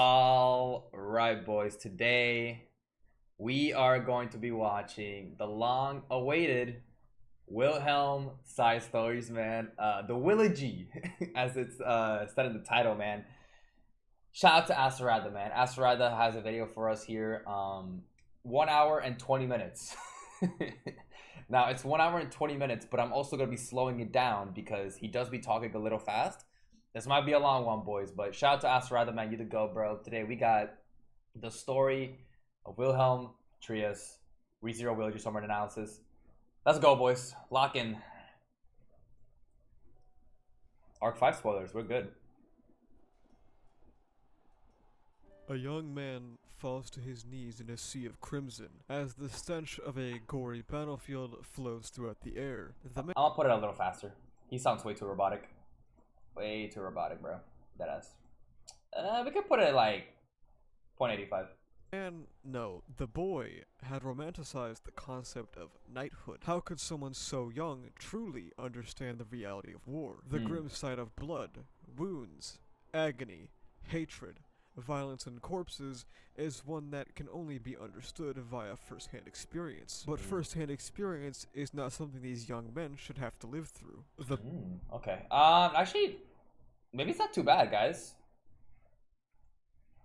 All right, boys. Today we are going to be watching the long-awaited Wilhelm side stories, man. The Wilogy, as it's said in the title, man. Shout out to Asaratha, man. Asaratha has a video for us here. 1 hour and 20 minutes. Now it's 1 hour and 20 minutes, but I'm also gonna be slowing it down because he does be talking a little fast. This might be a long one, boys, but shout out to Asaratha, man. You the go, bro. Today we got the story of Wilhelm Trias, ReZero Wilogy Summary Analysis. Let's go, boys. Lock in. Arc 5 spoilers. We're good. A young man falls to his knees in a sea of crimson as the stench of a gory battlefield floats throughout the air. I'll put it a little faster. He sounds way too robotic. Way too robotic, bro. Deadass. We could put it like 0.85. And no, the boy had romanticized the concept of knighthood. How could someone so young truly understand the reality of war? The grim sight of blood, wounds, agony, hatred, violence, and corpses is one that can only be understood via first-hand experience. But first-hand experience is not something these young men should have to live through. Okay. Actually, maybe it's not too bad, guys.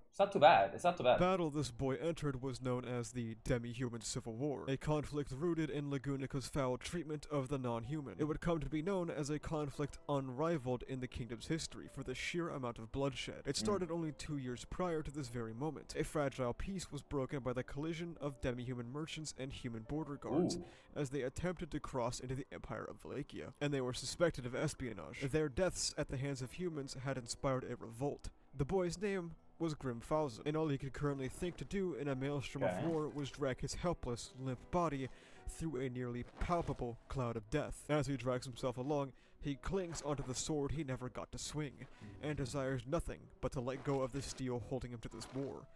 It's not too bad. It's not too bad. The battle this boy entered was known as the Demi-Human Civil War, a conflict rooted in Lagunica's foul treatment of the non-human. It would come to be known as a conflict unrivaled in the kingdom's history for the sheer amount of bloodshed. It started only 2 years prior to this very moment. A fragile peace was broken by the collision of demi-human merchants and human border guards as they attempted to cross into the Empire of Wallachia, and they were suspected of espionage. Their deaths at the hands of humans had inspired a revolt. The boy's name was Grimfausen, and all he could currently think to do in a maelstrom of war was drag his helpless, limp body through a nearly palpable cloud of death. As he drags himself along, he clings onto the sword he never got to swing, and desires nothing but to let go of the steel holding him to this war.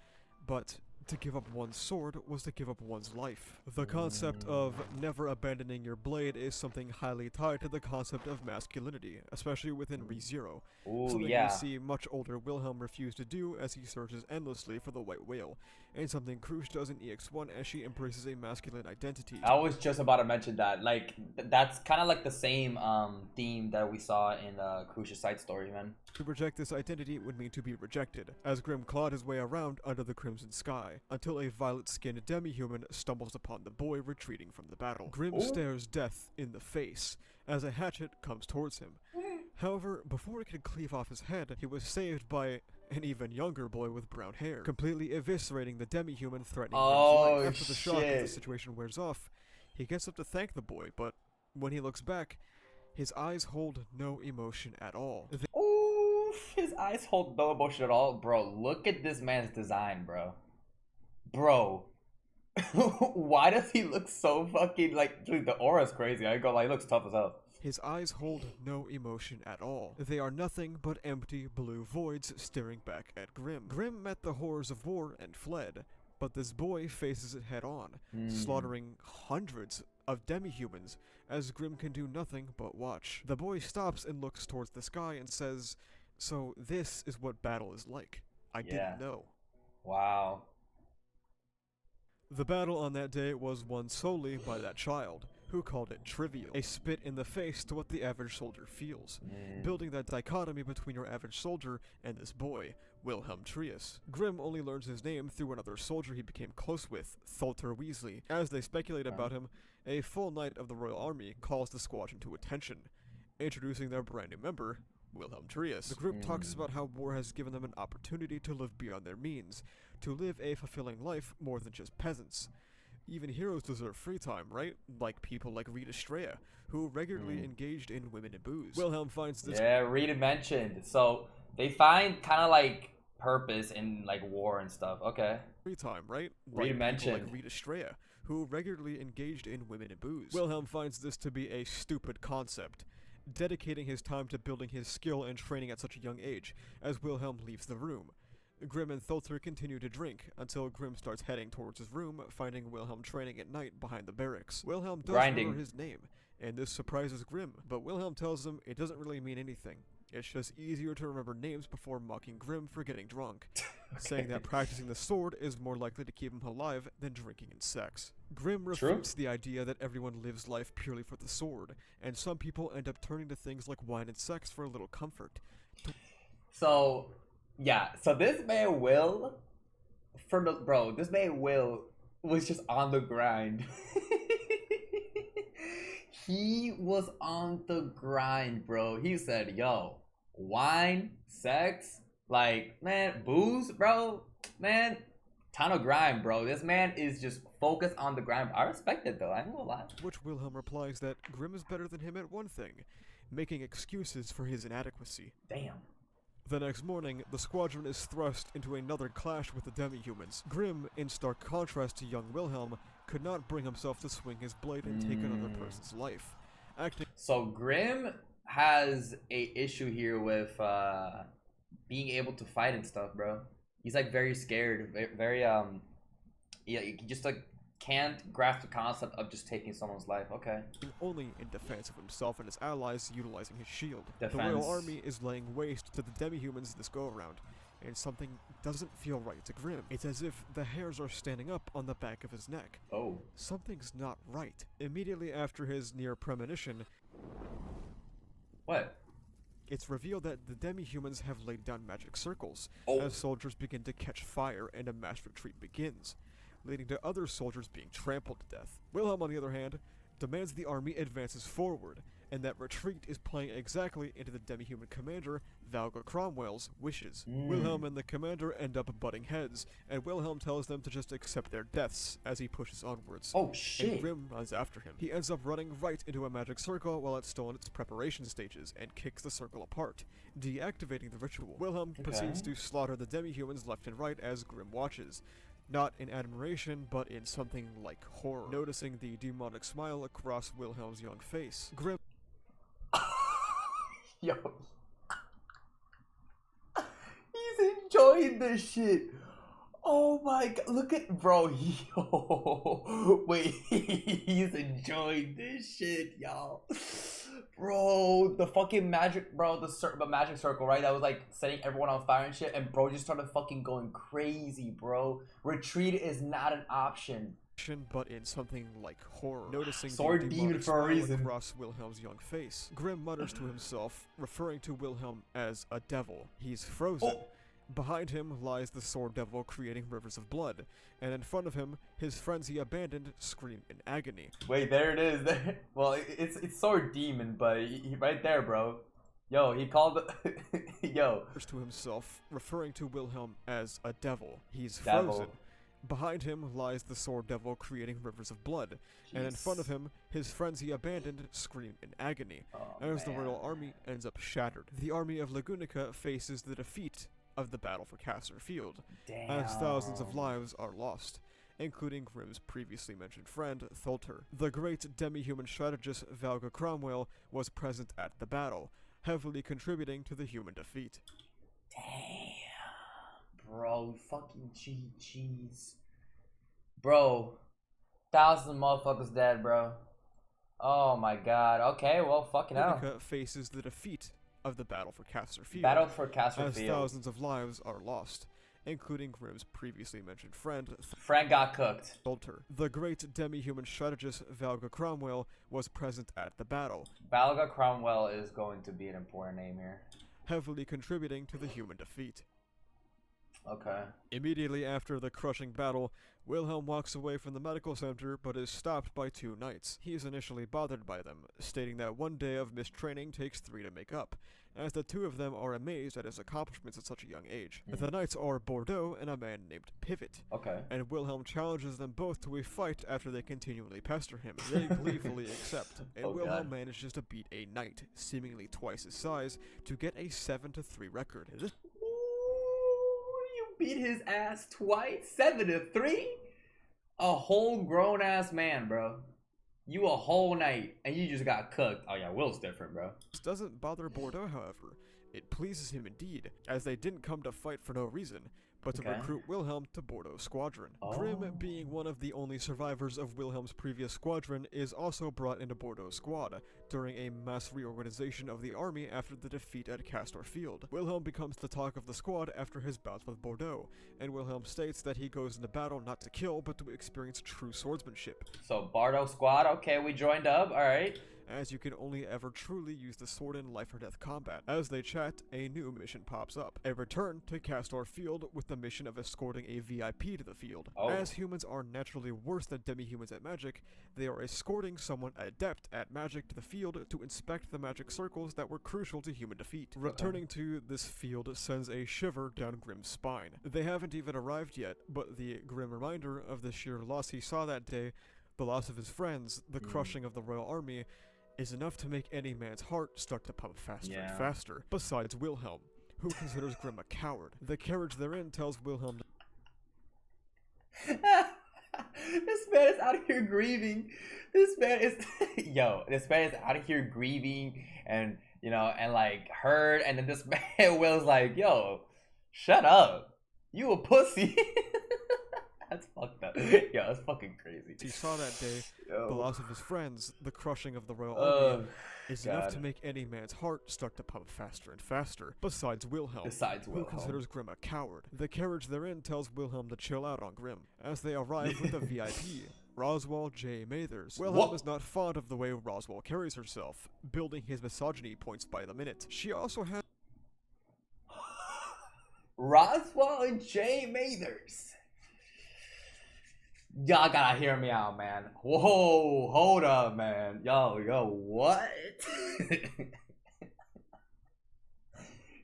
But to give up one's sword was to give up one's life. The concept of never abandoning your blade is something highly tied to the concept of masculinity, especially within ReZero. Something we see much older Wilhelm refuse to do as he searches endlessly for the white whale, and something Krush does in EX1 as she embraces a masculine identity. I was just about to mention that. Like, that's kind of like the same theme that we saw in Krush's side story, man. To reject this identity would mean to be rejected, as Grim clawed his way around under the crimson sky, until a violet-skinned demi-human stumbles upon the boy retreating from the battle. Grim stares death in the face as a hatchet comes towards him. However, before it could cleave off his head, he was saved by an even younger boy with brown hair, completely eviscerating the demi-human, threatening his life. After the shock of the situation wears off, he gets up to thank the boy, but when he looks back, his eyes hold no emotion at all. His eyes hold no emotion at all. Bro, look at this man's design, bro. Bro. Why does he look so fucking, like, dude, the aura's crazy. I ain't gonna lie, he looks tough as hell. His eyes hold no emotion at all. They are nothing but empty blue voids staring back at Grim. Grim met the horrors of war and fled, but this boy faces it head on, slaughtering hundreds of demi-humans, as Grim can do nothing but watch. The boy stops and looks towards the sky and says, "So this is what battle is like. I didn't know." Wow. The battle on that day was won solely by that child, who called it trivial, a spit in the face to what the average soldier feels, building that dichotomy between your average soldier and this boy, Wilhelm Trias. Grim only learns his name through another soldier he became close with, Tholter Weasley. As they speculate about him, a full knight of the Royal Army calls the squadron to attention, introducing their brand new member, Wilhelm Trias. The group talks about how war has given them an opportunity to live beyond their means, to live a fulfilling life more than just peasants. Even heroes deserve free time, right? Like people like Rita Straya, who regularly engaged in women and booze. Wilhelm finds this— Yeah, Rita mentioned. So they find kind of like purpose in like war and stuff. Okay. Free time, right? Rita mentioned. Like Rita Straya, who regularly engaged in women and booze. Wilhelm finds this to be a stupid concept, dedicating his time to building his skill and training at such a young age, as Wilhelm leaves the room. Grim and Tholter continue to drink, until Grim starts heading towards his room, finding Wilhelm training at night behind the barracks. Wilhelm does remember his name, and this surprises Grim, but Wilhelm tells him it doesn't really mean anything. It's just easier to remember names before mocking Grim for getting drunk. saying that practicing the sword is more likely to keep him alive than drinking and sex. Grimm refutes the idea that everyone lives life purely for the sword, and some people end up turning to things like wine and sex for a little comfort. So, yeah, so this man Will was just on the grind. He was on the grind, bro. He said, yo, wine, sex, like, man, booze, bro, man, ton of grind, bro. This man is just focused on the grind. I respect it, though. I ain't gonna lie. Which Wilhelm replies that Grimm is better than him at one thing, making excuses for his inadequacy. Damn. The next morning, the squadron is thrust into another clash with the demi-humans. Grimm, in stark contrast to young Wilhelm, could not bring himself to swing his blade and take another person's life. So Grimm has a issue here with being able to fight and stuff, bro. He's like very scared, very yeah, he just like can't grasp the concept of just taking someone's life. Okay. Only in defense of himself and his allies, utilizing his shield. Defense. The Royal Army is laying waste to the demi-humans this go-around, and something doesn't feel right to Grimm. It's as if the hairs are standing up on the back of his neck. Oh. Something's not right. Immediately after his near premonition, what? It's revealed that the demi-humans have laid down magic circles Oh. as soldiers begin to catch fire and a mass retreat begins, leading to other soldiers being trampled to death. Wilhelm, on the other hand, demands the army advances forward, and that retreat is playing exactly into the demi-human commander, Valga Cromwell's, wishes. Wilhelm and the commander end up butting heads, and Wilhelm tells them to just accept their deaths as he pushes onwards. Oh, shit. And Grimm runs after him. He ends up running right into a magic circle while it's still in its preparation stages, and kicks the circle apart, deactivating the ritual. Wilhelm proceeds to slaughter the demi-humans left and right as Grimm watches. Not in admiration, but in something like horror, noticing the demonic smile across Wilhelm's young face. Grimm Yo. He's enjoying this shit. Oh my god. Look at bro. Yo. Wait. He's enjoying this shit, y'all. Bro, the fucking magic, bro, the magic circle, right? That was like setting everyone on fire and shit. And bro just started fucking going crazy, bro. Retreat is not an option. But in something like horror, noticing sword the demon for a reason across Wilhelm's young face. Grimm mutters to himself, referring to Wilhelm as a devil. He's frozen. Oh. Behind him lies the sword devil creating rivers of blood, and in front of him, his friends he abandoned scream in agony. Wait, there it is. Well, it's sword demon, but he right there, bro. Yo, he called yo. To himself, referring to Wilhelm as a devil. He's Devil. frozen. Behind him lies the sword devil creating rivers of blood, and in front of him, his friends he abandoned scream in agony, as the Royal Army ends up shattered. The army of Lagunica faces the defeat of the battle for Cassar Field, as thousands of lives are lost, including Grimm's previously mentioned friend, Thulter. The great demi-human strategist Valga Cromwell was present at the battle, heavily contributing to the human defeat. Damn. Bro, fucking GG's. Bro, thousands of motherfuckers dead, bro. Oh my god. Okay, well, fucking hell. Lagunica faces the defeat of the battle for Cassar Field, Battle for Cassar as Field. thousands of lives are lost, including Grimm's previously mentioned friend, Frank got cooked. Thulter. The great demi-human strategist Valga Cromwell was present at the battle. Valga Cromwell is going to be an important name here. Heavily contributing to the human defeat. Okay. Immediately after the crushing battle, Wilhelm walks away from the medical center but is stopped by two knights. He is initially bothered by them, stating that one day of mistraining takes 3 to make up, as the two of them are amazed at his accomplishments at such a young age. The knights are Bordeaux and a man named Pivot. Okay. And Wilhelm challenges them both to a fight after they continually pester him. They gleefully accept, and Wilhelm manages to beat a knight, seemingly twice his size, to get a 7-3 record. Beat his ass twice, 7-3. A whole grown ass man, bro. You a whole night and you just got cooked. Oh yeah, Will's different, bro. This doesn't bother Bordeaux, however. It pleases him indeed, as they didn't come to fight for no reason, but to Okay. recruit Wilhelm to Bordeaux's squadron. Oh. Grimm, being one of the only survivors of Wilhelm's previous squadron, is also brought into Bordeaux's squad during a mass reorganization of the army after the defeat at Castor Field. Wilhelm becomes the talk of the squad after his bouts with Bordeaux, and Wilhelm states that he goes into battle not to kill, but to experience true swordsmanship. So Bardo squad, okay, we joined up, alright. As you can only ever truly use the sword in life or death combat. As they chat, a new mission pops up. A return to Castor Field with the mission of escorting a VIP to the field. Oh. As humans are naturally worse than demi-humans at magic, they are escorting someone adept at magic to the field to inspect the magic circles that were crucial to human defeat. Returning to this field sends a shiver down Grimm's spine. They haven't even arrived yet, but the grim reminder of the sheer loss he saw that day, the loss of his friends, the crushing of the royal army, is enough to make any man's heart start to pump faster and faster. Besides Wilhelm, who considers Grimm a coward. The carriage therein tells Wilhelm This man is out here grieving. This man is this man is out here grieving and and like hurt, and then this man Will's like, yo, shut up. You a pussy. That's fucked up. Yo, that's fucking crazy. he saw that day, Yo. the loss of his friends, the crushing of the royal army, is enough God. to make any man's heart start to pump faster and faster. Besides Wilhelm, who considers Grimm a coward. The carriage therein tells Wilhelm to chill out on Grimm. As they arrive with a VIP, Roswell J. Mathers. Wilhelm is not fond of the way Roswell carries herself, building his misogyny points by the minute. She also has Roswell and J. Mathers. Y'all gotta hear me out, man. Whoa, hold up, man. Yo, what?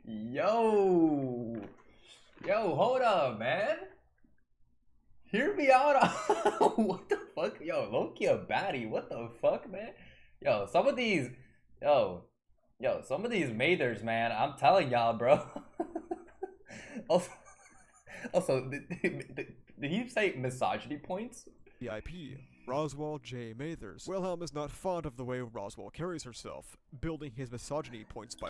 Yo, hold up, man. Hear me out. What the fuck? Yo, Loki a baddie. What the fuck, man? Yo, some of these Mathers, man. I'm telling y'all, bro. Also, did he say misogyny points? VIP, Roswell J. Mathers. Wilhelm is not fond of the way Roswell carries herself, building his misogyny points by...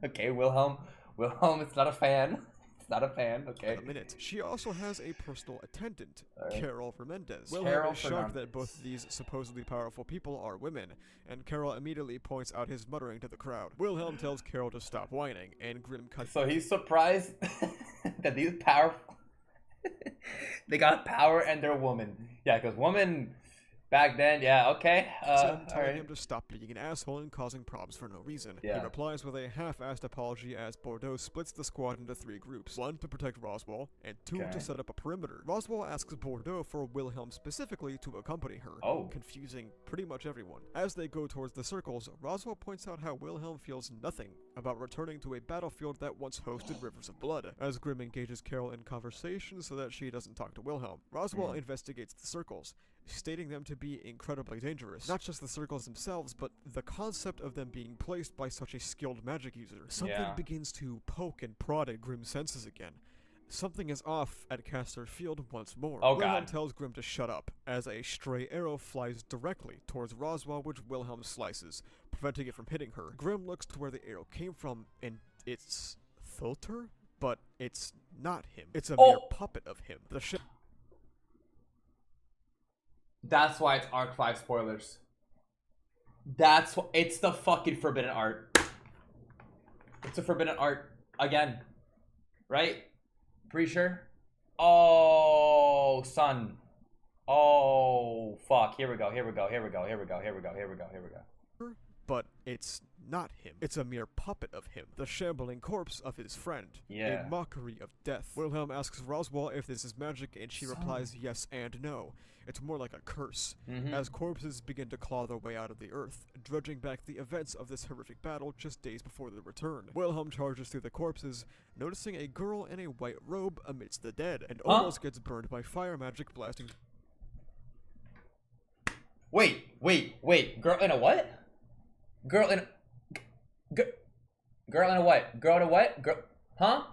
Okay, Wilhelm is not a fan. It's not a fan, okay. A minute. She also has a personal attendant, Carol Remendez. Carol Wilhelm is shocked Fernandez. that both these supposedly powerful people are women, and Carol immediately points out his muttering to the crowd. Wilhelm tells Carol to stop whining, and Grimm cuts... So he's surprised that these powerful... they got power and they're women. Yeah, because women back then, yeah, okay. telling him to stop being an asshole and causing problems for no reason. Yeah. He replies with a half-assed apology as Bordeaux splits the squad into 3 groups. 1 to protect Roswell, and 2 to set up a perimeter. Roswell asks Bordeaux for Wilhelm specifically to accompany her, confusing pretty much everyone. As they go towards the circles, Roswell points out how Wilhelm feels nothing about returning to a battlefield that once hosted rivers of blood. As Grimm engages Carol in conversation so that she doesn't talk to Wilhelm, Roswell investigates the circles, stating them to be incredibly dangerous. Not just the circles themselves, but the concept of them being placed by such a skilled magic user. Something begins to poke and prod at Grimm's senses again. Something is off at Castor Field once more. Wilhelm tells Grimm to shut up, as a stray arrow flies directly towards Roswell, which Wilhelm slices, preventing it from hitting her. Grimm looks to where the arrow came from, and it's Thulter? But it's not him. It's a mere puppet of him. That's why it's Arc 5 spoilers. It's the fucking forbidden art. It's a forbidden art again, right? Pretty sure. Oh, son. Oh, fuck. Here we go. But it's not him. It's a mere puppet of him, the shambling corpse of his friend. A mockery of death. Wilhelm asks Roswell if this is magic, and she replies yes and no. It's more like a curse, as corpses begin to claw their way out of the earth, drudging back the events of this horrific battle just days before the return. Wilhelm charges through the corpses, noticing a girl in a white robe amidst the dead, and almost gets burned by fire magic blasting. Wait. Girl in a what? Girl in a what? Huh?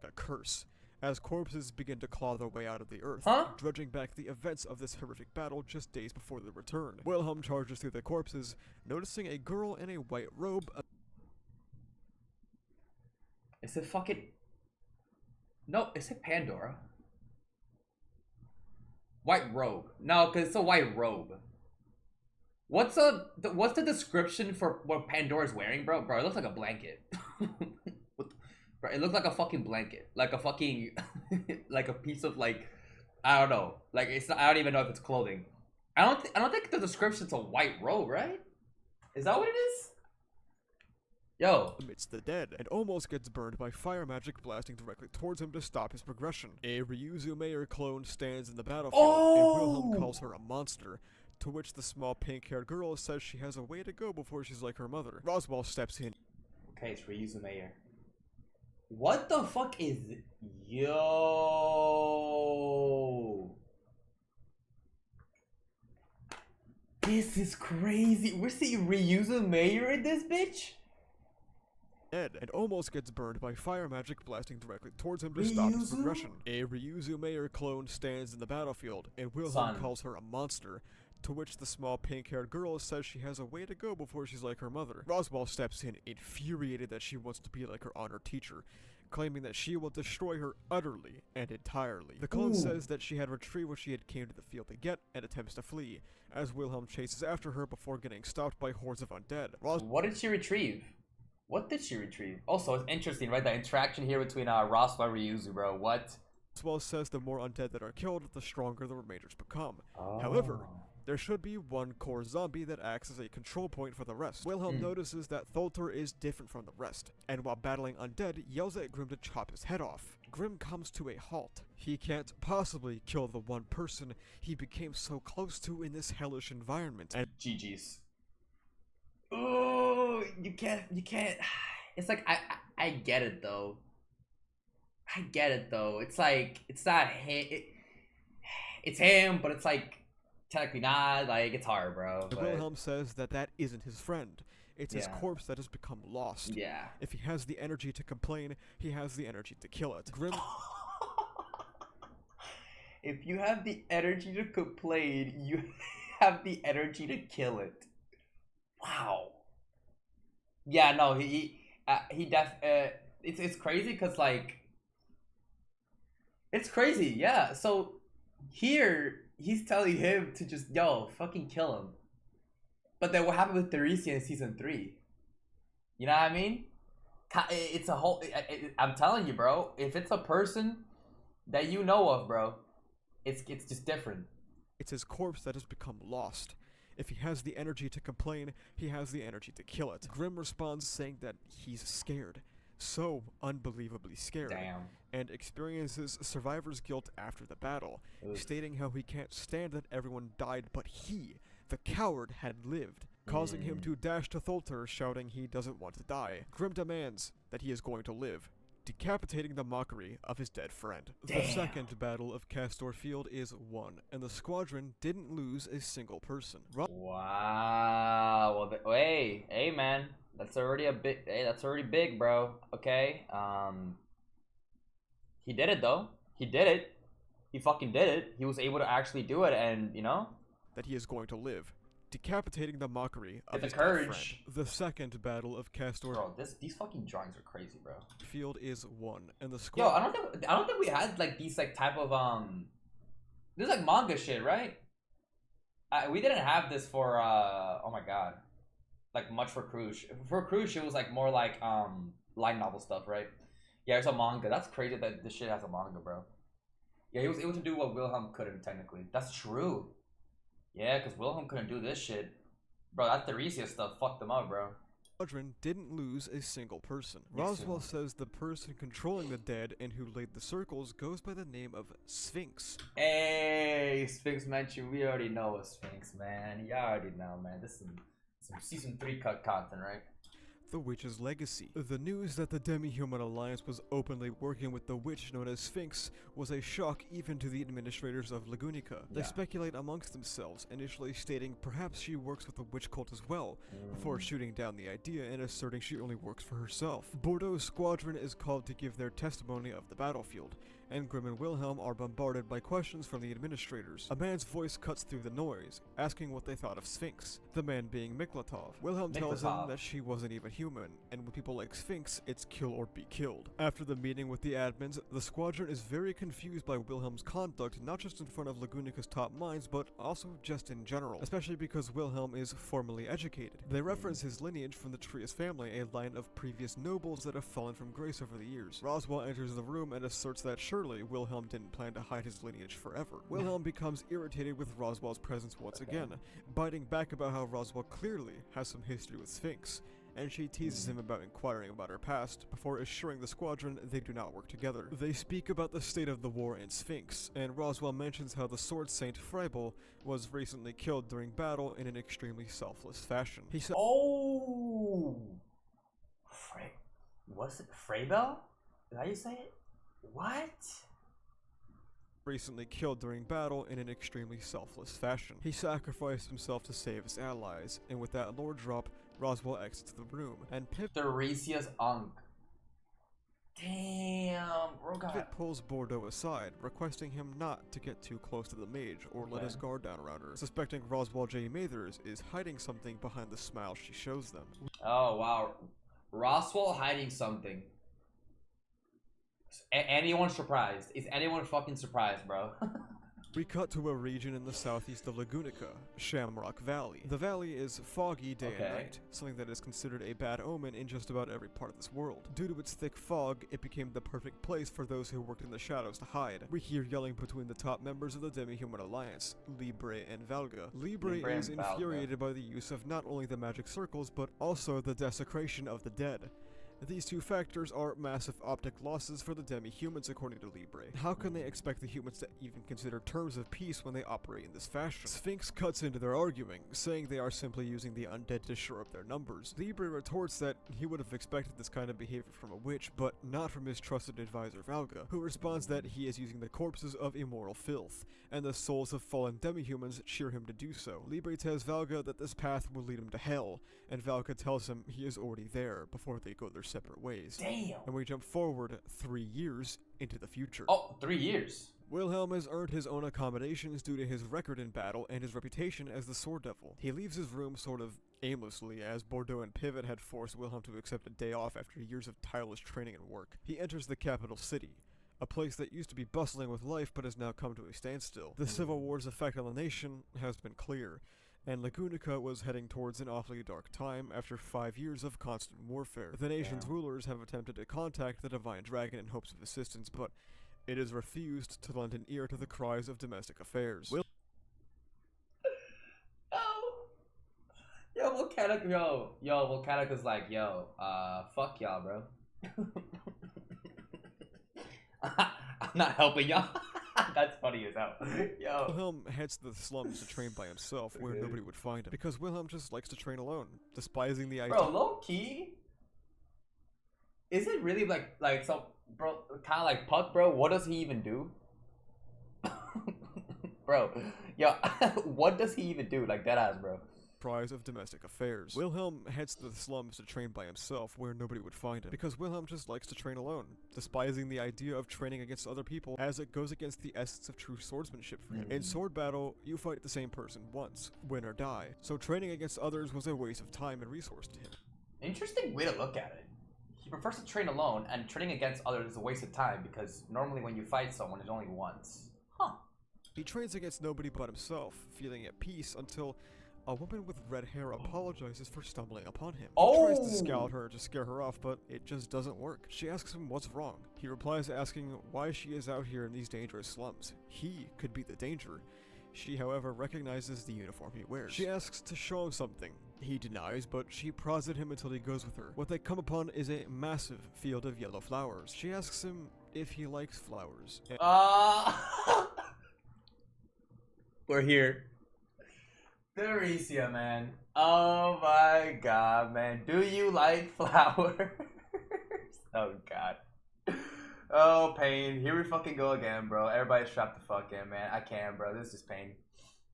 A curse. As corpses begin to claw their way out of the earth, drudging back the events of this horrific battle just days before the return. Wilhelm charges through the corpses, noticing a girl in a white robe. Is it fucking No, is it Pandora? White robe. No, because it's a white robe. What's the description for what Pandora's wearing, bro? Bro, it looks like a blanket. Bro, it looks like a fucking blanket, like a fucking, like a piece of like, I don't know, like it's. I don't even know if it's clothing. I don't think the description's a white robe, right? Is that what it is? Yo. Amidst the dead, and almost gets burned by fire magic blasting directly towards him to stop his progression. A Ryuzu Mayor clone stands in the battlefield, and Wilhelm calls her a monster, to which the small pink-haired girl says she has a way to go before she's like her mother. Roswell steps in. Okay, it's Ryuzu Mayor. What the fuck is... Yo... This is crazy. We're seeing Ryuzu Mayor in this bitch? Dead, and almost gets burned by fire magic blasting directly towards him to stop his progression. A Ryuzu Mayor clone stands in the battlefield, and Wilhelm calls her a monster, to which the small pink-haired girl says she has a way to go before she's like her mother. Roswell steps in, infuriated that she wants to be like her honored teacher, claiming that she will destroy her utterly and entirely. The clone says that she had retrieved what she had came to the field to get and attempts to flee, as Wilhelm chases after her before getting stopped by hordes of undead. What did she retrieve? What did she retrieve? Also, it's interesting, right? The interaction here between Roswell and Ryuzu, bro. What? Roswell says the more undead that are killed, the stronger the remainders become. However, there should be one core zombie that acts as a control point for the rest. Wilhelm notices that Thulter is different from the rest, and while battling undead, yells at Grim to chop his head off. Grim comes to a halt. He can't possibly kill the one person he became so close to in this hellish environment. And GG's. Oh, you can't. It's like I get it though. I get it though. It's like it's not him. It's him, but it's like technically not. Like it's hard, bro. But Wilhelm says that that isn't his friend. It's his corpse that has become lost. Yeah. If he has the energy to complain, he has the energy to kill it. Grim. If you have the energy to complain, you have the energy to kill it. Wow. Yeah, no, it's crazy because like it's crazy, yeah. So here he's telling him to just fucking kill him. But then what happened with Theresia in season 3? You know what I mean? It's a whole. I'm telling you, bro. If it's a person that you know of, bro, it's just different. It's his corpse that has become lost. If he has the energy to complain, he has the energy to kill it. Grim responds saying that he's scared. So unbelievably scared. Damn. And experiences survivor's guilt after the battle, stating how he can't stand that everyone died but he, the coward, had lived, causing him to dash to Thulter, shouting he doesn't want to die. Grim demands that he is going to live, decapitating the mockery of his dead friend. Damn. The second battle of Castor Field is won, and the squadron didn't lose a single person. Wow. Well, hey, man, that's already a big. Hey, that's already big, bro. Okay. He did it though. He did it. He fucking did it. He was able to actually do it, and you know that he is going to live, decapitating the mockery of the his courage. Dead friend. The second battle of Castor. Bro, these fucking drawings are crazy, bro. Field is won, and the Yo, squad. I don't think we had like these like type of This is like manga shit, right? We didn't have this for oh my god, like much for Cruise. For Cruise, it was like more like light novel stuff, right? Yeah, it's a manga. That's crazy that this shit has a manga, bro. Yeah, he was able to do what Wilhelm couldn't technically. That's true. Yeah, because Wilhelm couldn't do this shit. Bro, that Theresia stuff fucked them up, bro. Squadron didn't lose a single person. Roswell says the person controlling the dead and who laid the circles goes by the name of Sphinx. Hey, Sphinx mentioned. We already know a Sphinx, man. You already know, man. This is some season 3 cut content, right? The Witch's legacy. The news that the Demi-Human Alliance was openly working with the witch known as Sphinx was a shock even to the administrators of Lagunica. They speculate amongst themselves, initially stating perhaps she works with the witch cult as well, before shooting down the idea and asserting she only works for herself. Bordeaux's squadron is called to give their testimony of the battlefield, and Grimm and Wilhelm are bombarded by questions from the administrators. A man's voice cuts through the noise, asking what they thought of Sphinx, the man being Miklatov. Wilhelm tells him that she wasn't even human, and with people like Sphinx, it's kill or be killed. After the meeting with the admins, the squadron is very confused by Wilhelm's conduct, not just in front of Lagunica's top minds, but also just in general, especially because Wilhelm is formally educated. They reference his lineage from the Trias family, a line of previous nobles that have fallen from grace over the years. Roswell enters the room and asserts that surely Wilhelm didn't plan to hide his lineage forever. Wilhelm becomes irritated with Roswell's presence once again, biting back about how Roswell clearly has some history with Sphinx, and she teases him about inquiring about her past, before assuring the squadron they do not work together. They speak about the state of the war in Sphinx, and Roswell mentions how the sword saint Freibel was recently killed during battle in an extremely selfless fashion. He said, "Oh, what's it? Freibel? Is that how you say it? What?" Recently killed during battle in an extremely selfless fashion. He sacrificed himself to save his allies, and with that lore drop, Roswell exits the room, and Theresia's Unk. Damn, bro. Pivot pulls Bordeaux aside, requesting him not to get too close to the mage or let his guard down around her, suspecting Roswell J. Mathers is hiding something behind the smile she shows them. Oh, wow. Roswell hiding something. Anyone surprised? Is anyone fucking surprised, bro? We cut to a region in the southeast of Lagunica, Shamrock Valley. The valley is foggy day and night, something that is considered a bad omen in just about every part of this world. Due to its thick fog, it became the perfect place for those who worked in the shadows to hide. We hear yelling between the top members of the Demi-Human Alliance, Libre and Valga. Libre is infuriated by the use of not only the magic circles, but also the desecration of the dead. These two factors are massive optic losses for the demi-humans, according to Libre. How can they expect the humans to even consider terms of peace when they operate in this fashion? Sphinx cuts into their arguing, saying they are simply using the undead to shore up their numbers. Libre retorts that he would have expected this kind of behavior from a witch, but not from his trusted advisor Valga, who responds that he is using the corpses of immoral filth, and the souls of fallen demi-humans cheer him to do so. Libre tells Valga that this path will lead him to hell, and Valga tells him he is already there before they go their separate ways. Damn. And we jump forward 3 years into the future. Oh, 3 years. Wilhelm has earned his own accommodations due to his record in battle and his reputation as the Sword Devil. He leaves his room sort of aimlessly, as Bordeaux and Pivot had forced Wilhelm to accept a day off after years of tireless training and work. He enters the capital city, a place that used to be bustling with life but has now come to a standstill. The Civil War's effect on the nation has been clear, and Lagunica was heading towards an awfully dark time after 5 years of constant warfare. The nation's rulers have attempted to contact the Divine Dragon in hopes of assistance, but it has refused to lend an ear to the cries of domestic affairs. Volcanic was like, fuck y'all, bro. I'm not helping y'all. That's funny as hell. Yo. Wilhelm heads to the slums to train by himself, where nobody would find him, because Wilhelm just likes to train alone, despising the idea. Bro, low key, is it really like some bro, kind of like Puck, bro? What does he even do, bro? Yo, what does he even do? Like, deadass, bro. Prize of domestic affairs. Wilhelm heads to the slums to train by himself, where nobody would find him, because Wilhelm just likes to train alone, despising the idea of training against other people, as it goes against the essence of true swordsmanship for him. In sword battle, you fight the same person once, win or die, so training against others was a waste of time and resource to him. Interesting way to look at it. He prefers to train alone, and training against others is a waste of time, because normally when you fight someone, it's only once. Huh. He trains against nobody but himself, feeling at peace until a woman with red hair apologizes for stumbling upon him. He tries to scout her to scare her off, but it just doesn't work. She asks him what's wrong. He replies asking why she is out here in these dangerous slums. He could be the danger. She, however, recognizes the uniform he wears. She asks to show him something. He denies, but she prods at him until he goes with her. What they come upon is a massive field of yellow flowers. She asks him if he likes flowers. We're here. Theresia, man. Oh my god, man. Do you like flowers? Oh god. Oh, pain. Here we fucking go again, bro. Everybody's strapped the fuck in, man. I can't, bro. This is pain.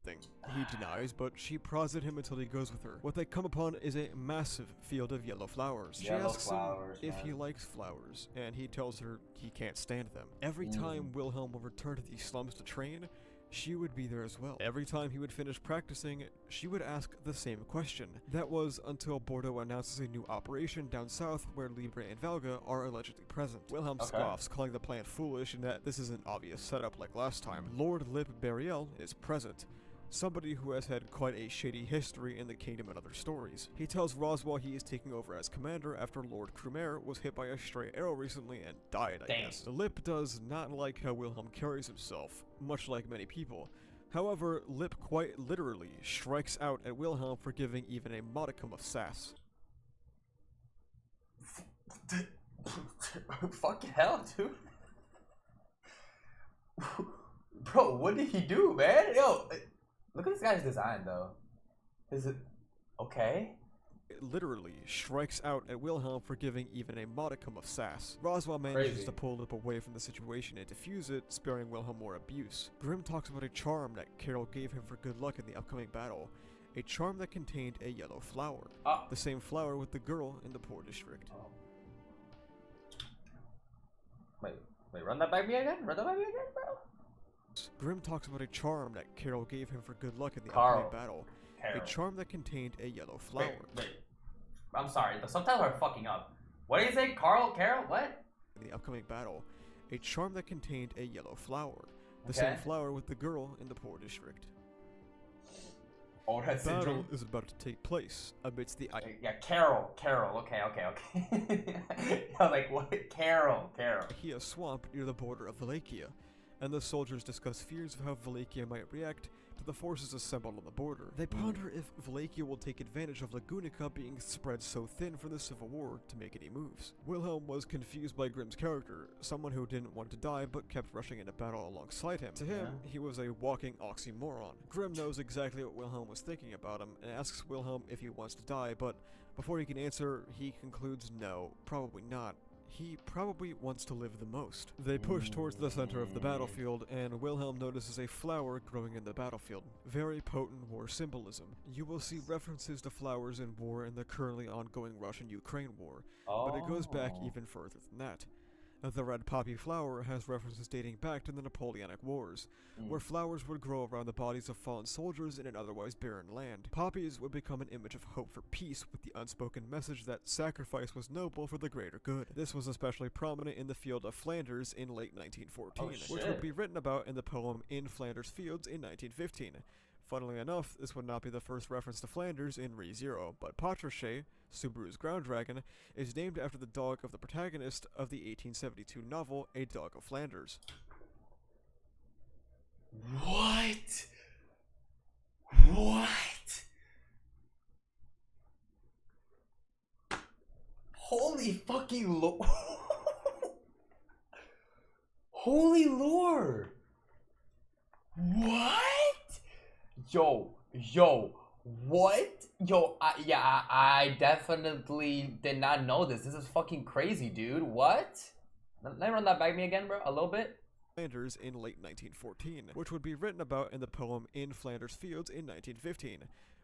He denies, but she prods at him until he goes with her. What they come upon is a massive field of yellow flowers. She asks him if he likes flowers, and he tells her he can't stand them. Every time Wilhelm will return to these slums to train, she would be there as well. Every time he would finish practicing, she would ask the same question. That was until Bordeaux announces a new operation down south where Libre and Valga are allegedly present. Wilhelm scoffs, calling the plan foolish and that this is an obvious setup like last time. Lord Lip Buriel is present, somebody who has had quite a shady history in the kingdom and other stories. He tells Roswell he is taking over as commander after Lord Krumer was hit by a stray arrow recently and died, I guess. The Lip does not like how Wilhelm carries himself, much like many people. However, Lip quite literally strikes out at Wilhelm for giving even a modicum of sass. Fucking hell, dude. Bro, what did he do, man? Yo, look at this guy's design, though. Is it okay? It literally strikes out at Wilhelm for giving even a modicum of sass. Roswell manages to pull Lip away from the situation and defuse it, sparing Wilhelm more abuse. Grimm talks about a charm that Carol gave him for good luck in the upcoming battle. A charm that contained a yellow flower. The same flower with the girl in the poor district. Wait, run that by me again? Run that by me again, bro? Grimm talks about a charm that Carol gave him for good luck in the upcoming battle. A charm that contained a yellow flower. Wait. I'm sorry, the subtitles are fucking up. What do you say, Carol? What? In the upcoming battle. A charm that contained a yellow flower. The same flower with the girl in the poor district. Oh, that battle is about to take place amidst the Carol. Okay. I was like, what? Carol. A swamp near the border of Wallachia, and the soldiers discuss fears of how Wallachia might react to the forces assembled on the border. They ponder if Wallachia will take advantage of Lagunica being spread so thin from the Civil War to make any moves. Wilhelm was confused by Grimm's character, someone who didn't want to die but kept rushing into battle alongside him. To him, he was a walking oxymoron. Grimm knows exactly what Wilhelm was thinking about him and asks Wilhelm if he wants to die, but before he can answer, he concludes no, probably not. He probably wants to live the most. They push towards the center of the battlefield, and Wilhelm notices a flower growing in the battlefield. Very potent war symbolism. You will see references to flowers in war in the currently ongoing Russian-Ukraine war, but it goes back even further than that. The red poppy flower has references dating back to the Napoleonic Wars, where flowers would grow around the bodies of fallen soldiers in an otherwise barren land. Poppies would become an image of hope for peace, with the unspoken message that sacrifice was noble for the greater good. This was especially prominent in the field of Flanders in late 1914, which would be written about in the poem In Flanders Fields in 1915. Funnily enough, this would not be the first reference to Flanders in Re:Zero, but Patrochet, Subaru's ground dragon, is named after the dog of the protagonist of the 1872 novel A Dog of Flanders. What? Holy fucking lord. Holy lord. What? Yo, what? I definitely did not know this. This is fucking crazy, dude. What? Let me run that by me again, bro, a little bit. Flanders in late 1914, which would be written about in the poem In Flanders Fields in 1915.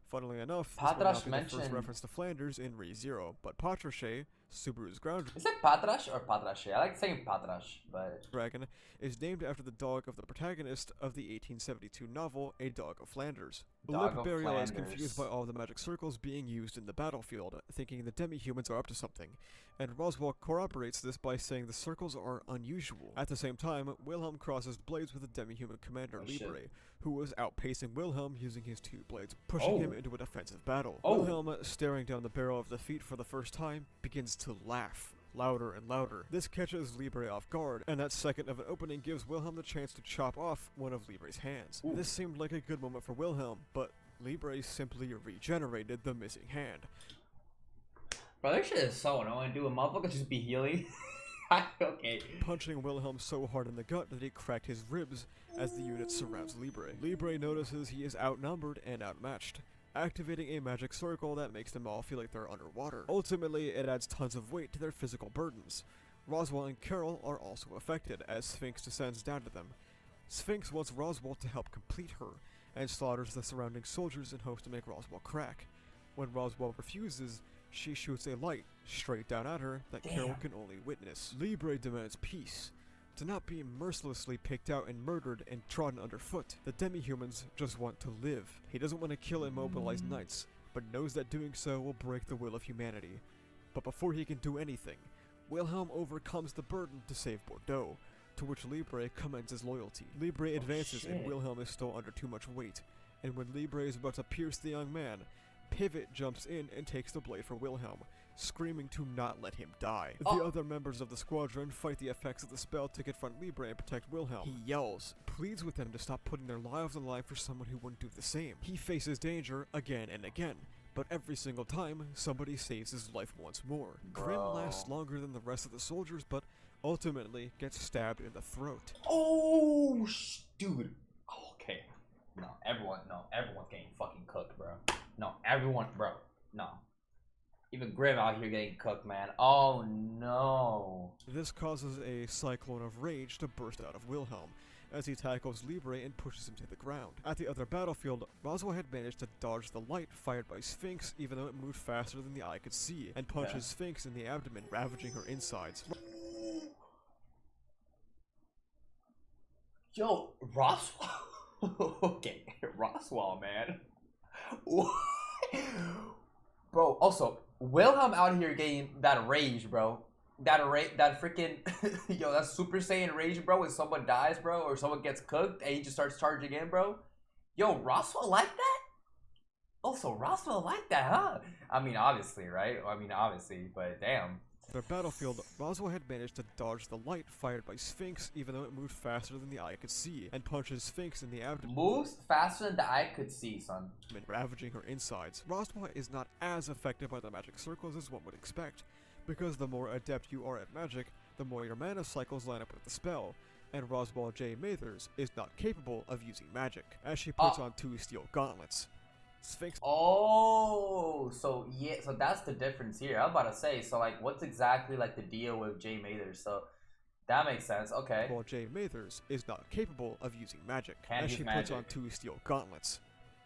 Funnily enough, this would not be the first reference to Flanders in Re:Zero, but Patrochet, Subaru's ground Is it Patrash or Patrache? I like saying Patrash, but dragon Is named after the dog of the protagonist of the 1872 novel A Dog of Flanders. Lip Burial is confused by all the magic circles being used in the battlefield, thinking the demi-humans are up to something, and Roswell corroborates this by saying the circles are unusual. At the same time, Wilhelm crosses blades with the demi-human commander Libre, who was outpacing Wilhelm using his two blades, pushing him into a defensive battle. Wilhelm, staring down the barrel of the feat for the first time, begins to laugh. Louder and louder. This catches Libre off guard, and that second of an opening gives Wilhelm the chance to chop off one of Libre's hands. This seemed like a good moment for Wilhelm, but Libre simply regenerated the missing hand. Bro, this shit is so annoying, dude. A motherfucker just be healing. Okay. Punching Wilhelm so hard in the gut that he cracked his ribs as the unit surrounds Libre. Libre notices he is outnumbered and outmatched, activating a magic circle that makes them all feel like they're underwater. Ultimately, it adds tons of weight to their physical burdens. Roswell and Carol are also affected as Sphinx descends down to them. Sphinx wants Roswell to help complete her, and slaughters the surrounding soldiers in hopes to make Roswell crack. When Roswell refuses, she shoots a light straight down at her that Carol can only witness. Libre demands peace, to not be mercilessly picked out and murdered and trodden underfoot. The demi-humans just want to live. He doesn't want to kill immobilized knights, but knows that doing so will break the will of humanity. But before he can do anything, Wilhelm overcomes the burden to save Bordeaux, to which Libre commends his loyalty. Libre advances and Wilhelm is still under too much weight, and when Libre is about to pierce the young man, Pivot jumps in and takes the blade for Wilhelm, screaming to not let him die. The other members of the squadron fight the effects of the spell to confront Libre and protect Wilhelm. He yells, pleads with them to stop putting their lives on the line for someone who wouldn't do the same. He faces danger again and again, but every single time, somebody saves his life once more. Grimm lasts longer than the rest of the soldiers, but ultimately gets stabbed in the throat. Oh, dude. Okay. No, everyone's getting fucking cooked, bro. No, everyone, bro. No. Even Grimm out here getting cooked, man. Oh, no. This causes a cyclone of rage to burst out of Wilhelm, as he tackles Libre and pushes him to the ground. At the other battlefield, Roswell had managed to dodge the light fired by Sphinx even though it moved faster than the eye could see, and punches Sphinx in the abdomen, ravaging her insides. Yo, Roswell? Okay, Roswell, man. Bro, also, Wilhelm out here getting that rage, bro. That freaking, yo, that Super Saiyan rage, bro, when someone dies, bro, or someone gets cooked, and he just starts charging in, bro. Yo, Roswell like that? Also, Roswell like that, huh? I mean, obviously, right? I mean, obviously, but damn. Their battlefield, Roswell had managed to dodge the light fired by Sphinx even though it moved faster than the eye could see, and punches Sphinx in the abdomen. Moves faster than the eye could see, son. Ravaging her insides. Roswell is not as affected by the magic circles as one would expect, because the more adept you are at magic, the more your mana cycles line up with the spell, and Roswell J. Mathers is not capable of using magic, as she puts on 2 steel gauntlets. Sphinx. Oh, so yeah, so that's the difference here. I was about to say, so like, what's exactly like the deal with J. Mathers? So that makes sense. Okay. While J. Mathers is not capable of using magic, as she puts on 2 steel gauntlets.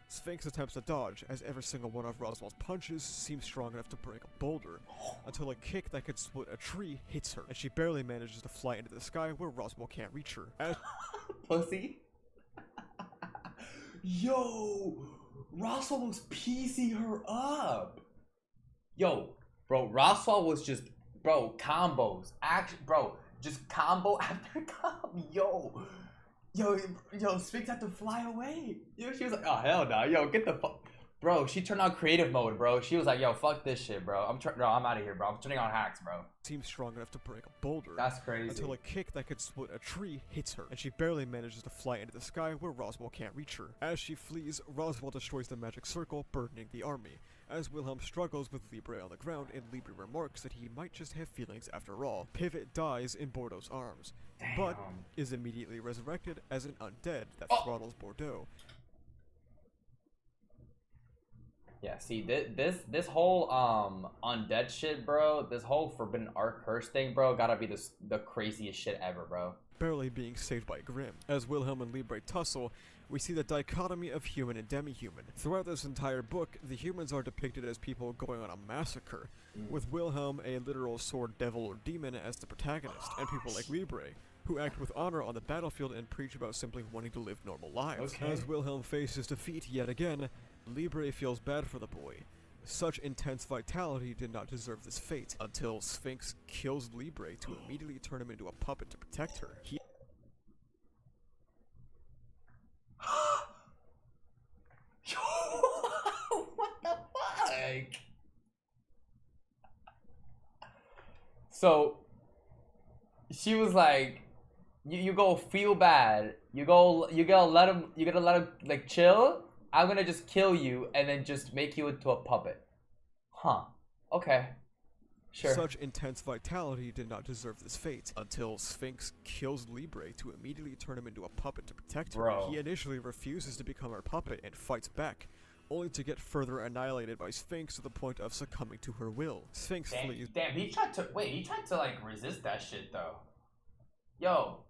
Sphinx attempts to dodge, as every single one of Roswell's punches seems strong enough to break a boulder, until a kick that could split a tree hits her, and she barely manages to fly into the sky where Roswell can't reach her. Pussy. Yo, Roswell was piecing her up. Yo, bro, Roswell was just, bro, combos. Bro, just combo after combo. Yo, Sphinx had to fly away. Yo, she was like, oh, hell no. Yo, get the fuck. Bro, she turned on creative mode, bro. She was like, yo, fuck this shit, bro. I'm out of here, bro. I'm turning on hacks, bro. Seems strong enough to break a boulder. That's crazy. Until a kick that could split a tree hits her, and she barely manages to fly into the sky where Roswell can't reach her. As she flees, Roswell destroys the magic circle, burdening the army. As Wilhelm struggles with Libre on the ground, and Libre remarks that he might just have feelings after all. Pivot dies in Bordeaux's arms, but is immediately resurrected as an undead that throttles Bordeaux. Yeah, see, this whole undead shit, bro, this whole Forbidden Art curse thing, bro, gotta be the craziest shit ever, bro. Barely being saved by Grimm. As Wilhelm and Libre tussle, we see the dichotomy of human and demi-human. Throughout this entire book, the humans are depicted as people going on a massacre, with Wilhelm, a literal sword devil or demon, as the protagonist, and people like Libre, who act with honor on the battlefield and preach about simply wanting to live normal lives. As Wilhelm faces defeat yet again, Libre feels bad for the boy. Such intense vitality did not deserve this fate, until Sphinx kills Libre to immediately turn him into a puppet to protect her. What the fuck? So she was like, you go feel bad. You gotta let him like chill. I'm gonna just kill you and then just make you into a puppet. Huh. Okay. Sure. Such intense vitality did not deserve this fate, until Sphinx kills Libre to immediately turn him into a puppet to protect her. He initially refuses to become her puppet and fights back, only to get further annihilated by Sphinx to the point of succumbing to her will. Sphinx flees. Damn, he tried to like resist that shit though. Yo.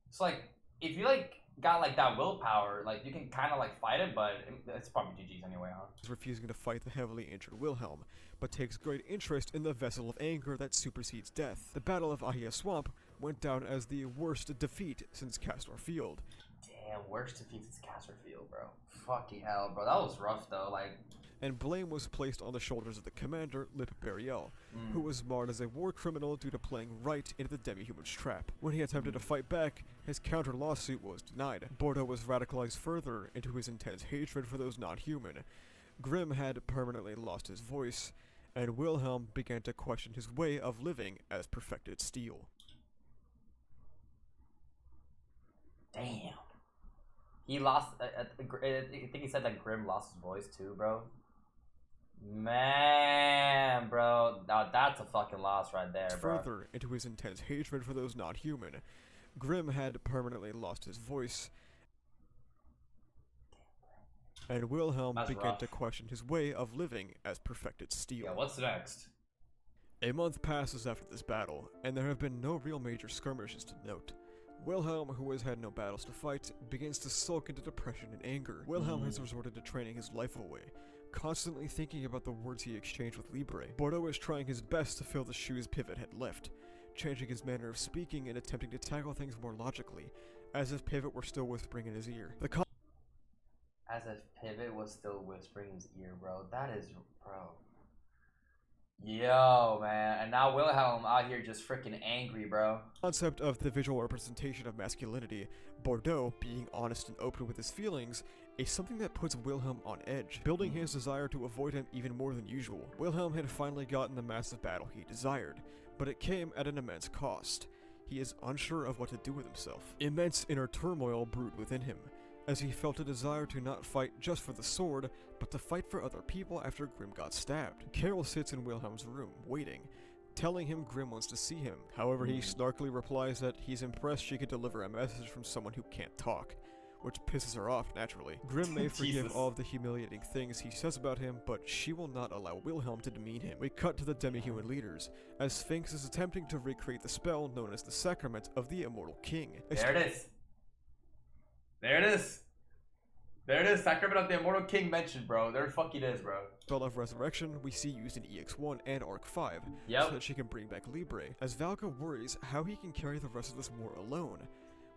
It's like, if you like got like that willpower, like you can kind of like fight it, but it's probably GG's anyway, huh? Is refusing to fight the heavily injured Wilhelm, but takes great interest in the vessel of anger that supersedes death. The Battle of AsarathaHS Swamp went down as the worst defeat since Castor Field. Damn, worst defeat since Castor Field, bro. Fucking hell, bro. That was rough though, like. And blame was placed on the shoulders of the commander, Lip Burial, who was marred as a war criminal due to playing right into the demi-human's trap. When he attempted to fight back, his counter-lawsuit was denied. Bordeaux was radicalized further into his intense hatred for those non-human. Grimm had permanently lost his voice, and Wilhelm began to question his way of living as perfected steel. Damn. He lost, I think he said that Grimm lost his voice too, bro. Man, bro, now that's a fucking loss right there, bro. Further into his intense hatred for those non-human, Grimm had permanently lost his voice, and Wilhelm began to question his way of living as perfected steel. Yeah, what's next? A month passes after this battle, and there have been no real major skirmishes to note. Wilhelm, who has had no battles to fight, begins to sulk into depression and anger. Wilhelm has resorted to training his life away, constantly thinking about the words he exchanged with Libre. Bordeaux is trying his best to fill the shoes Pivot had left, changing his manner of speaking and attempting to tackle things more logically, as if Pivot were still whispering in his ear. As if Pivot was still whispering in his ear, bro. That is, bro. Yo, man. And now Wilhelm out here just freaking angry, bro. Concept of the visual representation of masculinity, Bordeaux, being honest and open with his feelings, is something that puts Wilhelm on edge, building his desire to avoid him even more than usual. Wilhelm had finally gotten the massive battle he desired, but it came at an immense cost. He is unsure of what to do with himself. Immense inner turmoil brewed within him, as he felt a desire to not fight just for the sword, but to fight for other people after Grimm got stabbed. Carol sits in Wilhelm's room, waiting, telling him Grimm wants to see him. However, he snarkily replies that he's impressed she could deliver a message from someone who can't talk, which pisses her off naturally. Grimm may forgive all of the humiliating things he says about him, but she will not allow Wilhelm to demean him. We cut to the demi-human leaders, as Sphinx is attempting to recreate the spell known as the Sacrament of the Immortal King. There it is. There it is. There it is. Sacrament of the Immortal King mentioned, bro. There fucking is, bro. Spell of Resurrection we see used in EX1 and ARC-5, so that she can bring back Libre, as Valga worries how he can carry the rest of this war alone.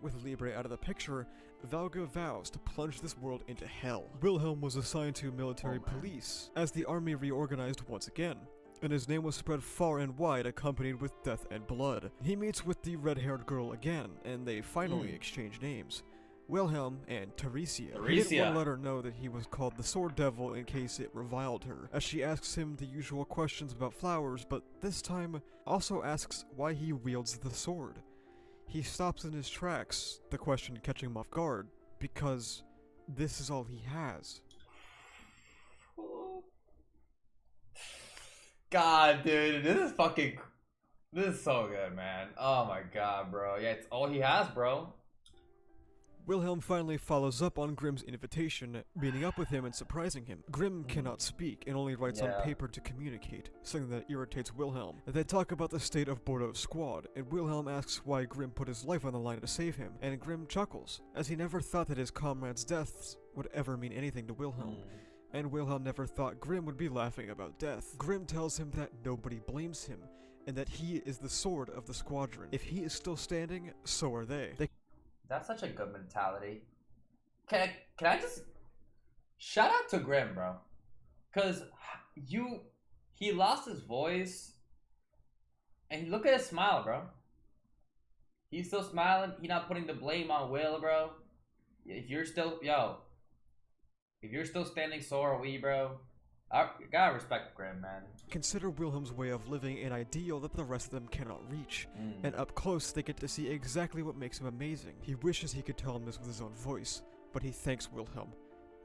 With Libre out of the picture, Valga vows to plunge this world into hell. Wilhelm was assigned to military police, as the army reorganized once again, and his name was spread far and wide, accompanied with death and blood. He meets with the red-haired girl again, and they finally exchange names. Wilhelm and Teresia. He didn't want to let her know that he was called the Sword Devil in case it reviled her, as she asks him the usual questions about flowers, but this time also asks why he wields the sword. He stops in his tracks, the question catching him off guard, because this is all he has. God, dude, this is so good, man. Oh my god, bro. Yeah, it's all he has, bro. Wilhelm finally follows up on Grimm's invitation, meeting up with him and surprising him. Grimm cannot speak and only writes on paper to communicate, something that irritates Wilhelm. They talk about the state of Bordeaux's squad, and Wilhelm asks why Grimm put his life on the line to save him, and Grimm chuckles, as he never thought that his comrades' deaths would ever mean anything to Wilhelm. And Wilhelm never thought Grimm would be laughing about death. Grimm tells him that nobody blames him, and that he is the sword of the squadron. If he is still standing, so are they. That's such a good mentality. Can I just shout out to Grimm, bro? Cause he lost his voice, and look at his smile, bro. He's still smiling. He's not putting the blame on Will, bro. If you're still standing, so are we, bro. I gotta respect Grimm, man. Consider Wilhelm's way of living an ideal that the rest of them cannot reach, and up close they get to see exactly what makes him amazing. He wishes he could tell him this with his own voice, but he thanks Wilhelm.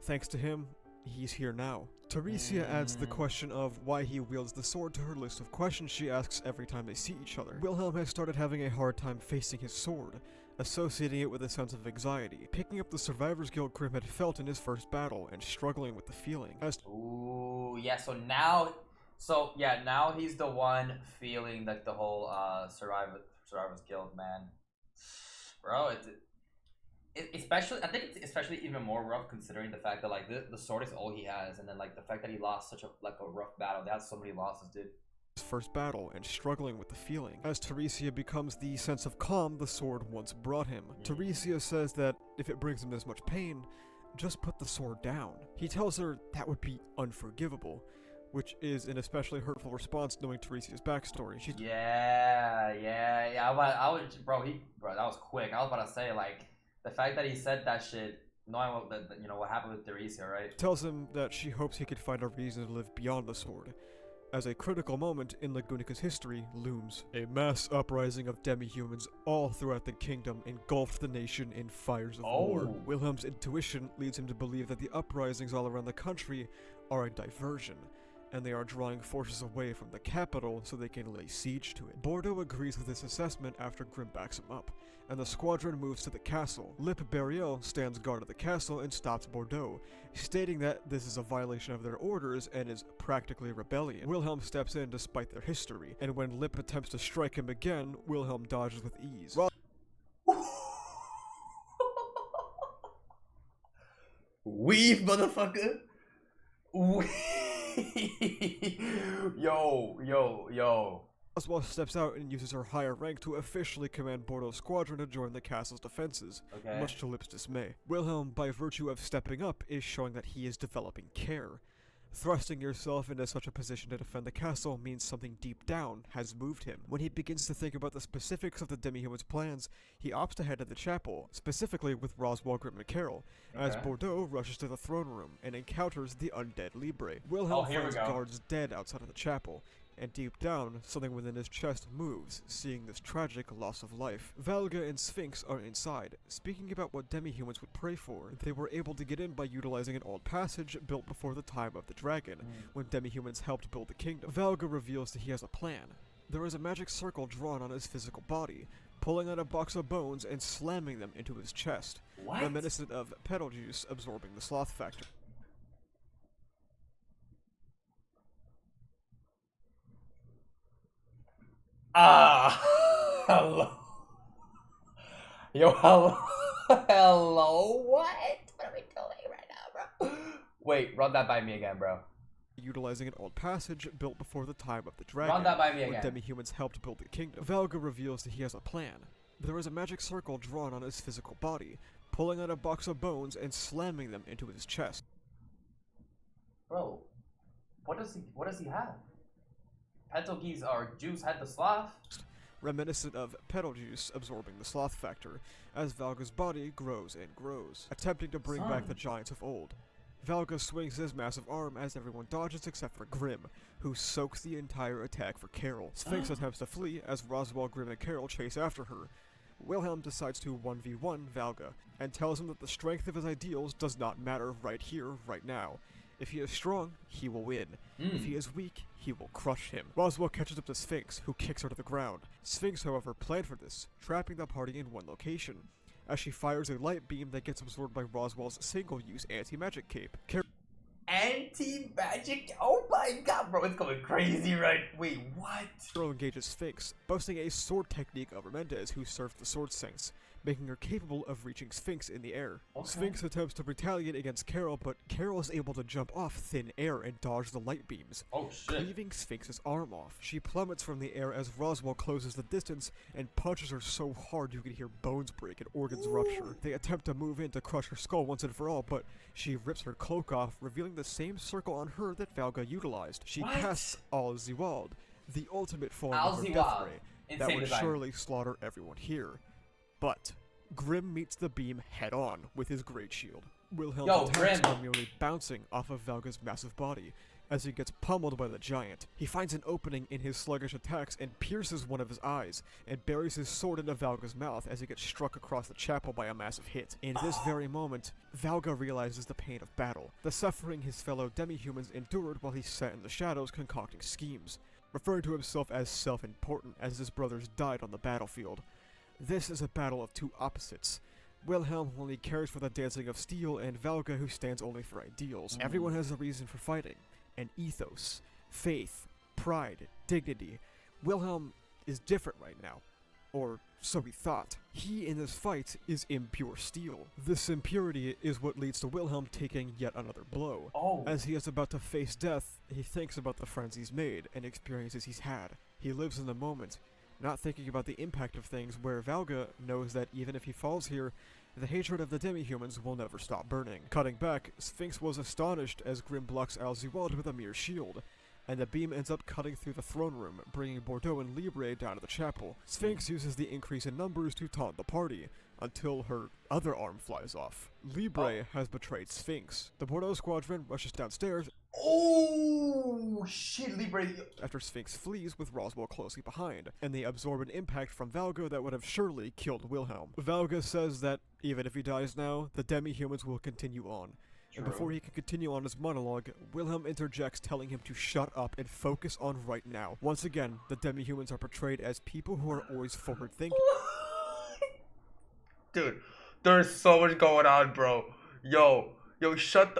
Thanks to him, he's here now. Teresia adds the question of why he wields the sword to her list of questions she asks every time they see each other. Wilhelm has started having a hard time facing his sword, associating it with a sense of anxiety, picking up the survivor's guilt Grimm had felt in his first battle and struggling with the feeling. Ooh, yeah, now he's the one feeling like the whole survivor's guilt, man. Bro, especially, I think it's especially even more rough considering the fact that like the sword is all he has, and then like the fact that he lost such a rough battle. They had so many losses, dude. His first battle and struggling with the feeling. As Teresia becomes the sense of calm the sword once brought him. Teresia says that if it brings him this much pain, just put the sword down. He tells her that would be unforgivable, which is an especially hurtful response knowing Teresia's backstory. Yeah. I was, bro, that was quick. I was about to say, like, the fact that he said that shit, knowing what happened with Teresia, right? Tells him that she hopes he could find a reason to live beyond the sword. As a critical moment in Lagunica's history looms, a mass uprising of demi-humans all throughout the kingdom engulfed the nation in fires of war. Wilhelm's intuition leads him to believe that the uprisings all around the country are a diversion, and they are drawing forces away from the capital so they can lay siege to it. Bordeaux agrees with this assessment after Grimm backs him up, and the squadron moves to the castle. Lip Burial stands guard at the castle and stops Bordeaux, stating that this is a violation of their orders and is practically rebellion. Wilhelm steps in despite their history, and when Lip attempts to strike him again, Wilhelm dodges with ease. Weave, motherfucker! Yo. Oswald steps out and uses her higher rank to officially command Bordeaux's squadron to join the castle's defenses, much to Lip's dismay. Wilhelm, by virtue of stepping up, is showing that he is developing care. Thrusting yourself into such a position to defend the castle means something deep down has moved him. When he begins to think about the specifics of the demi-human's plans, he opts to head to the chapel, specifically with Roswell, Grimm, and Carol, as Bordeaux rushes to the throne room and encounters the undead Libre. Wilhelm finds guards dead outside of the chapel, and deep down, something within his chest moves, seeing this tragic loss of life. Valga and Sphinx are inside, speaking about what demi-humans would pray for. They were able to get in by utilizing an old passage built before the time of the dragon, when demi-humans helped build the kingdom. Valga reveals that he has a plan. There is a magic circle drawn on his physical body, pulling out a box of bones and slamming them into his chest, reminiscent of Betelgeuse absorbing the sloth factor. Hello. Yo, hello. Hello? What? What are we doing right now, bro? Wait, run that by me again, bro. Utilizing an old passage built before the time of the dragon, run that by me when again. demi-humans helped build the kingdom. Valga reveals that he has a plan. There is a magic circle drawn on his physical body, pulling out a box of bones and slamming them into his chest. Bro, what does he have? Betelgeuse or Juice had the sloth? Reminiscent of Betelgeuse absorbing the sloth factor, as Valga's body grows and grows, attempting to bring back the giants of old. Valga swings his massive arm as everyone dodges except for Grimm, who soaks the entire attack for Carol. Sphinx attempts to flee as Roswell, Grimm, and Carol chase after her. Wilhelm decides to 1v1 Valga, and tells him that the strength of his ideals does not matter right here, right now. If he is strong, he will win. If he is weak, he will crush him. Roswell catches up to Sphinx, who kicks her to the ground. Sphinx, however, planned for this, trapping the party in one location, as she fires a light beam that gets absorbed by Roswell's single-use anti-magic cape. Anti-magic? Oh my god, bro, it's going crazy, right? Wait, what? Carol engages Sphinx, boasting a sword technique over Mendez, who served the Sword Saints, making her capable of reaching Sphinx in the air. Sphinx attempts to retaliate against Carol, but Carol is able to jump off thin air and dodge the light beams, cleaving Sphinx's arm off. She plummets from the air as Roswell closes the distance and punches her so hard you can hear bones break and organs rupture. They attempt to move in to crush her skull once and for all, but she rips her cloak off, revealing the same circle on her that Valga utilized. She casts Al-Ziwald, the ultimate form of her death ray, that would surely slaughter everyone here. But Grimm meets the beam head-on with his great shield. Wilhelm's attacks are merely bouncing off of Valga's massive body, as he gets pummeled by the giant. He finds an opening in his sluggish attacks and pierces one of his eyes, and buries his sword into Valga's mouth as he gets struck across the chapel by a massive hit. In this very moment, Valga realizes the pain of battle, the suffering his fellow demi-humans endured while he sat in the shadows concocting schemes, referring to himself as self-important as his brothers died on the battlefield. This is a battle of two opposites. Wilhelm only cares for the dancing of steel, and Valga who stands only for ideals. Everyone has a reason for fighting, an ethos, faith, pride, dignity. Wilhelm is different right now. or so he thought. He in this fight is impure steel. This impurity is what leads to Wilhelm taking yet another blow. Oh. As he is about to face death, he thinks about the friends he's made and experiences he's had. He lives in the moment, not thinking about the impact of things, where Valga knows that even if he falls here, the hatred of the demi-humans will never stop burning. Cutting back, Sphinx was astonished as Grim blocks Al-Ziwad with a mere shield, and the beam ends up cutting through the throne room, bringing Bordeaux and Libre down to the chapel. Sphinx uses the increase in numbers to taunt the party, until her other arm flies off. Libre has betrayed Sphinx. The Bordeaux squadron rushes downstairs. Oh shit, Libre. After Sphinx flees with Roswell closely behind, and they absorb an impact from Valga that would have surely killed Wilhelm. Valga says that even if he dies now, the demi-humans will continue on. True. And before he can continue on his monologue, Wilhelm interjects, telling him to shut up and focus on right now. Once again, the demi-humans are portrayed as people who are always forward-thinking. Dude, there's so much going on, bro. Yo, shut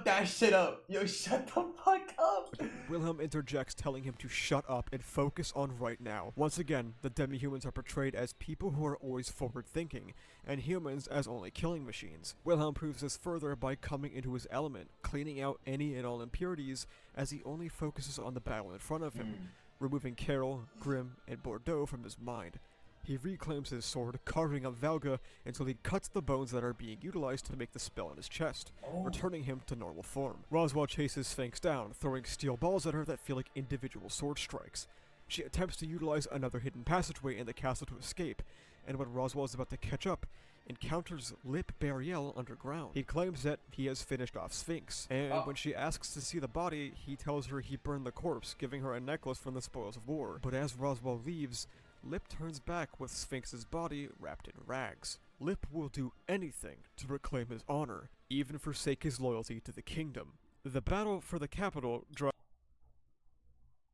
that shit up. Yo, shut the fuck up. Wilhelm interjects, telling him to shut up and focus on right now. Once again, the demi-humans are portrayed as people who are always forward-thinking, and humans as only killing machines. Wilhelm proves this further by coming into his element, cleaning out any and all impurities, as he only focuses on the battle in front of him, removing Carol, Grim, and Bordeaux from his mind. He reclaims his sword, carving up Valga until he cuts the bones that are being utilized to make the spell in his chest, returning him to normal form. Roswell chases Sphinx down, throwing steel balls at her that feel like individual sword strikes. She attempts to utilize another hidden passageway in the castle to escape, and when Roswell is about to catch up, encounters Lip Burial underground. He claims that he has finished off Sphinx, and when she asks to see the body, he tells her he burned the corpse, giving her a necklace from the spoils of war. But as Roswell leaves, Lip turns back with Sphinx's body wrapped in rags. Lip will do anything to reclaim his honor, even forsake his loyalty to the kingdom. The battle for the capital draws.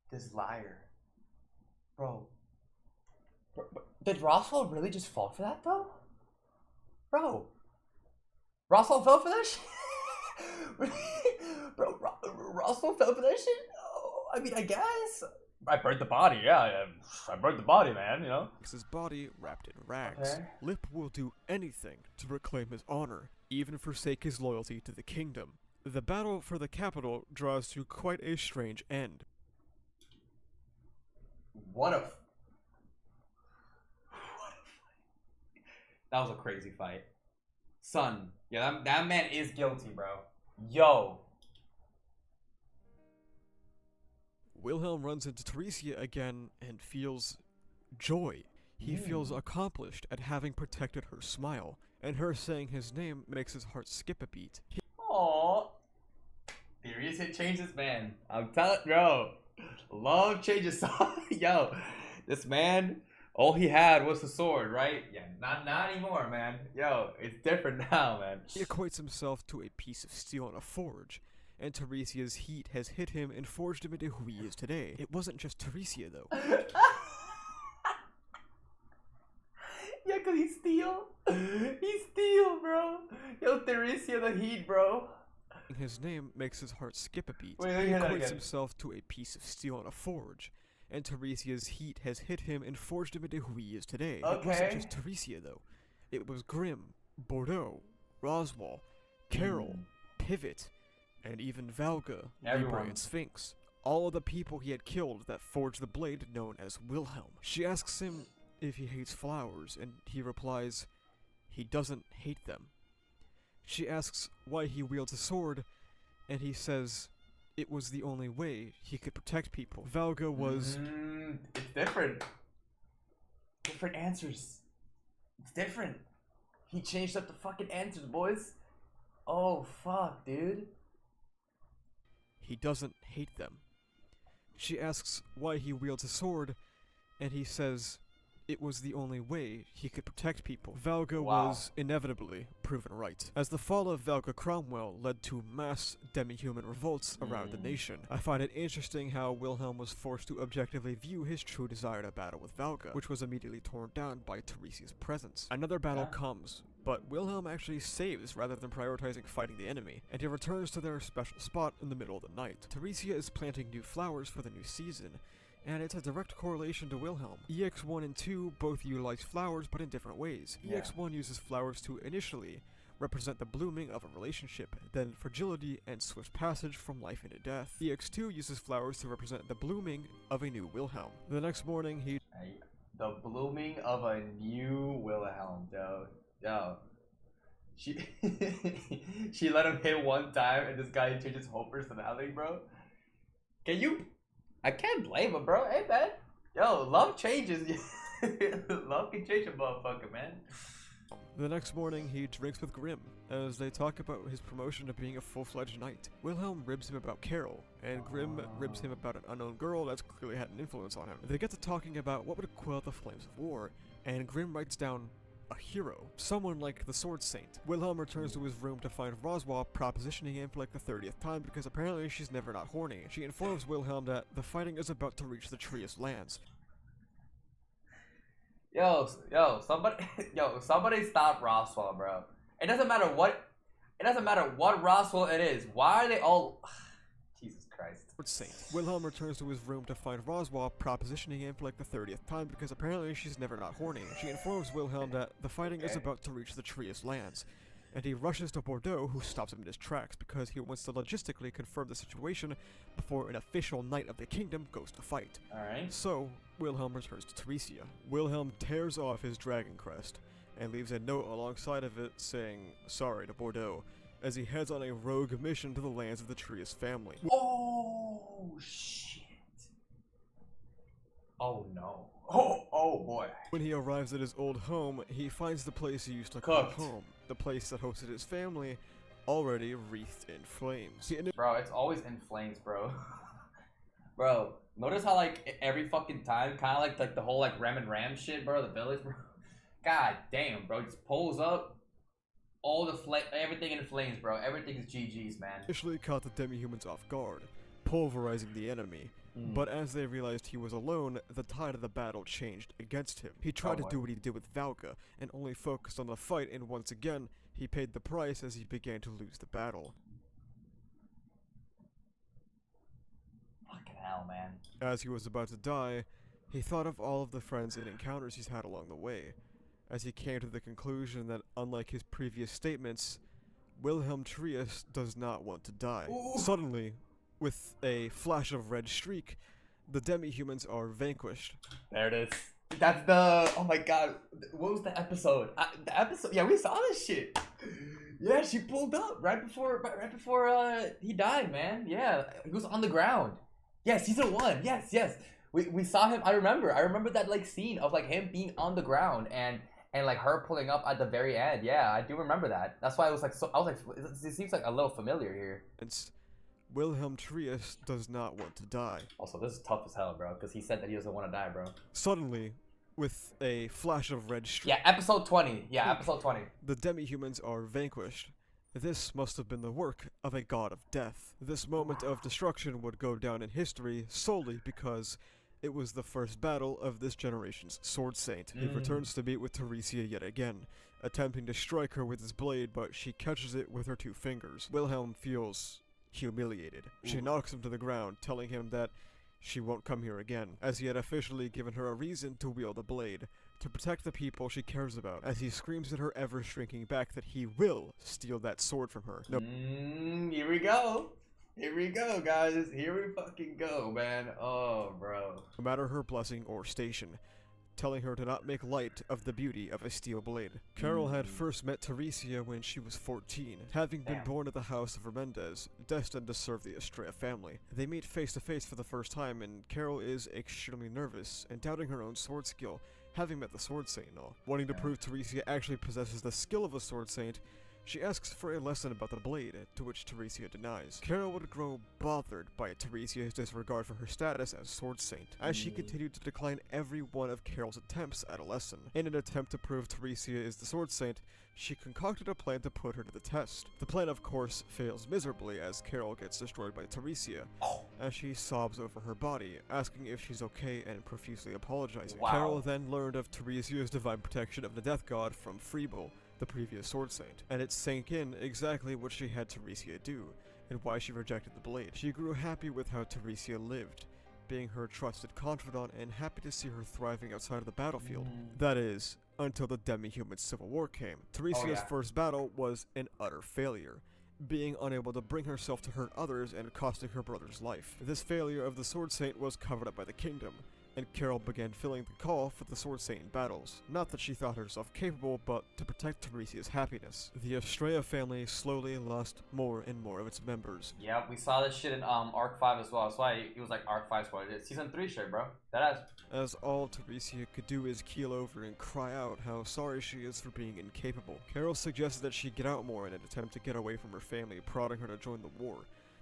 This liar. Bro, did Roswell really just fall for that, though? Bro, Roswell fell for that shit? Bro, Roswell fell for that shit? Oh, I mean, I guess. I burned the body, yeah. I burned the body, man, you know? His body wrapped in rags. Okay. Lip will do anything to reclaim his honor, even forsake his loyalty to the kingdom. The battle for the capital draws to quite a strange end. What a that was a crazy fight. Son, yeah, that man is guilty, bro. Yo. Wilhelm runs into Theresia again and feels joy. He feels accomplished at having protected her smile, and her saying his name makes his heart skip a beat. Aww. Theresia changes, man. I'm telling, bro. Love changes. Yo, this man, all he had was the sword, right? Yeah, not anymore, man. Yo, it's different now, man. He equates himself to a piece of steel in a forge, and Theresia's heat has hit him and forged him into who he is today. It wasn't just Theresia, though. Yeah, cause he's steel. He's steel, bro. Yo, Theresia the heat, bro. His name makes his heart skip a beat. Wait, he hear that equates again. himself to a piece of steel in a forge, and Theresia's heat has hit him and forged him into who he is today. It wasn't Okay. just Theresia, though. It was Grim, Bordeaux, Roswell, Carol, Pivot, and even Valga, Libre, Everyone. and Sphinx. All of the people he had killed that forged the blade known as Wilhelm. She asks him if he hates flowers, and he replies, he doesn't hate them. She asks why he wields a sword, and he says it was the only way he could protect people. Valga was... It's different. Different answers. It's different. He changed up the fucking answers, boys. Oh, fuck, dude. He doesn't hate them. She asks why he wields a sword, and he says it was the only way he could protect people. Valga was inevitably proven right, as the fall of Valga Cromwell led to mass demi-human revolts around the nation. I find it interesting how Wilhelm was forced to objectively view his true desire to battle with Valga, which was immediately torn down by Theresia's presence. Another battle comes, but Wilhelm actually saves rather than prioritizing fighting the enemy, and he returns to their special spot in the middle of the night. Theresia is planting new flowers for the new season, and it's a direct correlation to Wilhelm. EX1 and 2 both utilize flowers, but in different ways. Yeah. EX1 uses flowers to initially represent the blooming of a relationship, then fragility and swift passage from life into death. EX2 uses flowers to represent the blooming of a new Wilhelm. The next morning, he... The blooming of a new Wilhelm, yo. She she let him hit one time and this guy changes his whole personality, bro. I can't blame him, bro. Hey, man. Yo, love changes. Love can change a motherfucker, man. The next morning, he drinks with Grimm, as they talk about his promotion to being a full-fledged knight. Wilhelm ribs him about Carol, and Grimm ribs him about an unknown girl that's clearly had an influence on him. They get to talking about what would quell the flames of war, and Grimm writes down a hero, someone like the Sword Saint. Wilhelm returns to his room to find Roswa propositioning him for like the 30th time because apparently she's never not horny. She informs Wilhelm that the fighting is about to reach the Trias lands. Yo, somebody stop Roswell, bro. It doesn't matter what Roswell it is. Why are they all... Jesus Christ. Saint. Wilhelm returns to his room to find Roswa propositioning him for like the 30th time because apparently she's never not horny. She informs Wilhelm that the fighting is about to reach the Trias lands, and he rushes to Bordeaux, who stops him in his tracks because he wants to logistically confirm the situation before an official knight of the kingdom goes to fight. Alright. So, Wilhelm returns to Theresia. Wilhelm tears off his dragon crest and leaves a note alongside of it saying sorry to Bordeaux as he heads on a rogue mission to the lands of the Trias family. Oh, shit. Oh, no. Oh, boy. When he arrives at his old home, he finds the place he used to call home, the place that hosted his family, already wreathed in flames. Bro, it's always in flames, bro. Bro, notice how, like, every fucking time, kind of like the whole, like, Rem and Ram shit, bro, the village, bro. God damn, bro, just pulls up. All the everything in flames, bro. Everything is GG's, man. Initially caught the demi-humans off guard, pulverizing the enemy. But as they realized he was alone, the tide of the battle changed against him. He tried to do what he did with Valka, and only focused on the fight, and once again, he paid the price as he began to lose the battle. Fucking hell, man. As he was about to die, he thought of all of the friends and encounters he's had along the way, as he came to the conclusion that, unlike his previous statements, Wilhelm Trias does not want to die. Ooh. Suddenly, with a flash of red streak, the demi-humans are vanquished. There it is. That's the... Oh my god. What was the episode? The episode... Yeah, we saw this shit. Yeah, she pulled up right before he died, man. Yeah, he was on the ground. Yeah, season 1. Yes. We saw him. I remember that, like, scene of, like, him being on the ground and like her pulling up at the very end. Yeah, I do remember that. That's why I was like, it seems like a little familiar here. Wilhelm Trias does not want to die. Also, this is tough as hell, bro, because he said that he doesn't want to die, bro. Suddenly, with a flash of red streak... Yeah, episode 20. Yeah, episode 20. The demi-humans are vanquished. This must have been the work of a god of death. This moment of destruction would go down in history solely because it was the first battle of this generation's Sword Saint. He returns to meet with Theresia yet again, attempting to strike her with his blade, but she catches it with her 2 fingers. Wilhelm feels humiliated. She knocks him to the ground, telling him that she won't come here again, as he had officially given her a reason to wield the blade, to protect the people she cares about, as he screams at her ever-shrinking back that he will steal that sword from her. Here we go. Here we go, guys. Here we fucking go, man. Oh, bro. No matter her blessing or station, telling her to not make light of the beauty of a steel blade. Carol had first met Theresia when she was 14, having been born at the house of Remendez, destined to serve the Estrella family. They meet face to face for the first time, and Carol is extremely nervous and doubting her own sword skill, having met the Sword Saint and all. Wanting to prove Theresia actually possesses the skill of a Sword Saint, she asks for a lesson about the blade, to which Theresia denies. Carol would grow bothered by Theresia's disregard for her status as Sword Saint, as she continued to decline every one of Carol's attempts at a lesson. In an attempt to prove Theresia is the Sword Saint, she concocted a plan to put her to the test. The plan, of course, fails miserably as Carol gets destroyed by Theresia, as she sobs over her body, asking if she's okay and profusely apologizing. Carol then learned of Theresia's divine protection of the Death God from Freeble, the previous Sword Saint, and it sank in exactly what she had Theresia do, and why she rejected the blade. She grew happy with how Theresia lived, being her trusted confidant and happy to see her thriving outside of the battlefield. That is, until the demi-human civil war came. Tiresia's first battle was an utter failure, being unable to bring herself to hurt others and costing her brother's life. This failure of the Sword Saint was covered up by the kingdom, and Carol began filling the call for the Sword Saint in battles. Not that she thought herself capable, but to protect Tiresia's happiness. The Astrea family slowly lost more and more of its members. Yeah, we saw this shit in Arc 5 as well. That's why it was like Arc 5 spoiler. It's Season 3 shit, bro. As all Tiresia could do is keel over and cry out how sorry she is for being incapable. Carol suggested that she get out more in an attempt to get away from her family, prodding her to join the war.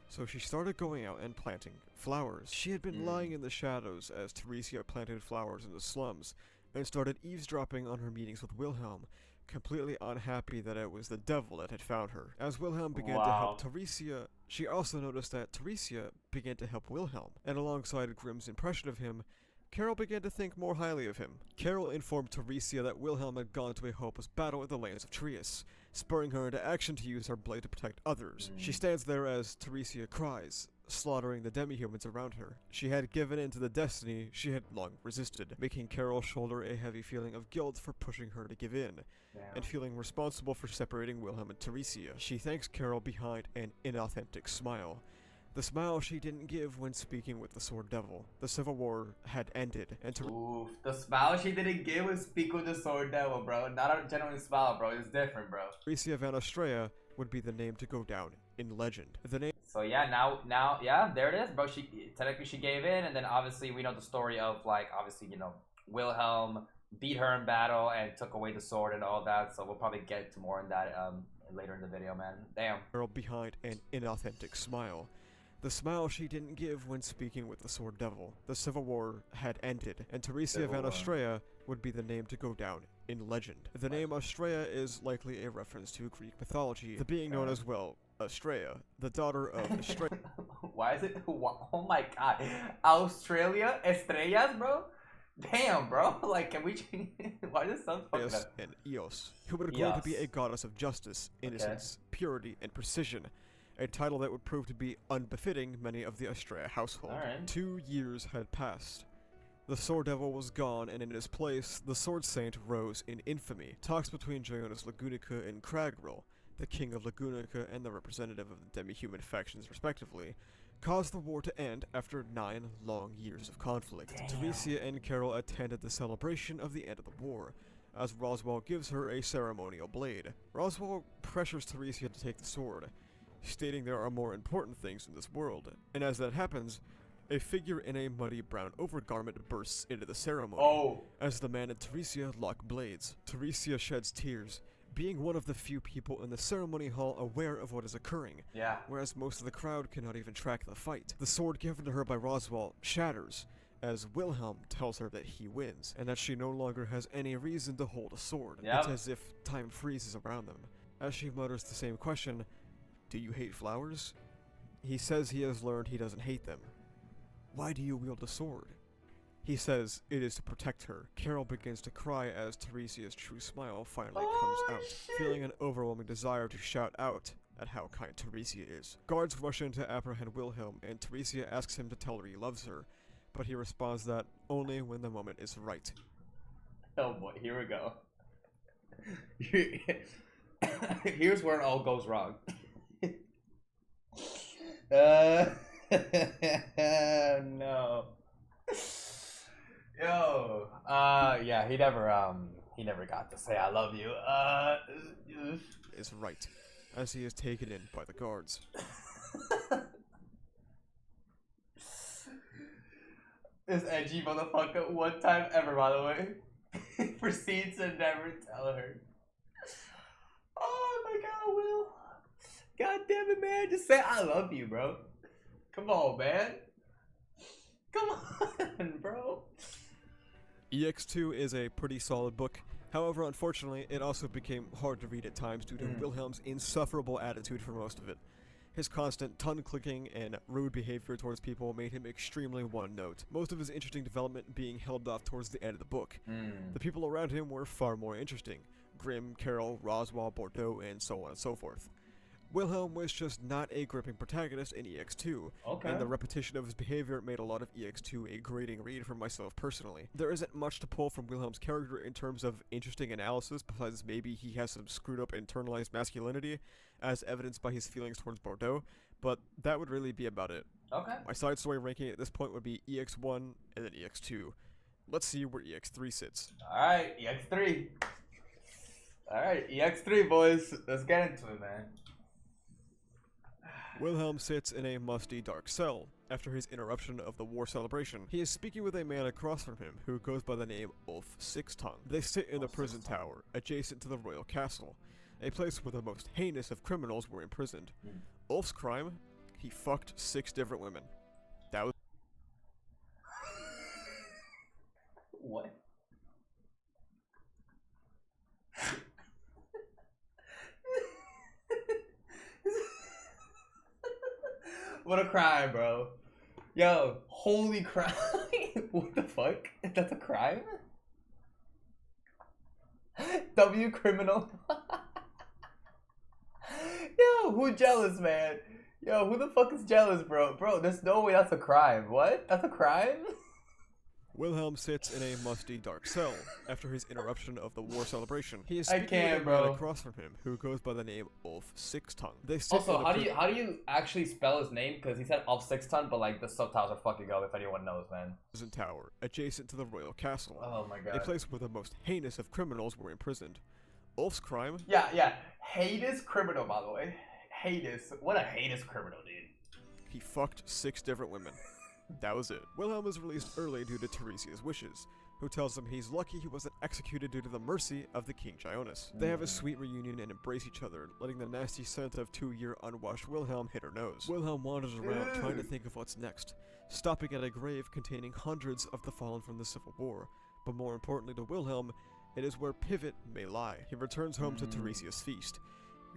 So she started going out and planting flowers. She had been lying in the shadows as Tiresia planted flowers in the slums, and started eavesdropping on her meetings with Wilhelm, completely unhappy that it was the devil that had found her. As Wilhelm began to help Tiresia, she also noticed that Tiresia began to help Wilhelm, and alongside Grimm's impression of him, Carol began to think more highly of him. Carol informed Tiresia that Wilhelm had gone to a hopeless battle in the lands of Trias, spurring her into action to use her blade to protect others. She stands there as Tiresia cries, slaughtering the demi-humans around her. She had given in to the destiny she had long resisted, making Carol shoulder a heavy feeling of guilt for pushing her to give in, and feeling responsible for separating Wilhelm and Tiresia. She thanks Carol behind an inauthentic smile. The smile she didn't give when speaking with the Sword Devil. The Civil War had ended, and the smile she didn't give when speaking with the Sword Devil, bro. Not a genuine smile, bro. It's different, bro. Tiresia van Astrea would be the name to go down in legend. The name. So yeah, now, yeah, there it is, bro. Technically she gave in, and then obviously we know the story of like, obviously, you know, Wilhelm beat her in battle and took away the sword and all that. So we'll probably get to more in that later in the video, man. Damn. Girl behind an inauthentic smile. The smile she didn't give when speaking with the Sword Devil. The Civil War had ended, and Tiresia van Astrea would be the name to go down in legend. The name Astrea is likely a reference to Greek mythology, the being known as, well, Astrea, the daughter of Astrea. Why is it? Oh my god. Australia? Estrellas, bro? Damn, bro. Like, can we change? Why does it sound fucked up? And Eos, who would grow to be a goddess of justice, innocence, purity, and precision. A title that would prove to be unbefitting many of the Astrea household. 2 years had passed. The Sword Devil was gone, and in his place, the Sword Saint rose in infamy. Talks between Jonas Lagunica and Kragrel, the king of Lagunica and the representative of the demi-human factions respectively, caused the war to end after 9 long years of conflict. Tiresia and Carol attended the celebration of the end of the war, as Roswell gives her a ceremonial blade. Roswell pressures Tiresia to take the sword, stating there are more important things in this world, and as that happens, a figure in a muddy brown overgarment bursts into the ceremony. As the man and Tiresia lock blades, Tiresia sheds tears, being one of the few people in the ceremony hall aware of what is occurring, whereas most of the crowd cannot even track the fight. The sword given to her by Roswell shatters, as Wilhelm tells her that he wins, and that she no longer has any reason to hold a sword. It's as if time freezes around them. As she mutters the same question, "Do you hate flowers?" He says he has learned he doesn't hate them. "Why do you wield a sword?" He says it is to protect her. Carol begins to cry as Tiresia's true smile finally comes out, feeling an overwhelming desire to shout out at how kind Tiresia is. Guards rush in to apprehend Wilhelm, and Tiresia asks him to tell her he loves her, but he responds that only when the moment is right. Oh boy, here we go. Here's where it all goes wrong. No. Yo. Yeah, he never got to say I love you. Is right, as he is taken in by the guards. This edgy motherfucker, one time ever, by the way, proceeds to never tell her. Oh my god, Will. God damn it, man. Just say I love you, bro. Come on, man. Come on, bro. EX2 is a pretty solid book. However, unfortunately, it also became hard to read at times due to Wilhelm's insufferable attitude for most of it. His constant tongue-clicking and rude behavior towards people made him extremely one-note, most of his interesting development being held off towards the end of the book. The people around him were far more interesting. Grimm, Carol, Roswell, Bordeaux, and so on and so forth. Wilhelm was just not a gripping protagonist in EX2, Okay. and the repetition of his behavior made a lot of EX2 a grating read for myself personally. There isn't much to pull from Wilhelm's character in terms of interesting analysis, besides maybe he has some screwed up internalized masculinity, as evidenced by his feelings towards Bordeaux, but that would really be about it. Okay. My side story ranking at this point would be EX1 and then EX2. Let's see where EX3 sits. Alright, EX3. Alright, EX3, boys. Let's get into it, man. Wilhelm sits in a musty, dark cell after his interruption of the war celebration. He is speaking with a man across from him who goes by the name Ulf Sixtongue. They sit in the prison tower, adjacent to the royal castle, a place where the most heinous of criminals were imprisoned. Ulf's crime? He fucked 6 different women. That was What? What a crime, bro. Yo, holy crime. What the fuck? That's a crime? W criminal. Yo, who jealous, man? Yo, who the fuck is jealous, bro? Bro, there's no way that's a crime. What? That's a crime? Wilhelm sits in a musty, dark cell after his interruption of the war celebration. He is I speaking with can't, a man bro. across from him who goes by the name Ulf Sixtongue. They sit Also, in the how do you actually spell his name? Because he said Ulf Sixton, but like the subtitles are fucking up if anyone knows, man. prison tower, adjacent to the royal castle, Oh my a god. place where the most heinous of criminals were imprisoned. Ulf's crime? Yeah. Heinous criminal, by the way. Heinous. What a heinous criminal, dude. He fucked 6 different women. That was it. Wilhelm is released early due to Teresia's wishes, who tells him he's lucky he wasn't executed due to the mercy of the King Gionis. They have a sweet reunion and embrace each other, letting the nasty scent of 2-year unwashed Wilhelm hit her nose. Wilhelm wanders around trying to think of what's next, stopping at a grave containing hundreds of the fallen from the Civil War. But more importantly to Wilhelm, it is where pivot may lie. He returns home to Teresia's feast,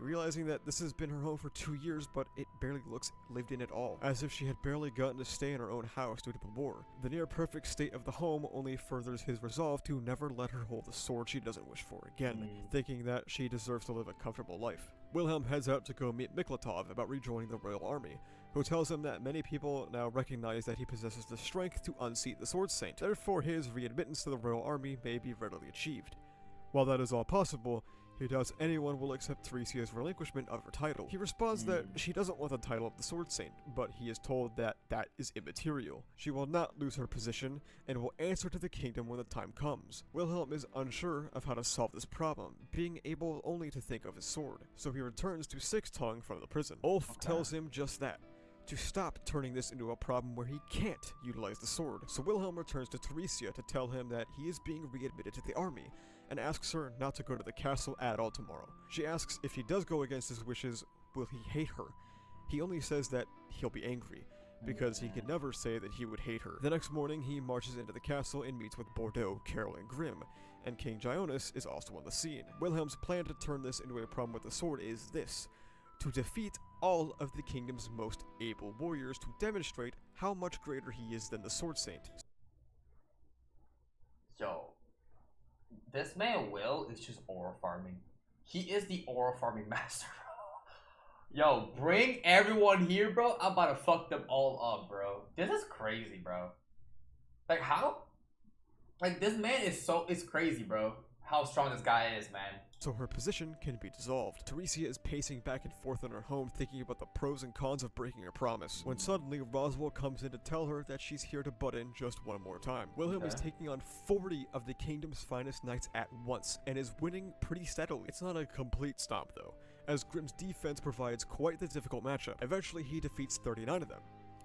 realizing that this has been her home for 2 years, but it barely looks lived in at all, as if she had barely gotten to stay in her own house due to the war. The near-perfect state of the home only furthers his resolve to never let her hold the sword she doesn't wish for again, thinking that she deserves to live a comfortable life. Wilhelm heads out to go meet Miklatov about rejoining the royal army, who tells him that many people now recognize that he possesses the strength to unseat the Sword Saint, therefore his readmittance to the royal army may be readily achieved. While that is all possible, he doubts anyone will accept Teresia's relinquishment of her title. He responds that she doesn't want the title of the Sword Saint, but he is told that that is immaterial. She will not lose her position, and will answer to the kingdom when the time comes. Wilhelm is unsure of how to solve this problem, being able only to think of his sword, so he returns to Sixtongue from the prison. Ulf tells him just that, to stop turning this into a problem where he can't utilize the sword. So Wilhelm returns to Teresia to tell him that he is being readmitted to the army, and asks her not to go to the castle at all tomorrow. She asks if he does go against his wishes, will he hate her? He only says that he'll be angry, because he could never say that he would hate her. The next morning, he marches into the castle and meets with Bordeaux, Carol, and Grimm, and King Gionis is also on the scene. Wilhelm's plan to turn this into a problem with the sword is this: to defeat all of the kingdom's most able warriors to demonstrate how much greater he is than the Sword Saint. Yo, this man Will is just aura farming. He is the aura farming master, bro. Yo, bring everyone here, bro. I'm about to fuck them all up, bro. This is crazy, bro. Like, how? Like, this man is it's crazy, bro. How strong this guy is, man. So her position can be dissolved. Teresia is pacing back and forth in her home thinking about the pros and cons of breaking her promise, when suddenly Roswell comes in to tell her that she's here to butt in just one more time. Wilhelm is taking on 40 of the kingdom's finest knights at once, and is winning pretty steadily. It's not a complete stomp though, as Grimm's defense provides quite the difficult matchup. Eventually he defeats 39 of them,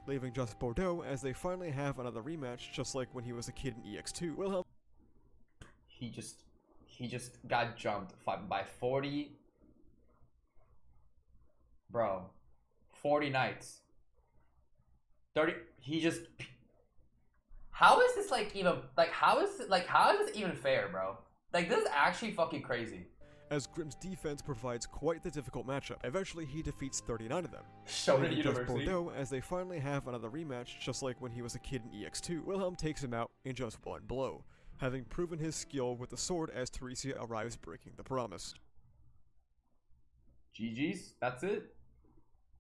leaving just Bordeaux as they finally have another rematch, just like when he was a kid in EX2. Wilhelm He just got jumped by 40. Bro. 40 knights. 30. He just. How is this like even. How is this even fair, bro? Like, this is actually fucking crazy. as Grimm's defense provides quite the difficult matchup. Eventually he defeats 39 of them, Shonen leaving just University. Bordeaux as they finally have another rematch, just like when he was a kid in EX2. Wilhelm takes him out in just one blow, having proven his skill with the sword as Teresia arrives breaking the promise. GG's. That's it.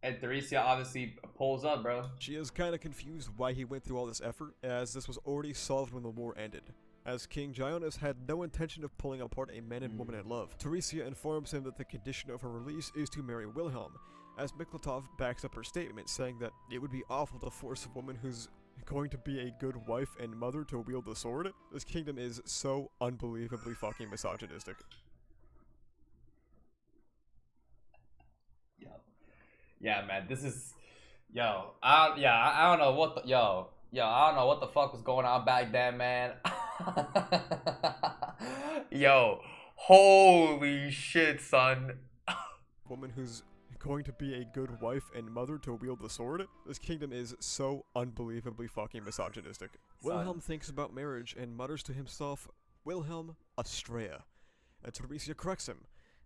And Theresia obviously pulls up, bro. She is kinda confused why he went through all this effort, as this was already solved when the war ended, as King Gionis had no intention of pulling apart a man and woman in love. Theresia informs him that the condition of her release is to marry Wilhelm, as Miklatov backs up her statement, saying that it would be awful to force a woman who's going to be a good wife and mother to wield the sword. This kingdom is so unbelievably fucking misogynistic. Yo. Yeah, man, this is, I don't know what the, I don't know what the fuck was going on back then, man. Yo, holy shit, son. Woman who's going to be a good wife and mother to wield the sword. This kingdom is so unbelievably fucking misogynistic. Wilhelm thinks about marriage and mutters to himself, Wilhelm Astrea. And Theresia corrects him,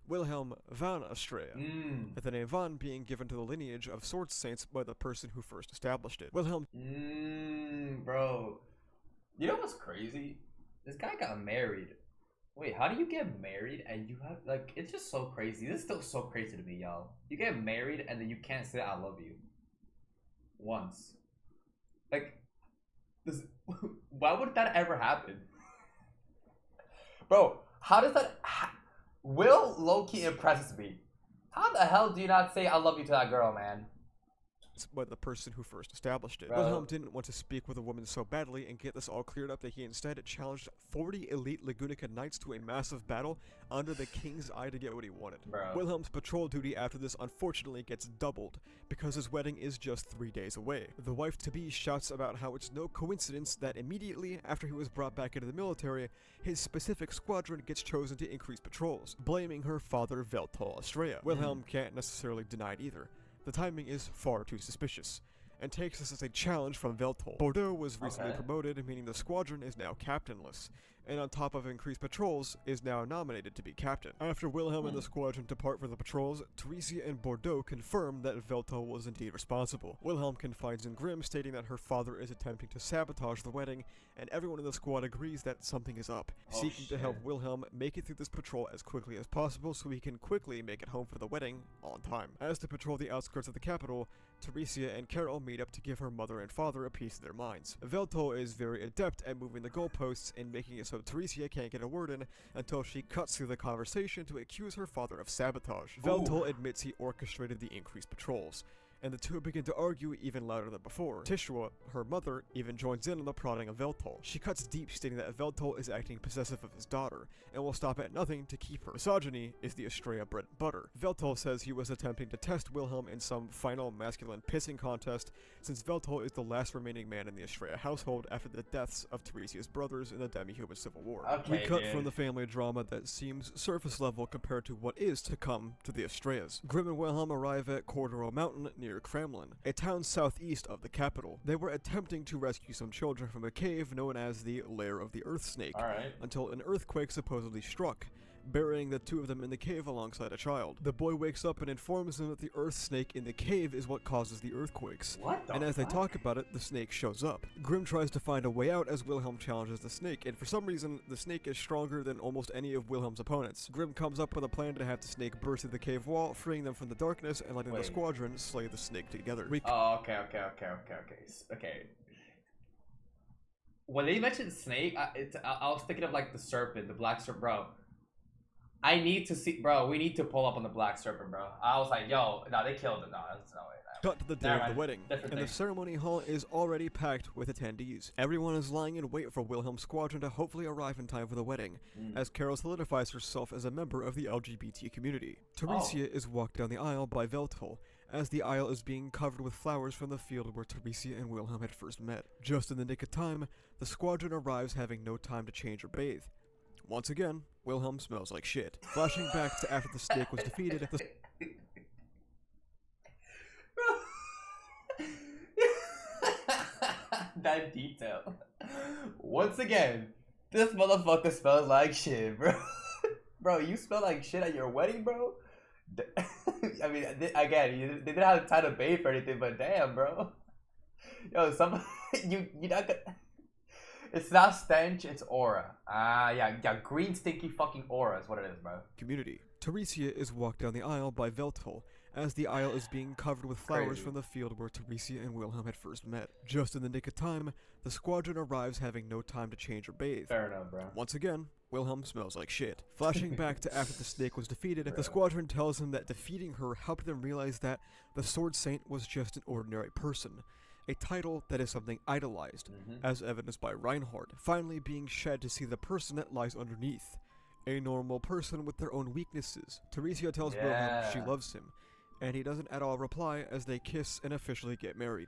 Wilhelm van Astrea, with the name van being given to the lineage of sword saints by the person who first established it. Wilhelm. Bro. You know what's crazy? This guy got married. Wait, how do you get married and you have, like, it's just so crazy. This is still so crazy to me, y'all. You get married and then you can't say I love you. Once. Like, this, why would that ever happen? Bro, how does that, Will low-key impresses me. How the hell do you not say I love you to that girl, man? By the person who first established it. Bro. Wilhelm didn't want to speak with a woman so badly and get this all cleared up that he instead challenged 40 elite Lagunica knights to a massive battle under the king's eye to get what he wanted. Bro. Wilhelm's patrol duty after this unfortunately gets doubled, because his wedding is just 3 days away. The wife-to-be shouts about how it's no coincidence that immediately after he was brought back into the military, his specific squadron gets chosen to increase patrols, blaming her father Veltol Astrea. Wilhelm can't necessarily deny it either. The timing is far too suspicious, and takes this as a challenge from Veltol. Bordeaux was recently promoted, meaning the squadron is now captainless, and on top of increased patrols, is now nominated to be captain. After Wilhelm and the squadron depart for the patrols, Theresia and Bordeaux confirm that Veltol was indeed responsible. Wilhelm confides in Grimm, stating that her father is attempting to sabotage the wedding, and everyone in the squad agrees that something is up, seeking to help Wilhelm make it through this patrol as quickly as possible so he can quickly make it home for the wedding on time. As to patrol the outskirts of the capital, Theresia and Carol meet up to give her mother and father a piece of their minds. Veltol is very adept at moving the goalposts and making it so Theresia can't get a word in until she cuts through the conversation to accuse her father of sabotage. Veltol admits he orchestrated the increased patrols, and the two begin to argue even louder than before. Tishwa, her mother, even joins in on the prodding of Veltol. She cuts deep, stating that Veltol is acting possessive of his daughter, and will stop at nothing to keep her. Misogyny is the Astrea bread and butter. Veltol says he was attempting to test Wilhelm in some final masculine pissing contest, since Veltol is the last remaining man in the Astrea household after the deaths of Theresia's brothers in the demi-human civil war. We cut from the family drama that seems surface level compared to what is to come to the Astreas. Grimm and Wilhelm arrive at Cordero Mountain near Kremlin, a town southeast of the capital. They were attempting to rescue some children from a cave known as the Lair of the Earth Snake, until an earthquake supposedly struck, burying the two of them in the cave alongside a child. The boy wakes up and informs them that the earth snake in the cave is what causes the earthquakes. And as they talk about it, the snake shows up. Grimm tries to find a way out as Wilhelm challenges the snake, and for some reason, the snake is stronger than almost any of Wilhelm's opponents. Grimm comes up with a plan to have the snake burst through the cave wall, freeing them from the darkness and letting the squadron slay the snake together. Okay. When they mentioned snake, I was thinking of like the serpent, the black serpent, bro. I need to see, bro. We need to pull up on the black serpent, bro. I was like, yo, no, they killed it. No, that's no way. Cut to the day of the wedding, and the ceremony hall is already packed with attendees. Everyone is lying in wait for Wilhelm's squadron to hopefully arrive in time for the wedding, as Carol solidifies herself as a member of the LGBT community. Theresia is walked down the aisle by Veltol, as the aisle is being covered with flowers from the field where Theresia and Wilhelm had first met. Just in the nick of time, the squadron arrives, having no time to change or bathe. Once again, Wilhelm smells like shit. Flashing back to after the snake was defeated, that detail. Once again, this motherfucker smells like shit, bro. Bro, you smell like shit at your wedding, bro? I mean, again, they didn't have time to bathe or anything, but damn, bro. Yo, you not gonna... It's not stench, it's aura. Yeah, green stinky fucking aura is what it is, bro. Community. Teresia is walked down the aisle by Veltol, as the aisle is being covered with flowers Crazy. from the field where Teresia and Wilhelm had first met. Just in the nick of time, the squadron arrives having no time to change or bathe. Fair enough, bro. Once again, Wilhelm smells like shit. Flashing back to after the snake was defeated, Bro. the squadron tells him that defeating her helped them realize that the Sword Saint was just an ordinary person, a title that is something idolized, as evidenced by Reinhardt finally being shed to see the person that lies underneath. A normal person with their own weaknesses. Teresia tells Wilhelm she loves him, and he doesn't at all reply as they kiss and officially get married.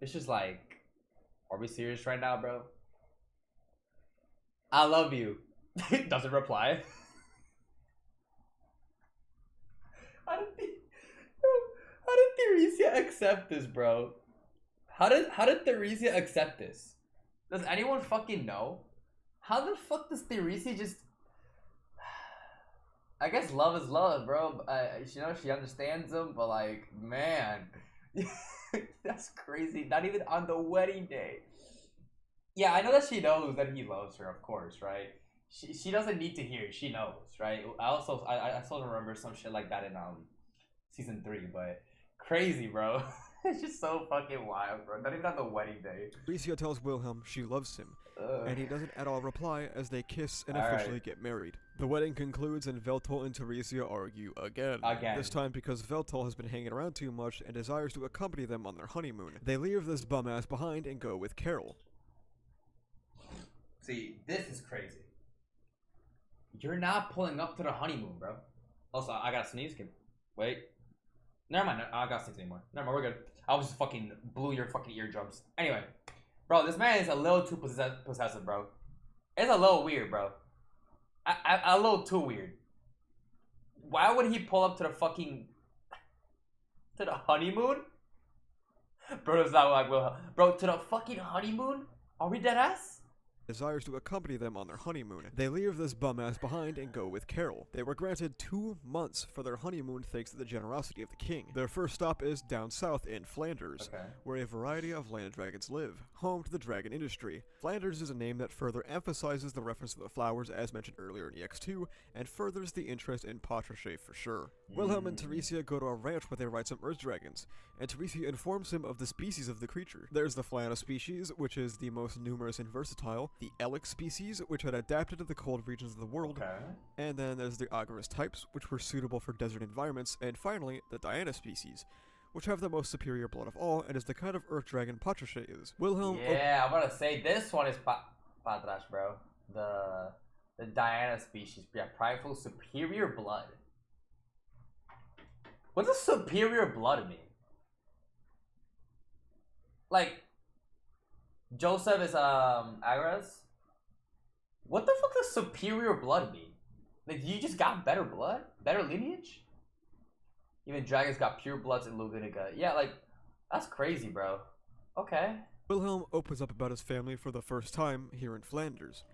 It's just like, are we serious right now, bro? I love you. Doesn't reply. How did Theresia accept this, bro? How did Theresia accept this? Does anyone fucking know? How the fuck does Theresia just... I guess love is love, bro. You know, she understands him, but like, man, that's crazy. Not even on the wedding day. Yeah, I know that she knows that he loves her, of course, right? She doesn't need to hear it. She knows, right? I still remember some shit like that in season 3, but crazy, bro. It's just so fucking wild, bro. Not even on the wedding day. Teresia tells Wilhelm she loves him, and he doesn't at all reply as they kiss and officially get married. The wedding concludes and Veltol and Teresia argue again. This time because Veltol has been hanging around too much and desires to accompany them on their honeymoon. They leave this bum ass behind and go with Carol. See, this is crazy. You're not pulling up to the honeymoon, bro. Also, I gotta sneeze. Wait. Never mind. I gotta sneeze anymore. Never mind. We're good. I was just fucking blew your fucking eardrums. Anyway, bro, this man is a little too possessive, bro. It's a little weird, bro. A little too weird. Why would he pull up to the fucking to the honeymoon? Bro, it's not like Wilhelm. Bro, to the fucking honeymoon? Are we dead ass? Desires to accompany them on their honeymoon. They leave this bum ass behind and go with Carol. They were granted 2 months for their honeymoon thanks to the generosity of the king. Their first stop is down south in Flanders, where a variety of land dragons live, home to the dragon industry. Flanders is a name that further emphasizes the reference to the flowers as mentioned earlier in EX2, and furthers the interest in Patrichet for sure. Wilhelm and Teresia go to a ranch where they ride some earth dragons, and Teresia informs him of the species of the creature. There's the Flana species, which is the most numerous and versatile, the Elix species, which had adapted to the cold regions of the world, and then there's the Agarus types, which were suitable for desert environments, and finally, the Diana species, which have the most superior blood of all, and is the kind of earth dragon Patrichet is. Wilhelm... Yeah, I'm gonna say this one is Patrash, bro. The Diana species. Yeah, prideful, superior blood. What does superior blood mean? Like, Joseph is Agarus. What the fuck does superior blood mean? Like, you just got better blood? Better lineage? Even dragons got pure bloods in Lugunica. Yeah, like, that's crazy, bro. Okay. Wilhelm opens up about his family for the first time here in Flanders.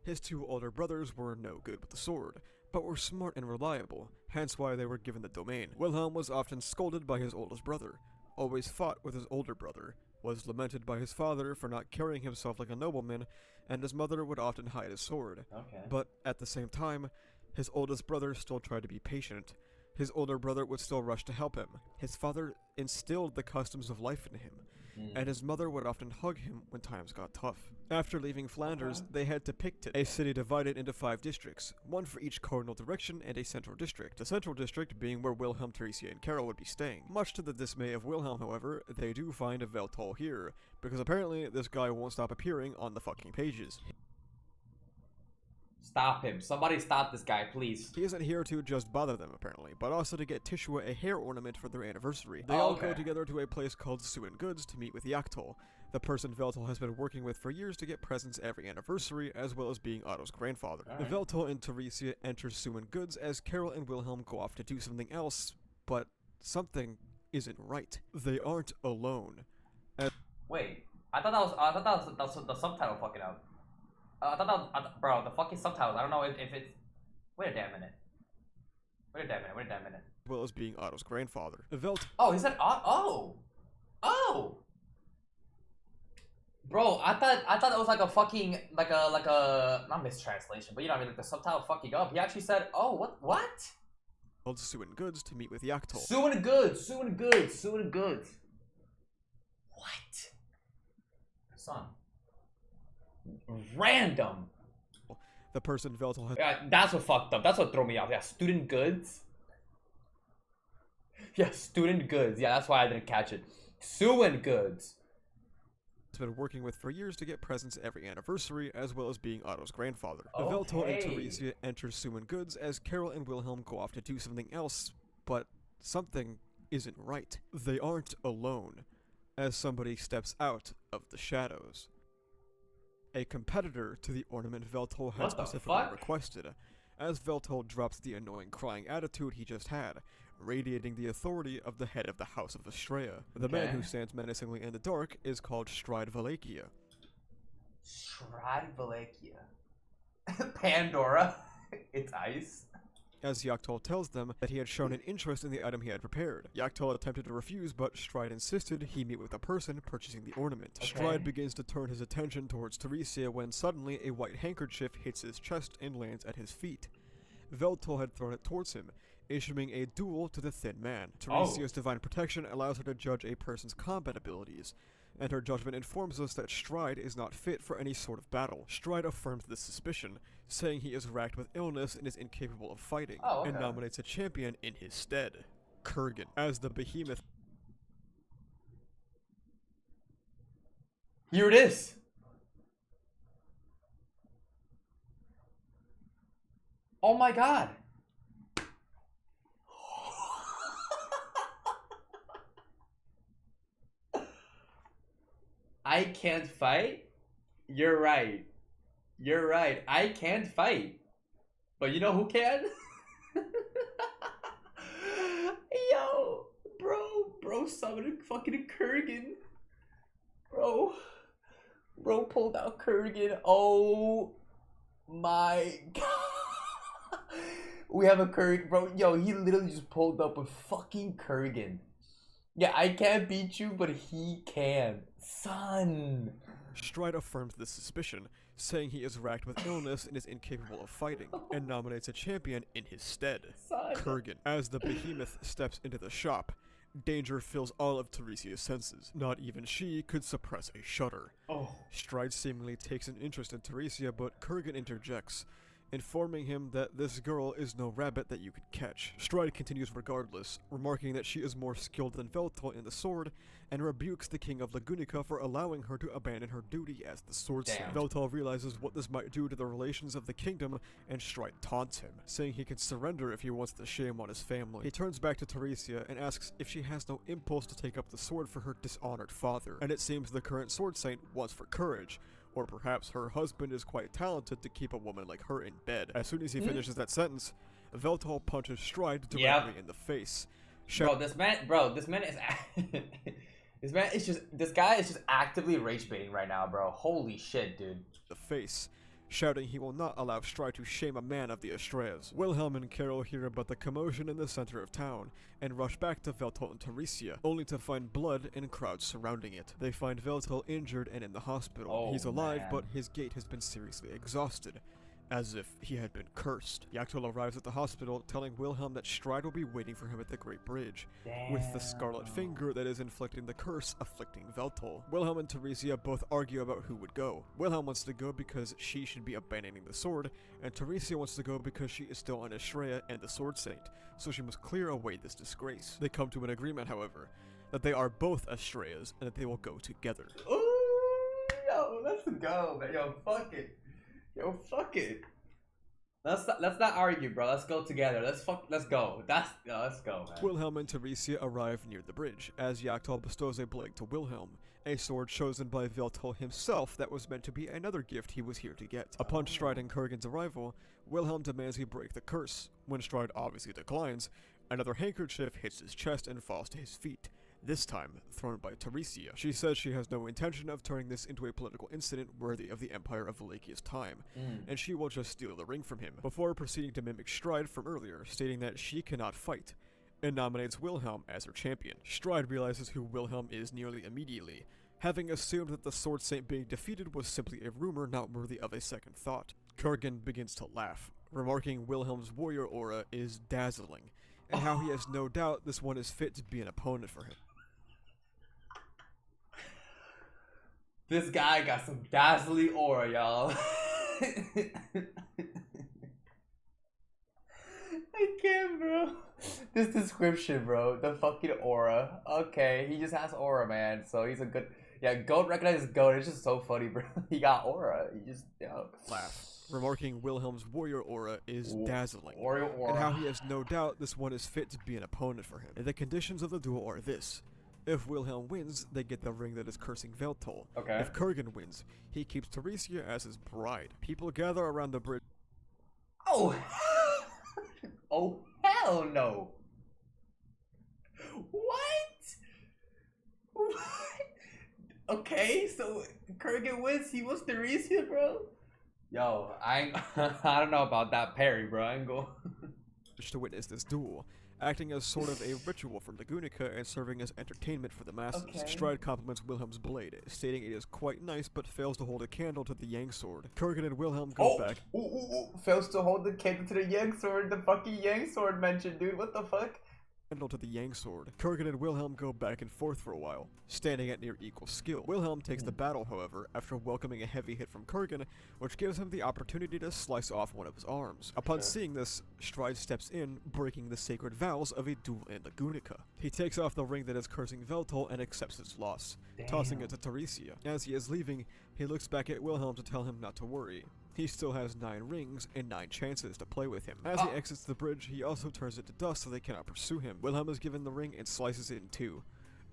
His 2 older brothers were no good with the sword, but were smart and reliable, hence why they were given the domain. Wilhelm was often scolded by his oldest brother, always fought with his older brother, was lamented by his father for not carrying himself like a nobleman, and his mother would often hide his sword. But at the same time, his oldest brother still tried to be patient. His older brother would still rush to help him. His father instilled the customs of life in him, and his mother would often hug him when times got tough. After leaving Flanders, they head to Picton, a city divided into 5 districts, one for each cardinal direction and a central district. The central district being where Wilhelm, Teresia, and Carol would be staying. Much to the dismay of Wilhelm, however, they do find a Veltol here, because apparently this guy won't stop appearing on the fucking pages. Stop him. Somebody stop this guy, please. He isn't here to just bother them, apparently, but also to get Tishua a hair ornament for their anniversary. They all go together to a place called Suin Goods to meet with Yaktol, the person Veltol has been working with for years to get presents every anniversary, as well as being Otto's grandfather. Veltol and Teresia enter Suin Goods as Carol and Wilhelm go off to do something else, but something isn't right. They aren't alone. Wait, I thought that was the subtitle fucking up. I thought that was, bro, the fucking subtitles. I don't know if it's. Wait a damn minute. Wait a damn minute. As well as being Otto's grandfather. Oh, he said Oh. Bro, I thought that was like a fucking like a not mistranslation, but you know what I mean, like the subtitle fucking up. He actually said, "Oh, what? Called Suin Goods to meet with Yaktol. Suing goods, suing goods, suing goods. What? Son. Random. The person Veltal had Yeah, that's what fucked up. That's what threw me off. Yeah, student goods. Yeah, student goods. Yeah, that's why I didn't catch it. Suing goods. been working with for years to get presents every anniversary, as well as being Otto's grandfather. Okay. Veltal and Teresia enter Suin Goods as Carol and Wilhelm go off to do something else, but something isn't right. They aren't alone, as somebody steps out of the shadows. A competitor to the ornament Veltal had specifically requested, as Veltal drops the annoying crying attitude he just had, radiating the authority of the head of the House of Astrea. The man who stands menacingly in the dark is called Stride Valakia. Stride Valakia. Pandora. It's ice. As Yaktol tells them that he had shown an interest in the item he had prepared. Yaktol attempted to refuse, but Stride insisted he meet with the person purchasing the ornament. Okay. Stride begins to turn his attention towards Teresia when suddenly a white handkerchief hits his chest and lands at his feet. Veltal had thrown it towards him, issuing a duel to the thin man. Teresia's divine protection allows her to judge a person's combat abilities, and her judgment informs us that Stride is not fit for any sort of battle. Stride affirms this suspicion, saying he is racked with illness and is incapable of fighting, and nominates a champion in his stead, Kurgan, as the behemoth. Here it is. Oh my god. I can't fight? You're right. You're right. I can't fight. But you know who can? Yo, bro summoned fucking Kurgan. Bro pulled out Kurgan. Oh my god. We have a Kurgan, bro. Yo, he literally just pulled up a fucking Kurgan. Yeah, I can't beat you, but he can. Son. Stride affirms this suspicion, saying he is racked with illness and is incapable of fighting, and nominates a champion in his stead, Son. Kurgan. As the behemoth steps into the shop, danger fills all of Teresia's senses. Not even she could suppress a shudder. Stride seemingly takes an interest in Teresia, but Kurgan interjects, informing him that this girl is no rabbit that you could catch. Stride continues regardless, remarking that she is more skilled than Veltal in the sword, and rebukes the king of Lagunica for allowing her to abandon her duty as the swordsmith. Veltal realizes what this might do to the relations of the kingdom, and Stride taunts him, saying he can surrender if he wants the shame on his family. He turns back to Teresia and asks if she has no impulse to take up the sword for her dishonored father, and it seems the current sword saint wants for courage, or perhaps her husband is quite talented to keep a woman like her in bed. As soon as he finishes that sentence, Veltal punches Stride directly in the face. This man is this guy is just actively rage baiting right now, bro. Holy shit, dude. The face, shouting he will not allow Stride to shame a man of the Astreas. Wilhelm and Carol hear about the commotion in the center of town, and rush back to Veltal and Teresia, only to find blood and crowds surrounding it. They find Veltal injured and in the hospital. He's alive, but his gait has been seriously exhausted, as if he had been cursed. Yaktol arrives at the hospital, telling Wilhelm that Stride will be waiting for him at the Great Bridge, with the scarlet finger that is inflicting the curse afflicting Veltal. Wilhelm and Teresia both argue about who would go. Wilhelm wants to go because she should be abandoning the sword, and Teresia wants to go because she is still on Astrea and the Sword Saint, so she must clear away this disgrace. They come to an agreement, however, that they are both Astreas, and that they will go together. Ooh, yo, let's go, man. Yo, fuck it. Yo, fuck it. Let's not argue, bro. Let's go together. Let's go. Let's go, man. Wilhelm and Teresia arrive near the bridge, as Yaktol bestows a blade to Wilhelm, a sword chosen by Veltal himself that was meant to be another gift he was here to get. Upon Stride and Kurgan's arrival, Wilhelm demands he break the curse. When Stride obviously declines, another handkerchief hits his chest and falls to his feet, this time thrown by Teresia. She says she has no intention of turning this into a political incident worthy of the Empire of Valakia's time, and she will just steal the ring from him, before proceeding to mimic Stride from earlier, stating that she cannot fight, and nominates Wilhelm as her champion. Stride realizes who Wilhelm is nearly immediately, having assumed that the Sword Saint being defeated was simply a rumor not worthy of a second thought. Kurgan begins to laugh, remarking Wilhelm's warrior aura is dazzling, and how he has no doubt this one is fit to be an opponent for him. This guy got some dazzling aura, y'all. I can't, bro. This description, bro. The fucking aura. Okay, he just has aura, man. So he's a good... Yeah, GOAT recognizes GOAT. It's just so funny, bro. He got aura. He just... Laugh, remarking Wilhelm's warrior aura is dazzling, Warrior aura. and how he has no doubt this one is fit to be an opponent for him. And the conditions of the duel are this. If Wilhelm wins, they get the ring that is cursing Veltol. Okay. If Kurgan wins, he keeps Trias as his bride. People gather around the bridge. Oh! Oh, hell no! What? What? Okay, so Kurgan wins, he was Theresia, bro? Yo, I don't know about that parry, bro. I ain't go. To witness this duel, acting as sort of a ritual for Lagunica and serving as entertainment for the masses. Okay. Stride compliments Wilhelm's blade, stating it is quite nice but fails to hold a candle to the Yang sword. Kurgan and Wilhelm go back. Fails to hold the candle to the Yang sword. The fucking Yang sword mentioned, dude. What the fuck? To the Yang sword. Kurgan and Wilhelm go back and forth for a while, standing at near equal skill. Wilhelm takes the battle, however, after welcoming a heavy hit from Kurgan, which gives him the opportunity to slice off one of his arms. Upon seeing this, Stride steps in, breaking the sacred vows of a duel in Lagunica. He takes off the ring that is cursing Veltol and accepts his loss, tossing it to Trias. As he is leaving, he looks back at Wilhelm to tell him not to worry. He still has 9 rings and 9 chances to play with him. As he exits the bridge, he also turns it to dust so they cannot pursue him. Wilhelm is given the ring and slices it in 2.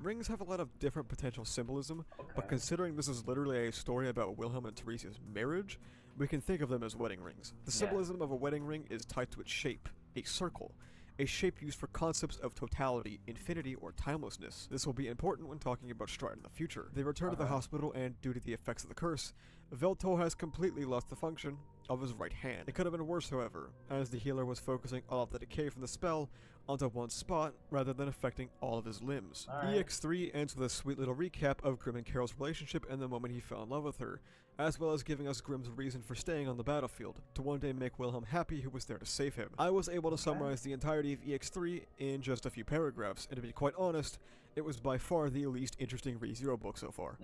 Rings have a lot of different potential symbolism, but considering this is literally a story about Wilhelm and Teresia's marriage, we can think of them as wedding rings. The symbolism of a wedding ring is tied to its shape, a circle, a shape used for concepts of totality, infinity, or timelessness. This will be important when talking about Stride in the future. They return to the hospital, and due to the effects of the curse, Veltol has completely lost the function of his right hand. It could have been worse, however, as the healer was focusing all of the decay from the spell onto one spot rather than affecting all of his limbs. EX3 ends with a sweet little recap of Grim and Carol's relationship and the moment he fell in love with her, as well as giving us Grim's reason for staying on the battlefield, to one day make Wilhelm happy who was there to save him. I was able to summarize the entirety of EX3 in just a few paragraphs, and to be quite honest, it was by far the least interesting ReZero book so far.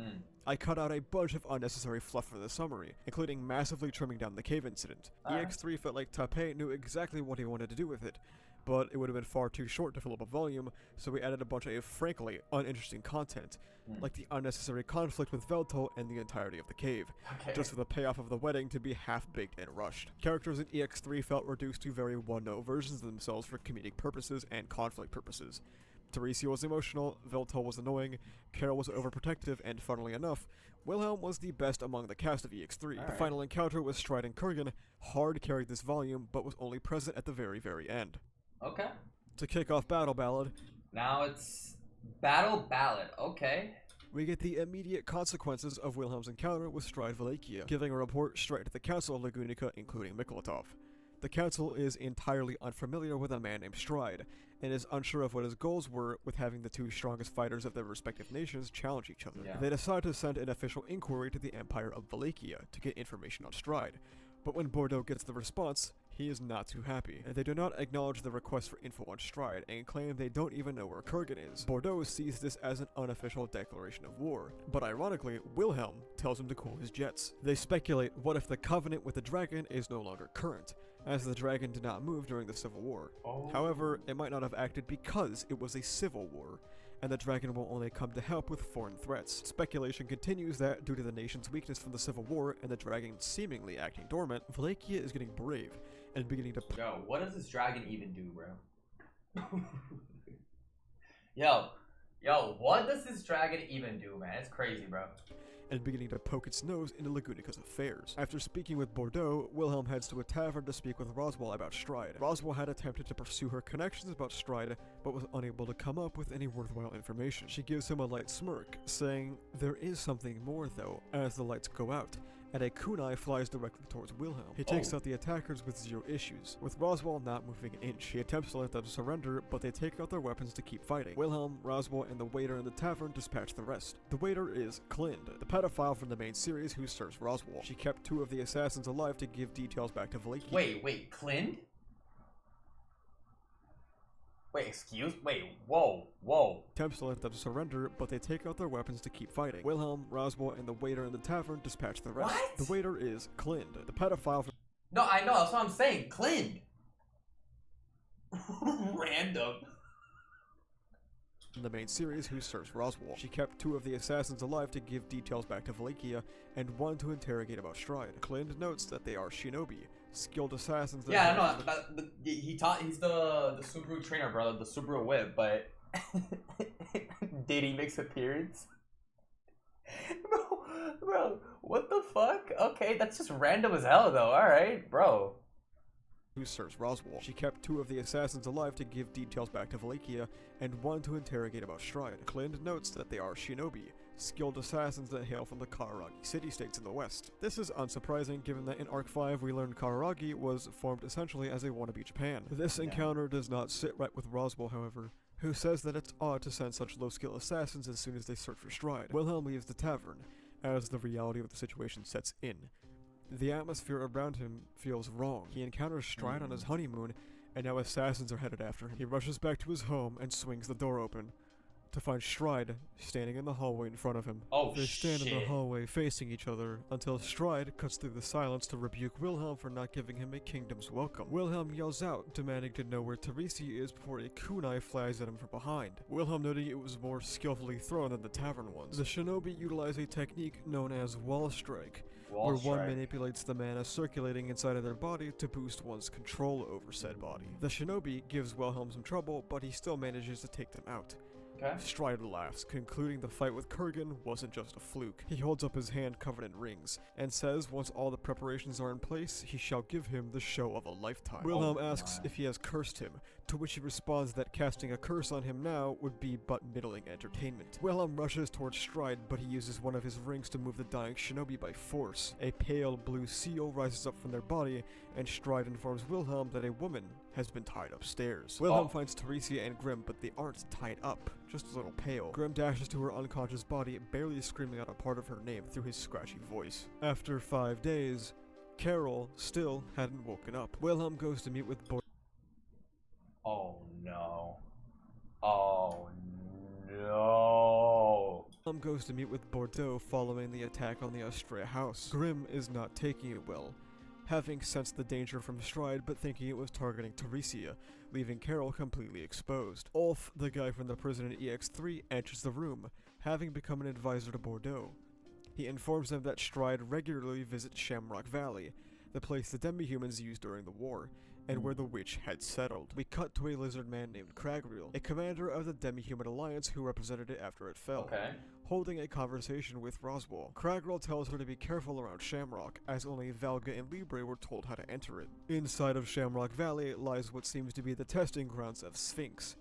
I cut out a bunch of unnecessary fluff for the summary, including massively trimming down the cave incident. EX3 felt like Tape knew exactly what he wanted to do with it, but it would have been far too short to fill up a volume, so we added a bunch of frankly uninteresting content, like the unnecessary conflict with Veltol and the entirety of the cave, just for the payoff of the wedding to be half-baked and rushed. Characters in EX3 felt reduced to very one-note versions of themselves for comedic purposes and conflict purposes. Teresia was emotional, Veltol was annoying, Carol was overprotective, and funnily enough, Wilhelm was the best among the cast of EX3. The final encounter with Stride and Kurgan hard carried this volume, but was only present at the very, very end. Okay. To kick off Battle Ballad, now it's Battle Ballad. Okay. We get the immediate consequences of Wilhelm's encounter with Stride Wallachia, giving a report straight to the Council of Lagunica, including Mikolatov. The Council is entirely unfamiliar with a man named Stride, and is unsure of what his goals were with having the 2 strongest fighters of their respective nations challenge each other. They decide to send an official inquiry to the Empire of Wallachia to get information on Stride, but when Bordeaux gets the response, he is not too happy, and they do not acknowledge the request for info on Stride, and claim they don't even know where Kurgan is. Bordeaux sees this as an unofficial declaration of war, but ironically, Wilhelm tells him to cool his jets. They speculate what if the covenant with the dragon is no longer current, as the dragon did not move during the Civil War. However, it might not have acted because it was a civil war, and the dragon will only come to help with foreign threats. Speculation continues that, due to the nation's weakness from the Civil War and the dragon seemingly acting dormant, Wallachia is getting brave and beginning to... Yo, what does this dragon even do, bro? Yo, what does this dragon even do, man? It's crazy, bro. And beginning to poke its nose into Lagunica's affairs. After speaking with Bordeaux, Wilhelm heads to a tavern to speak with Roswell about Stride. Roswell had attempted to pursue her connections about Stride, but was unable to come up with any worthwhile information. She gives him a light smirk, saying, "There is something more though," as the lights go out, and a kunai flies directly towards Wilhelm. He takes out the attackers with zero issues, with Roswaal not moving an inch. He attempts to let them surrender, but they take out their weapons to keep fighting. Wilhelm, Roswaal, and the waiter in the tavern dispatch the rest. The waiter is Clind, the pedophile from the main series who serves Roswaal. She kept 2 of the assassins alive to give details back to Wilogy. Wait, Clind? Whoa. Attempts to let them surrender, but they take out their weapons to keep fighting. Wilhelm, Roswaal, and the waiter in the tavern dispatch the rest. What? The waiter is Clind, the pedophile from... No, I know, that's what I'm saying. Clind. Random. In the main series who serves Roswaal. She kept 2 of the assassins alive to give details back to Wilogy, and 1 to interrogate about Stride. Clind notes that they are shinobi, skilled assassins that... Yeah, I know. He's the Subaru trainer, brother, the Subaru whip, but did he make appearance? Bro, what the fuck? Okay, that's just random as hell, though. All right, bro. Who serves Roswaal. She kept 2 of the assassins alive to give details back to Wilogy, and 1 to interrogate about Stride. Clind notes that they are shinobi, skilled assassins that hail from the Kararagi city-states in the west. This is unsurprising given that in Arc 5 we learned Kararagi was formed essentially as a wannabe Japan. This encounter does not sit right with Roswaal, however, who says that it's odd to send such low-skill assassins as soon as they search for Stride. Wilhelm leaves the tavern, as the reality of the situation sets in. The atmosphere around him feels wrong. He encounters Stride on his honeymoon, and now assassins are headed after him. He rushes back to his home and swings the door open, to find Stride standing in the hallway in front of him. Oh, they stand shit. in the hallway facing each other until Stride cuts through the silence to rebuke Wilhelm for not giving him a kingdom's welcome. Wilhelm yells out, demanding to know where Trias is before a kunai flies at him from behind. Wilhelm noting it was more skillfully thrown than the tavern ones. The shinobi utilize a technique known as wall strike, where one manipulates the mana circulating inside of their body to boost one's control over said body. The shinobi gives Wilhelm some trouble, but he still manages to take them out. Okay. Stride laughs, concluding the fight with Kurgan wasn't just a fluke. He holds up his hand covered in rings, and says once all the preparations are in place, he shall give him the show of a lifetime. Wilhelm asks if he has cursed him, to which he responds that casting a curse on him now would be but middling entertainment. Wilhelm rushes towards Stride, but he uses one of his rings to move the dying shinobi by force. A pale blue seal rises up from their body, and Stride informs Wilhelm that a woman has been tied upstairs. Wilhelm finds Trias and Grimm, but they aren't tied up, just a little pale. Grimm dashes to her unconscious body, barely screaming out a part of her name through his scratchy voice. After 5 days, Carol still hadn't woken up. Wilhelm goes to meet with Oh no. Oh no. Wilhelm goes to meet with Bordeaux following the attack on the Austria house. Grimm is not taking it well, having sensed the danger from Stride but thinking it was targeting Trias, leaving Carol completely exposed. Ulf, the guy from the prison in EX3, enters the room, having become an advisor to Bordeaux. He informs them that Stride regularly visits Shamrock Valley, the place the demi-humans used during the war, and where the witch had settled. We cut to a lizard man named Kragriel, a commander of the demi-human alliance who represented it after it fell, holding a conversation with Roswaal. Kragriel tells her to be careful around Shamrock, as only Valga and Libre were told how to enter it. Inside of Shamrock Valley lies what seems to be the testing grounds of Sphinx,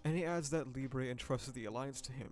and he adds that Libre entrusted the alliance to him,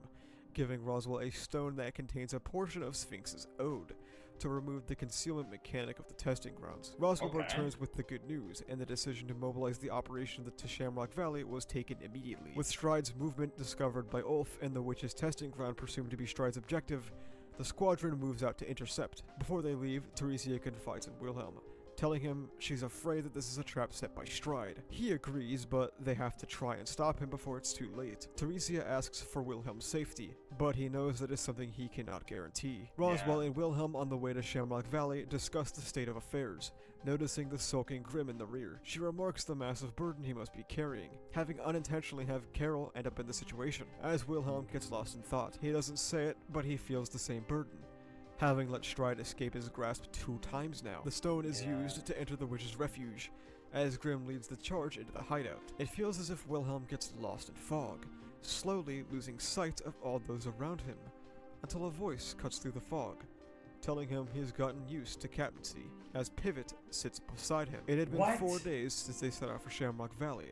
giving Roswaal a stone that contains a portion of Sphinx's ode, to remove the concealment mechanic of the testing grounds. Roswaal returns with the good news, and the decision to mobilize the operation to Shamrock Valley was taken immediately. With Stride's movement discovered by Ulf and the witch's testing ground presumed to be Stride's objective, the squadron moves out to intercept. Before they leave, Trias confides in Wilhelm, telling him she's afraid that this is a trap set by Stride. He agrees, but they have to try and stop him before it's too late. Trias asks for Wilhelm's safety, but he knows that it's something he cannot guarantee. Roswaal and Wilhelm on the way to Shamrock Valley discuss the state of affairs, noticing the sulking Grimm in the rear. She remarks the massive burden he must be carrying, having unintentionally have Carol end up in the situation. As Wilhelm gets lost in thought, he doesn't say it, but he feels the same burden, having let Stride escape his grasp 2 times now. The stone is used to enter the witch's refuge, as Grimm leads the charge into the hideout. It feels as if Wilhelm gets lost in fog, slowly losing sight of all those around him, until a voice cuts through the fog, telling him he has gotten used to captaincy, as Pivot sits beside him. It had been 4 days since they set out for Shamrock Valley,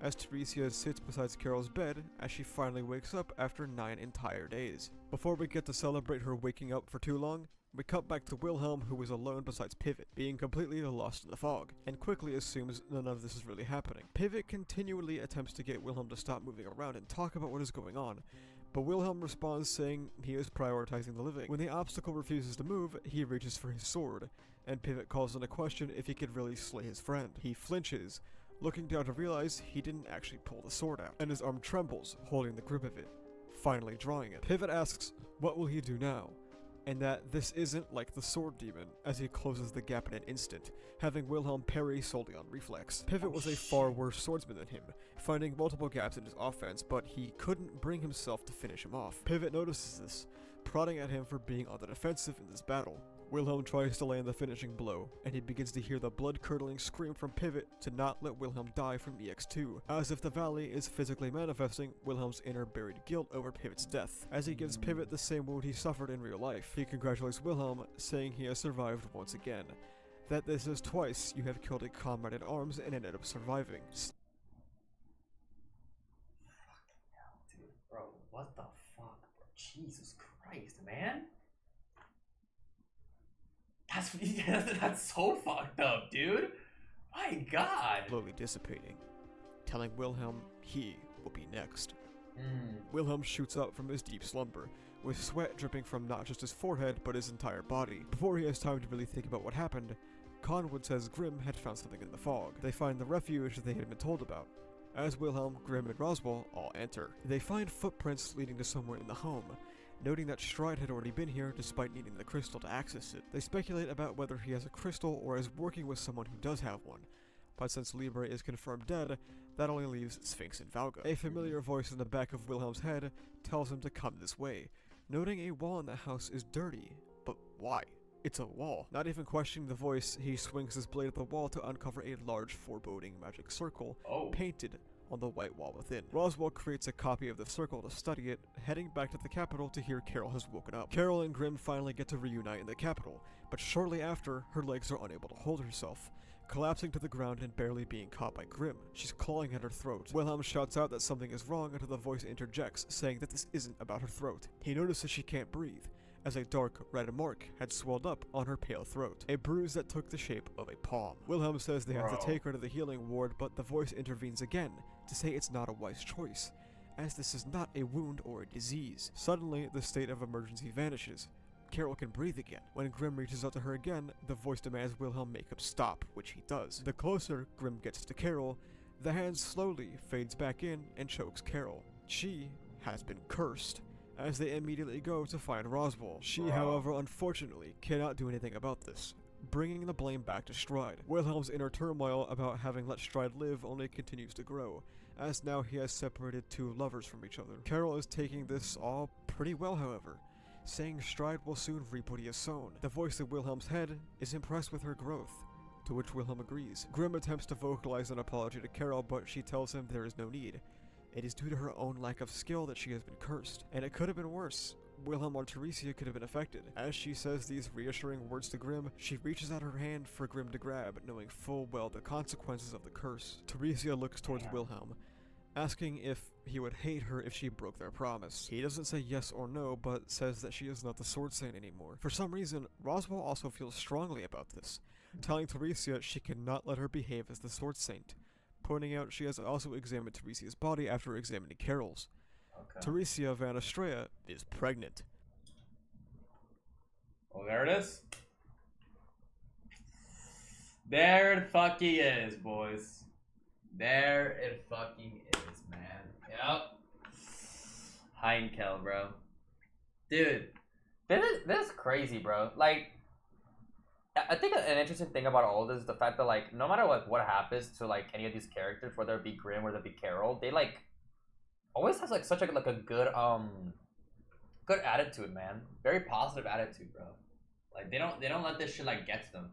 as Trias sits beside Carol's bed as she finally wakes up after 9 entire days. Before we get to celebrate her waking up for too long, We cut back to Wilhelm, who is alone besides Pivot, being completely lost in the fog, and quickly assumes none of this is really happening. Pivot continually attempts to get Wilhelm to stop moving around and talk about what is going on, but Wilhelm responds saying he is prioritizing the living. When the obstacle refuses to move, he reaches for his sword, and Pivot calls into question if he could really slay his friend. He flinches, looking down to realize he didn't actually pull the sword out, and his arm trembles, holding the grip of it, finally drawing it. Pivot asks what will he do now, and that this isn't like the sword demon, as he closes the gap in an instant, having Wilhelm parry solely on reflex. Pivot was a far worse swordsman than him, finding multiple gaps in his offense, but he couldn't bring himself to finish him off. Pivot notices this, prodding at him for being on the defensive in this battle. Wilhelm tries to land the finishing blow, and he begins to hear the blood-curdling scream from Pivot to not let Wilhelm die from EX2, as if the valley is physically manifesting Wilhelm's inner buried guilt over Pivot's death. As he gives Pivot the same wound he suffered in real life, he congratulates Wilhelm, saying he has survived once again. That this is twice you have killed a comrade in arms and ended up surviving. Fucking hell, dude. Bro, what the fuck? Jesus Christ, man. That's so fucked up, dude. My God. Slowly dissipating, telling Wilhelm he will be next. Wilhelm shoots up from his deep slumber, with sweat dripping from not just his forehead, but his entire body. Before he has time to really think about what happened, Conwood says Grimm had found something in the fog. They find the refuge they had been told about. As Wilhelm, Grimm, and Roswell all enter, they find footprints leading to somewhere in the home, noting that Stride had already been here despite needing the crystal to access it. They speculate about whether he has a crystal or is working with someone who does have one, but since Libre is confirmed dead, that only leaves Sphinx and Valga. A familiar voice in the back of Wilhelm's head tells him to come this way, noting a wall in the house is dirty, but why? It's a wall. Not even questioning the voice, he swings his blade at the wall to uncover a large foreboding magic circle painted on the white wall within. Roswell creates a copy of the circle to study it, heading back to the capital to hear Carol has woken up. Carol and Grimm finally get to reunite in the capital, but shortly after, her legs are unable to hold herself, collapsing to the ground and barely being caught by Grimm. She's clawing at her throat. Wilhelm shouts out that something is wrong until the voice interjects, saying that this isn't about her throat. He notices she can't breathe, as a dark red mark had swelled up on her pale throat, a bruise that took the shape of a palm. Wilhelm says they have to take her to the healing ward, but the voice intervenes again to say it's not a wise choice, as this is not a wound or a disease. Suddenly, the state of emergency vanishes. Carol can breathe again. When Grimm reaches out to her again, the voice demands Wilhelm make him stop, which he does. The closer Grimm gets to Carol, the hand slowly fades back in and chokes Carol. She has been cursed, as they immediately go to find Roswell. She, however, unfortunately, cannot do anything about this, bringing the blame back to Stride. Wilhelm's inner turmoil about having let Stride live only continues to grow, as now he has separated two lovers from each other. Carol is taking this all pretty well, however, saying Stride will soon reap what he has sown. The voice in Wilhelm's head is impressed with her growth, to which Wilhelm agrees. Grimm attempts to vocalize an apology to Carol, but she tells him there is no need. It is due to her own lack of skill that she has been cursed, and it could have been worse. Wilhelm or Teresia could have been affected. As she says these reassuring words to Grimm, she reaches out her hand for Grimm to grab, knowing full well the consequences of the curse. Teresia looks towards Wilhelm, asking if he would hate her if she broke their promise. He doesn't say yes or no, but says that she is not the Sword Saint anymore. For some reason, Roswell also feels strongly about this, telling Teresia she cannot let her behave as the Sword Saint, pointing out she has also examined Teresia's body after examining Carol's. Teresia Van Estrella is pregnant. Oh, there it is. There it fucking is, boys. There it fucking is, man. Yep. Heinkel, bro. Dude, this is crazy, bro. Like, I think an interesting thing about all this is the fact that, like, no matter what happens to, like, any of these characters, whether it be Grimm, whether it be Carol, they, like, always has, like, such a, like, a good, good attitude, man. Very positive attitude, bro. Like, they don't let this shit, like, get to them.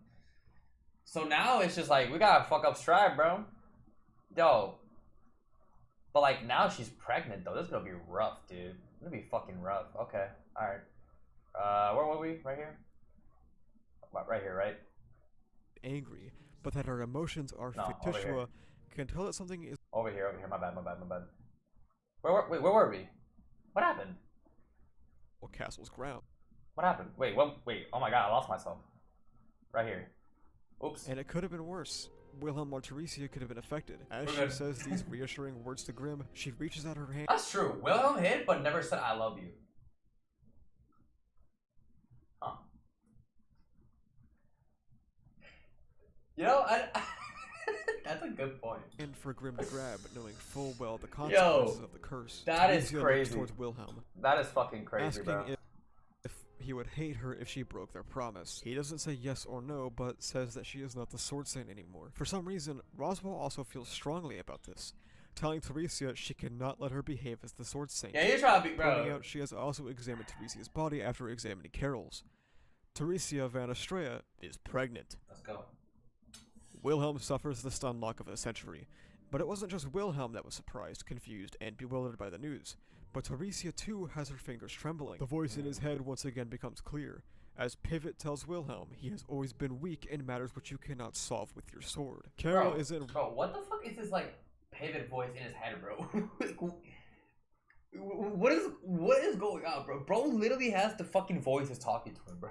So now it's just, like, we gotta fuck up Stride, bro. Yo. But, like, now she's pregnant, though. This is gonna be rough, dude. It's gonna be fucking rough. Okay. Alright. Where were we? Right here? Right here, right? Angry, but that her emotions are fictitious, can tell that something is over here. My bad. Wait, where were we? What happened? Castle's ground. What happened? Wait, what? Wait, oh my god, I lost myself. Right here. Oops. And it could have been worse. Wilhelm or Theresia could have been affected. As We're she good. says these reassuring words to Grimm, she reaches out her hand. That's true. Wilhelm hit, but never said I love you. Huh. You know, that's a good point. And for Grimm to grab, knowing full well the consequences of the curse. That is Theresia crazy. looks towards Wilhelm, That is fucking crazy, asking bro. if he would hate her if she broke their promise. He doesn't say yes or no, but says that she is not the Sword Saint anymore. For some reason, Roswell also feels strongly about this, telling Theresia she cannot let her behave as the Sword Saint. Yeah, you're trying to be, Pointing bro. out she has also examined Teresia's body after examining Carol's. Theresia Van Astrea is pregnant. Let's go. Wilhelm suffers the stun lock of a century, but it wasn't just Wilhelm that was surprised, confused, and bewildered by the news. But Theresia too has her fingers trembling. The voice in his head once again becomes clear, as Pivot tells Wilhelm he has always been weak in matters which you cannot solve with your sword. Carol is in. Bro, what the fuck is this like pivot voice in his head, bro? What is going on, bro? Bro literally has the fucking voices talking to him, bro.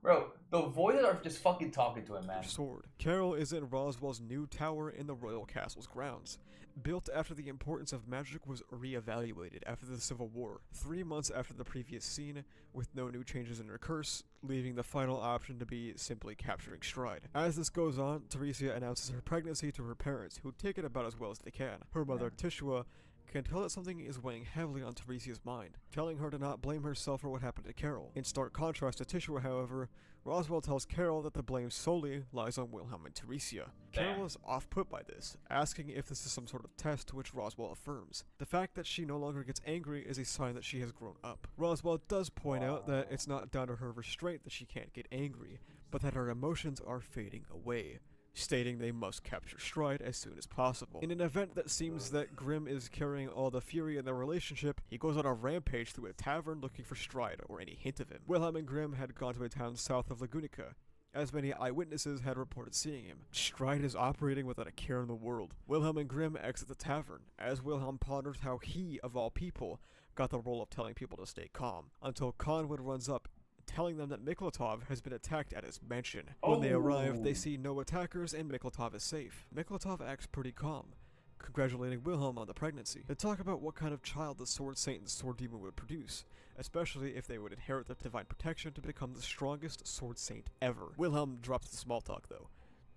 Bro, the voices are just fucking talking to him, man. Sword. Carol is in Roswell's new tower in the royal castle's grounds, built after the importance of magic was re-evaluated after the Civil War, 3 months after the previous scene, with no new changes in her curse, leaving the final option to be simply capturing Stride. As this goes on, Theresia announces her pregnancy to her parents, who take it about as well as they can. Her mother, Tishua, can tell that something is weighing heavily on Teresia's mind, telling her to not blame herself for what happened to Carol. In stark contrast to Tishua, however, Roswell tells Carol that the blame solely lies on Wilhelm and Theresia. Carol is off-put by this, asking if this is some sort of test, to which Roswell affirms. The fact that she no longer gets angry is a sign that she has grown up. Roswell does point out that it's not down to her restraint that she can't get angry, but that her emotions are fading away, stating they must capture Stride as soon as possible. In an event that seems that Grimm is carrying all the fury in their relationship, he goes on a rampage through a tavern looking for Stride or any hint of him. Wilhelm and Grimm had gone to a town south of Lagunica, as many eyewitnesses had reported seeing him. Stride is operating without a care in the world. Wilhelm and Grimm exit the tavern, as Wilhelm ponders how he, of all people, got the role of telling people to stay calm, until Conwood runs up, telling them that Miklatov has been attacked at his mansion. When they arrive, they see no attackers and Miklatov is safe. Miklatov acts pretty calm, congratulating Wilhelm on the pregnancy. They talk about what kind of child the Sword Saint and Sword Demon would produce, especially if they would inherit the divine protection to become the strongest Sword Saint ever. Wilhelm drops the small talk though,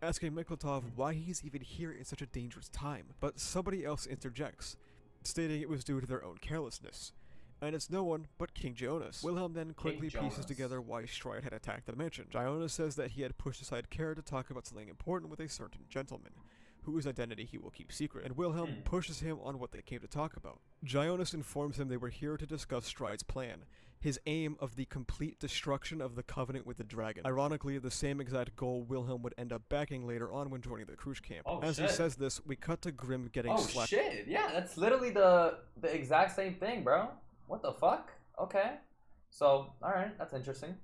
asking Miklatov why he's even here in such a dangerous time, but somebody else interjects, stating it was due to their own carelessness. And it's no one but King Jonas. Wilhelm then quickly pieces together why Stride had attacked the mansion. Jonas says that he had pushed aside care to talk about something important with a certain gentleman, whose identity he will keep secret, and Wilhelm pushes him on what they came to talk about. Jonas informs him they were here to discuss Stride's plan, his aim of the complete destruction of the Covenant with the Dragon. Ironically, the same exact goal Wilhelm would end up backing later on when joining the cruise camp. As he says this, we cut to Grimm getting slapped. Oh shit, yeah, that's literally the exact same thing, bro. What the fuck? Okay. So, alright, that's interesting.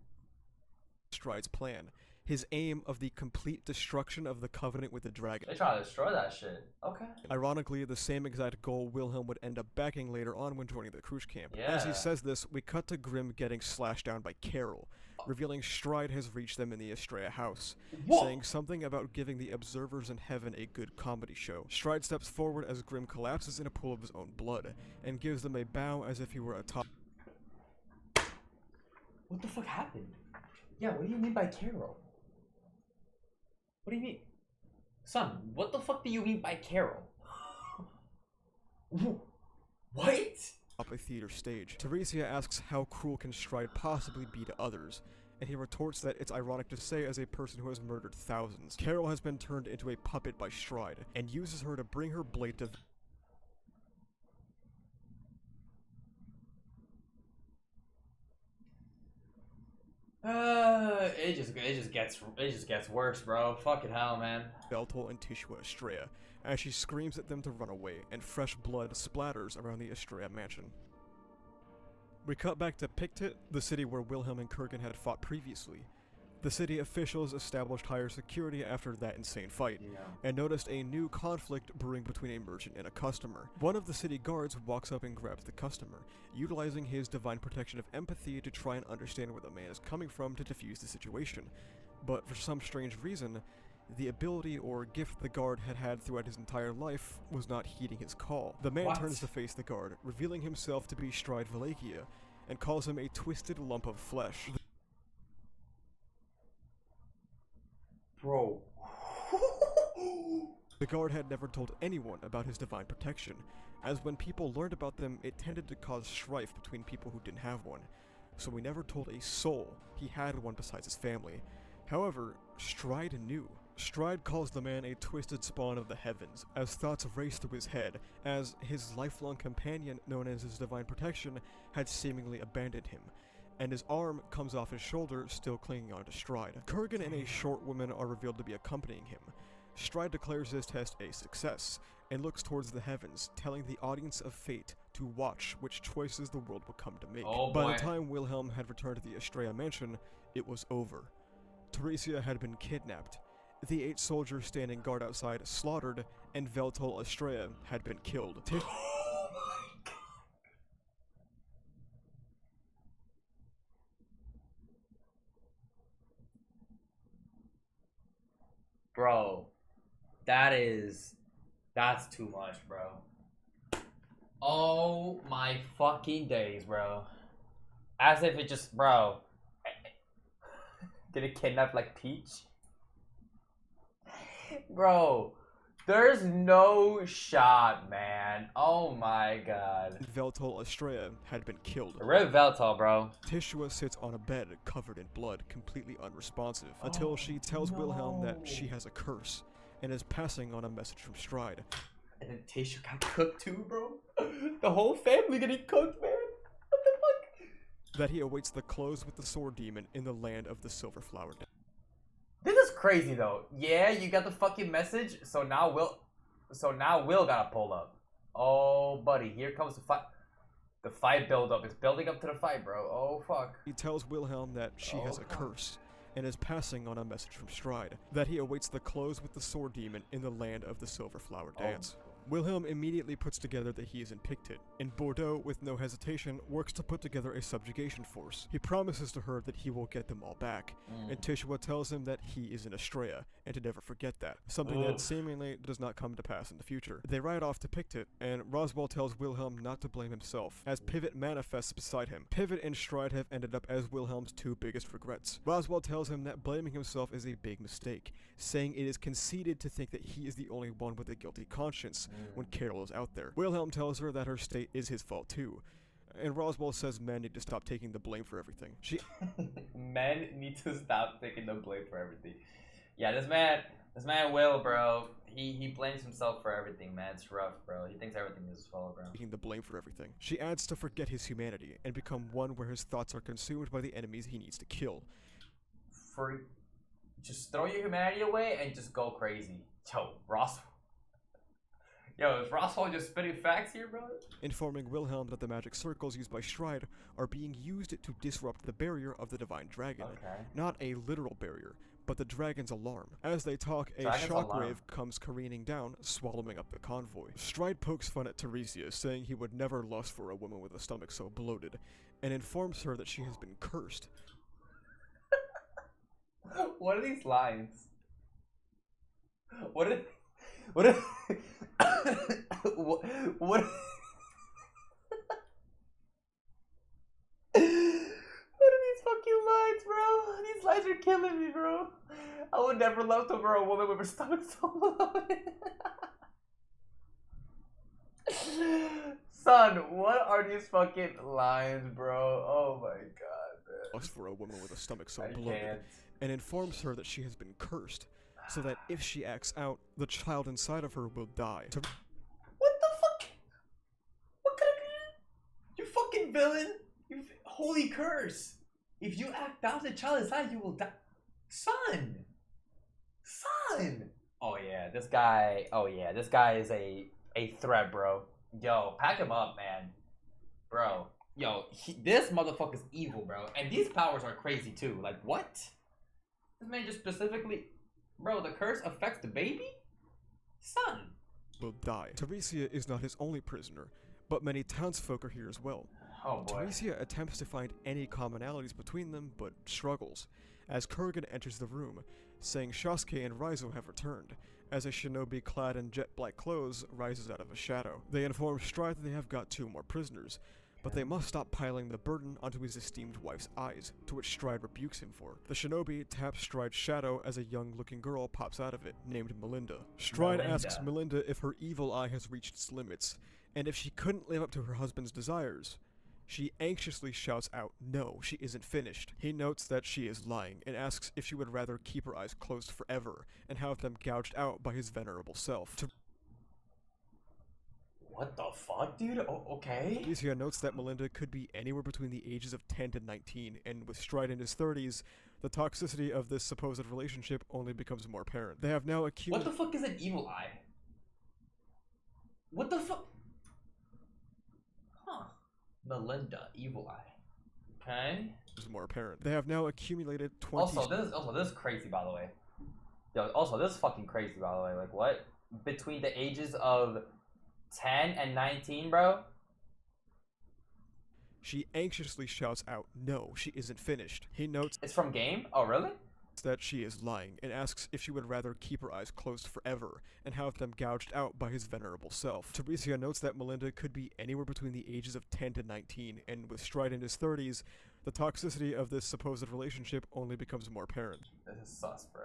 Stride's plan, his aim of the complete destruction of the Covenant with the Dragon. They try to destroy that shit. Okay. Ironically, the same exact goal Wilhelm would end up backing later on when joining the cruise camp. As he says this, we cut to Grimm getting slashed down by Carol, revealing Stride has reached them in the Astrea house, saying something about giving the observers in heaven a good comedy show. Stride steps forward as Grimm collapses in a pool of his own blood, and gives them a bow as if he were a top. What the fuck happened? Yeah, what do you mean by Carol? What do you mean? Son, what the fuck do you mean by Carol? What? Up a theater stage. Theresia asks how cruel can Stride possibly be to others, and he retorts that it's ironic to say as a person who has murdered thousands. Carol has been turned into a puppet by Stride, and uses her to bring her blade to it just gets worse, bro. Fucking hell, man. Beltol and Tishua Astrea, as she screams at them to run away, and fresh blood splatters around the Astrea mansion. We cut back to Pictet, the city where Wilhelm and Kurgan had fought previously. The city officials established higher security after that insane fight, Yeah. and noticed a new conflict brewing between a merchant and a customer. One of the city guards walks up and grabs the customer, utilizing his divine protection of empathy to try and understand where the man is coming from to defuse the situation. But for some strange reason, the ability or gift the guard had had throughout his entire life was not heeding his call. The man What? turns to face the guard, revealing himself to be Stride Valakia, and calls him a twisted lump of flesh. Bro. The guard had never told anyone about his divine protection, as when people learned about them, it tended to cause strife between people who didn't have one. So he never told a soul he had one besides his family. However, Stride knew. Stride calls the man a twisted spawn of the heavens, as thoughts race through his head, as his lifelong companion, known as his divine protection, had seemingly abandoned him, and his arm comes off his shoulder, still clinging onto Stride. Kurgan and a short woman are revealed to be accompanying him. Stride declares this test a success, and looks towards the heavens, telling the audience of fate to watch which choices the world will come to make. Oh, By boy. the time Wilhelm had returned to the Estrella mansion, it was over. Teresia had been kidnapped. The 8 soldiers standing guard outside slaughtered, and Veltol Estrella had been killed. Oh my god. Bro, that's too much, bro. Oh my fucking days, bro. As if it just, bro. Did it kidnap like Peach? Bro, there's no shot, man. Oh my god. Veltol Estrella had been killed. Red Veltal, bro. Tishua sits on a bed covered in blood, completely unresponsive, until she tells Wilhelm that she has a curse, and is passing on a message from Stride. And then Tisha got cooked too, bro. The whole family getting cooked, man. What the fuck? That he awaits the close with the sword demon in the land of the Silver Flower. This is crazy though. Yeah, you got the fucking message. So now Will gotta pull up. Oh, buddy, here comes the fight. The fight build up. It's building up to the fight, bro. Oh fuck. He tells Wilhelm that she has a curse, and is passing on a message from Stride, that he awaits the close with the sword demon in the land of the Silver Flower Dance. Wilhelm immediately puts together that he is in Pictet, and Bordeaux, with no hesitation, works to put together a subjugation force. He promises to her that he will get them all back, and Tishua tells him that he is in Estrella, and to never forget that, something that seemingly does not come to pass in the future. They ride off to Pictet, and Roswell tells Wilhelm not to blame himself, as Pivot manifests beside him. Pivot and Stride have ended up as Wilhelm's 2 biggest regrets. Roswell tells him that blaming himself is a big mistake, saying it is conceited to think that he is the only one with a guilty conscience, when Carol is out there. Wilhelm tells her that her state is his fault too, and Roswell says men need to stop taking the blame for everything. Men need to stop taking the blame for everything. Yeah, this man Will, bro. He blames himself for everything, man. It's rough, bro. He thinks everything is his fault, bro. Taking the blame for everything. She adds to forget his humanity and become one where his thoughts are consumed by the enemies he needs to kill. Just throw your humanity away and just go crazy. Yo, Roswell. Yo, is Roswell just spitting facts here, bro? Informing Wilhelm that the magic circles used by Stride are being used to disrupt the barrier of the Divine Dragon. Okay. Not a literal barrier, but the dragon's alarm. As they talk, a Dragon's alarm. shockwave comes careening down, swallowing up the convoy. Stride pokes fun at Teresia, saying he would never lust for a woman with a stomach so bloated, and informs her that she has been cursed. What are these lines? What are what what are these fucking lines, bro? These lines are killing me, bro. I would never lust over a woman with her stomach so bloated. Son, what are these fucking lines, bro? Oh my god, man. Lust for a woman with a stomach so I bloated, can't. and informs her that she has been cursed, so that if she acts out, the child inside of her will die. What the fuck? What could it be? You fucking villain! You holy curse! If you act out the child inside, you will die. Son! Son! Oh yeah, this guy. Oh yeah, this guy is a threat, bro. Yo, pack him up, man. Bro. Yo, this motherfucker's evil, bro. And these powers are crazy too. Like, what? This man just specifically, bro. The curse affects the baby, son. Will die. Teresia is not his only prisoner, but many townsfolk are here as well. Oh boy. Teresia attempts to find any commonalities between them, but struggles, as Kurgan enters the room, saying Shasuke and Raizo have returned, as a shinobi clad in jet black clothes rises out of a shadow. They inform Stride that they have got 2 more prisoners, but they must stop piling the burden onto his esteemed wife's eyes, to which Stride rebukes him for. The shinobi taps Stride's shadow as a young-looking girl pops out of it, named Melinda. Stride asks Melinda if her evil eye has reached its limits, and if she couldn't live up to her husband's desires. She anxiously shouts out, no, she isn't finished. He notes that she is lying, and asks if she would rather keep her eyes closed forever, and have them gouged out by his venerable self. What the fuck, dude? Oh, okay. Teresia notes that Melinda could be anywhere between the ages of 10 to 19, and with Stride in his 30s, the toxicity of this supposed relationship only becomes more apparent. They have now accumulated— What the fuck is an evil eye? What the fuck? Huh. Melinda, evil eye. Okay. Is more apparent. They have now accumulated 20— Also, this is crazy, by the way. Yo, also, this is fucking crazy, by the way. Like, what? Between the ages of 10 and 19, bro? She anxiously shouts out, no, she isn't finished. He notes— It's from game? Oh, really? that she is lying, and asks if she would rather keep her eyes closed forever, and have them gouged out by his venerable self. Teresia notes that Melinda could be anywhere between the ages of 10 to 19, and with Stride in his 30s, the toxicity of this supposed relationship only becomes more apparent. This is sus, bro.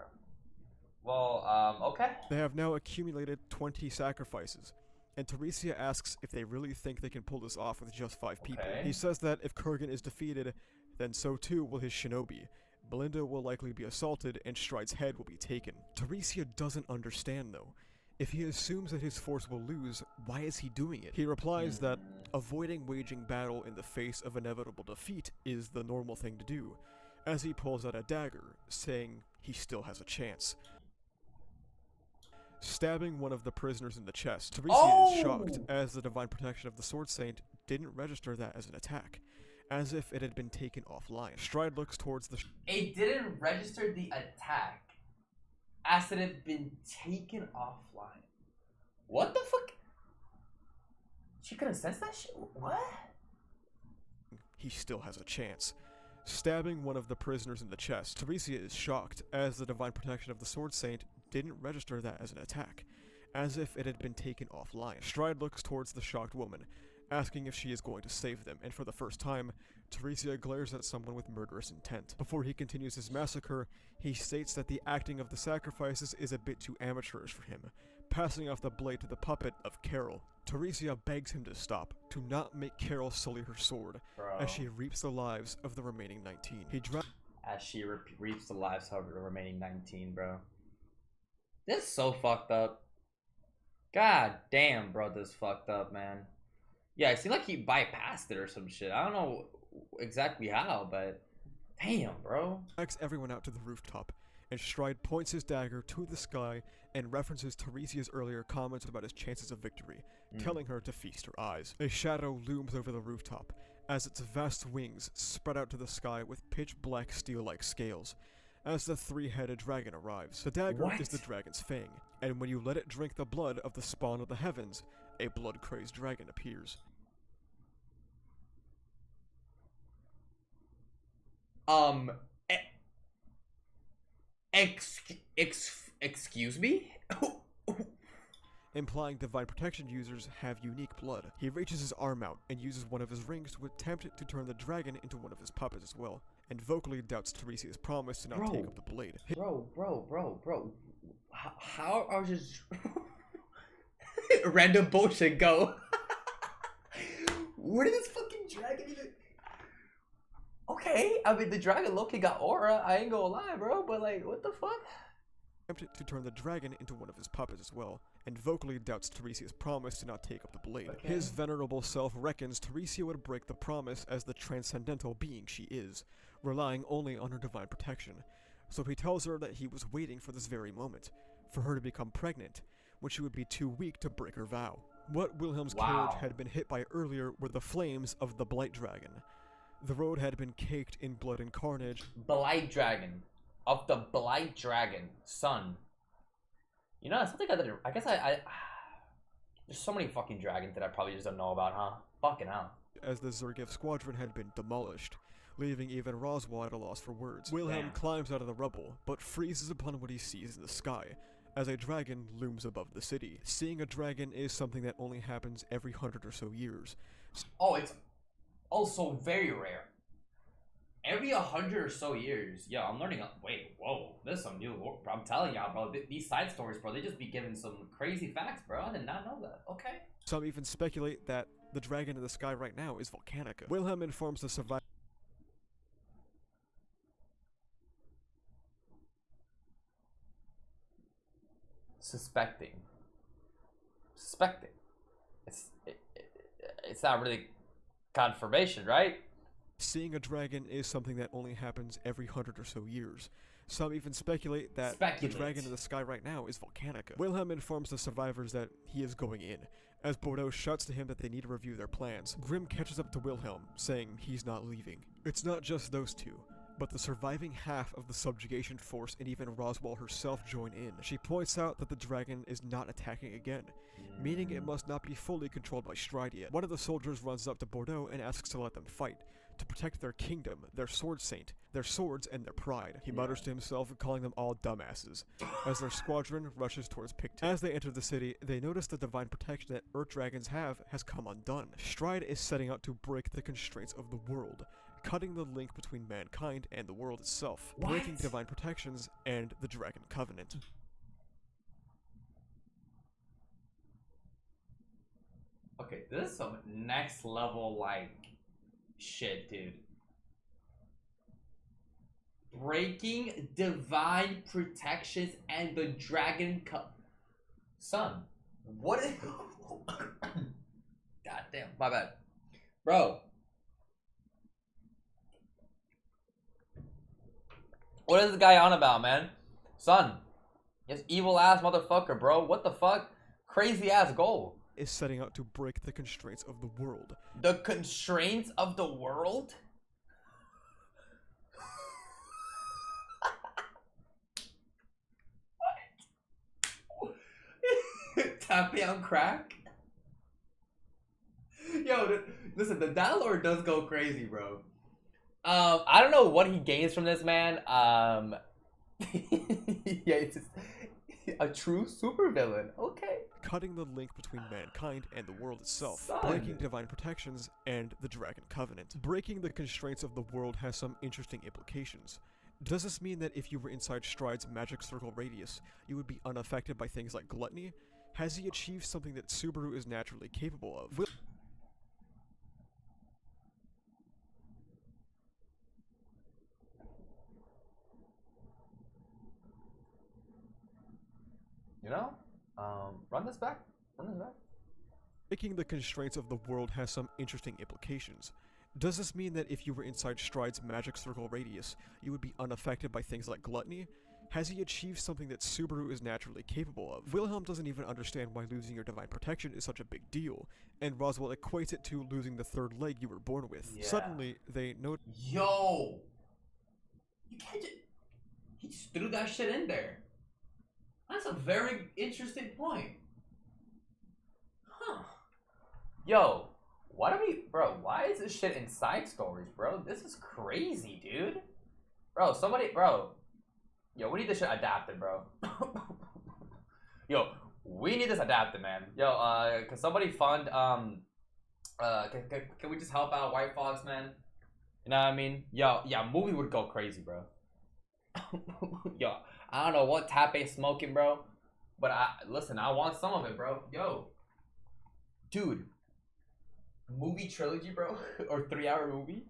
Well, okay. They have now accumulated 20 sacrifices, and Teresia asks if they really think they can pull this off with just 5 people. Okay. He says that if Kurgan is defeated, then so too will his shinobi. Melinda will likely be assaulted, and Stride's head will be taken. Teresia doesn't understand, though. If he assumes that his force will lose, why is he doing it? He replies that avoiding waging battle in the face of inevitable defeat is the normal thing to do, as he pulls out a dagger, saying he still has a chance. Stabbing one of the prisoners in the chest, Teresia is shocked, as the divine protection of the Sword Saint didn't register that as an attack, as if it had been taken offline. Stride looks towards the— It didn't register the attack as it had been taken offline. What the fuck? She couldn't sense that shit? What? He still has a chance. Stabbing one of the prisoners in the chest, Teresia is shocked, as the divine protection of the Sword Saint didn't register that as an attack, as if it had been taken offline. Stride looks towards the shocked woman, asking if she is going to save them, and for the first time, Teresia glares at someone with murderous intent. Before he continues his massacre, he states that the acting of the sacrifices is a bit too amateurish for him, passing off the blade to the puppet of Carol. Teresia begs him to stop, to not make Carol sully her sword, as she reaps the lives of the remaining 19. As she reaps the lives of the remaining 19, bro. This is so fucked up. God damn, bro, this fucked up, man. Yeah, it seemed like he bypassed it or some shit. I don't know exactly how, but damn, bro. Drags everyone out to the rooftop, and Stride points his dagger to the sky and references Teresia's earlier comments about his chances of victory, telling her to feast her eyes. A shadow looms over the rooftop, as its vast wings spread out to the sky with pitch-black steel-like scales. As the 3-headed dragon arrives, the dagger is the dragon's fang, and when you let it drink the blood of the spawn of the heavens, a blood-crazed dragon appears. Excuse me? Implying divine protection users have unique blood. He reaches his arm out and uses one of his rings to attempt to turn the dragon into one of his puppets as well, and vocally doubts Teresia's promise to not take up the blade. Bro. How are just random bullshit go? Where did this fucking dragon even? Okay, I mean the dragon low-key got aura. I ain't gonna lie, bro. But like, what the fuck? Attempted to turn the dragon into one of his puppets as well, and vocally doubts Teresia's promise to not take up the blade. Okay. His venerable self reckons Teresia would break the promise as the transcendental being she is, relying only on her divine protection. So he tells her that he was waiting for this very moment, for her to become pregnant, when she would be too weak to break her vow. What Wilhelm's carriage had been hit by earlier were the flames of the Blight Dragon. The road had been caked in blood and carnage. Blight Dragon. of the Blight Dragon, son. You know, something I guess I there's so many fucking dragons that I probably just don't know about, huh? Fucking hell. As the Zergif squadron had been demolished, leaving even Roswell at a loss for words. Wilhelm Damn. climbs out of the rubble, but freezes upon what he sees in the sky, as a dragon looms above the city. Seeing a dragon is something that only happens every 100 or so years. Oh, it's also very rare. Every 100 or so years. Yeah, I'm learning. Wait, whoa, this is some new. I'm telling y'all, bro. These side stories, bro, they just be giving some crazy facts, bro. I did not know that. Okay. Some even speculate that the dragon in the sky right now is Volcanica. Wilhelm informs the survivors. Suspecting. It's not really confirmation, right? Seeing a dragon is something that only happens every 100 or so years. Some even speculate that the dragon in the sky right now is Volcanica. Wilhelm informs the survivors that he is going in, as Bordeaux shouts to him that they need to review their plans. Grimm catches up to Wilhelm, saying he's not leaving. It's not just those two, but the surviving half of the subjugation force and even Roswell herself join in. She points out that the dragon is not attacking again, meaning it must not be fully controlled by Stride yet. One of the soldiers runs up to Bordeaux and asks to let them fight, to protect their kingdom, their sword saint, their swords, and their pride. He mutters to himself, calling them all dumbasses, as their squadron rushes towards Picton. As they enter the city, they notice the divine protection that Earth dragons have has come undone. Stride is setting out to break the constraints of the world, cutting the link between mankind and the world itself, breaking divine protections and the Dragon Covenant. Okay, this is some next level, like, shit, dude. Breaking divine protections and the Dragon Son, what is... God damn, my bad. Bro. What is this guy on about, man? Son. This evil ass motherfucker, bro. What the fuck? Crazy ass goal. Is setting out to break the constraints of the world. The constraints of the world? What? Tapping on crack? Yo, listen, the Dalor does go crazy, bro. I don't know what he gains from this, man. Yeah, it's just a true supervillain. Okay. Cutting the link between mankind and the world itself, Son. breaking divine protections and the Dragon Covenant. Breaking the constraints of the world has some interesting implications. Does this mean that if you were inside Stride's magic circle radius, you would be unaffected by things like gluttony? Has he achieved something that Subaru is naturally capable of? You know? Run this back. Run this back. Breaking the constraints of the world has some interesting implications. Does this mean that if you were inside Stride's magic circle radius, you would be unaffected by things like gluttony? Has he achieved something that Subaru is naturally capable of? Wilhelm doesn't even understand why losing your divine protection is such a big deal, and Roswell equates it to losing the third leg you were born with. Yeah. Suddenly, they note— Yo! You can't just... He just threw that shit in there. That's a very interesting point. Huh. Yo, why do we... Bro, why is this shit in side stories, bro? This is crazy, dude. Bro, somebody... Bro. Yo, we need this shit adapted, bro. Yo, we need this adapted, man. Yo, can somebody fund, can we just help out White Fox, man? You know what I mean? Yo, yeah, movie would go crazy, bro. Yo, I don't know what Tape smoking, bro. But listen, I want some of it, bro. Yo. Dude. Movie trilogy, bro? Or 3-hour movie?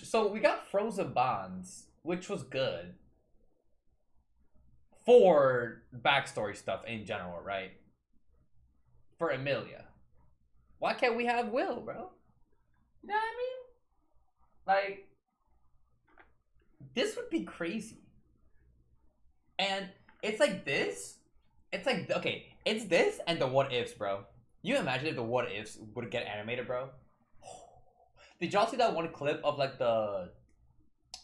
So we got Frozen Bonds, which was good. For backstory stuff in general, right? For Emilia. Why can't we have Will, bro? You know what I mean? Like, this would be crazy. And it's like this. It's like, okay, it's this and the what ifs, bro. You imagine if the what ifs would get animated, bro? Did y'all see that one clip of like the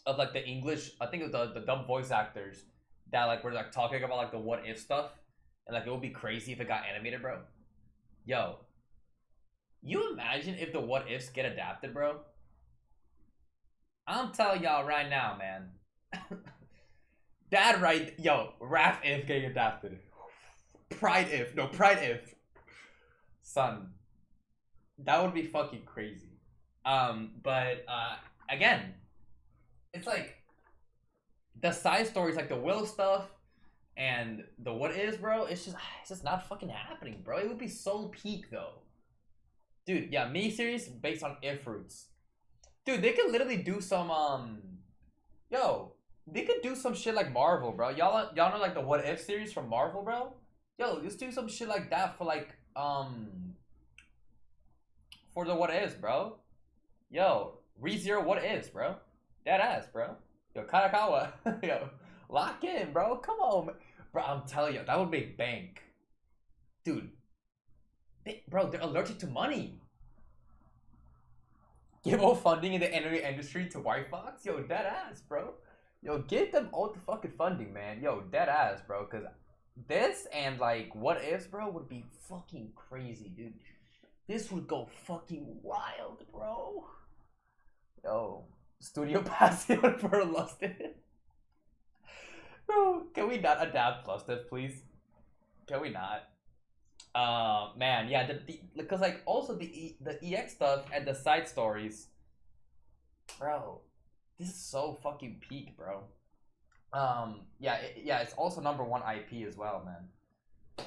of like the English, I think of the dumb voice actors that like were like talking about like the what if stuff, and like it would be crazy if it got animated, bro. Yo, you imagine if the what ifs get adapted, bro? I'm telling y'all right now, man. That right, yo, Wrath if getting adapted. Pride if. Son, that would be fucking crazy. But again, it's like the side stories, like the Will stuff and the what is, bro. It's just not fucking happening, bro. It would be so peak though, dude. Yeah, miniseries based on if roots, dude. They could literally do some yo, they could do some shit like Marvel, bro. Y'all know like the what if series from Marvel, bro. Yo, let's do some shit like that for like for the what is, bro. Yo, ReZero what is, bro. That ass, bro. Yo, Karakawa. Yo, lock in, bro. Come on, man. Bro. I'm telling you, that would make bank, dude. Bro, they're allergic to money. Give all funding in the anime industry to White Fox. Yo, dead ass, bro. Yo, give them all the fucking funding, man. Yo, dead ass, bro. Cause this and like what ifs, bro, would be fucking crazy, dude. This would go fucking wild, bro. Yo, Studio Passion for Lusted. Bro, can we not adapt Lusted, please? Can we not? Man, yeah, because like also the EX stuff and the side stories, bro. This is so fucking peak, bro. Yeah, it's also #1 IP as well, man.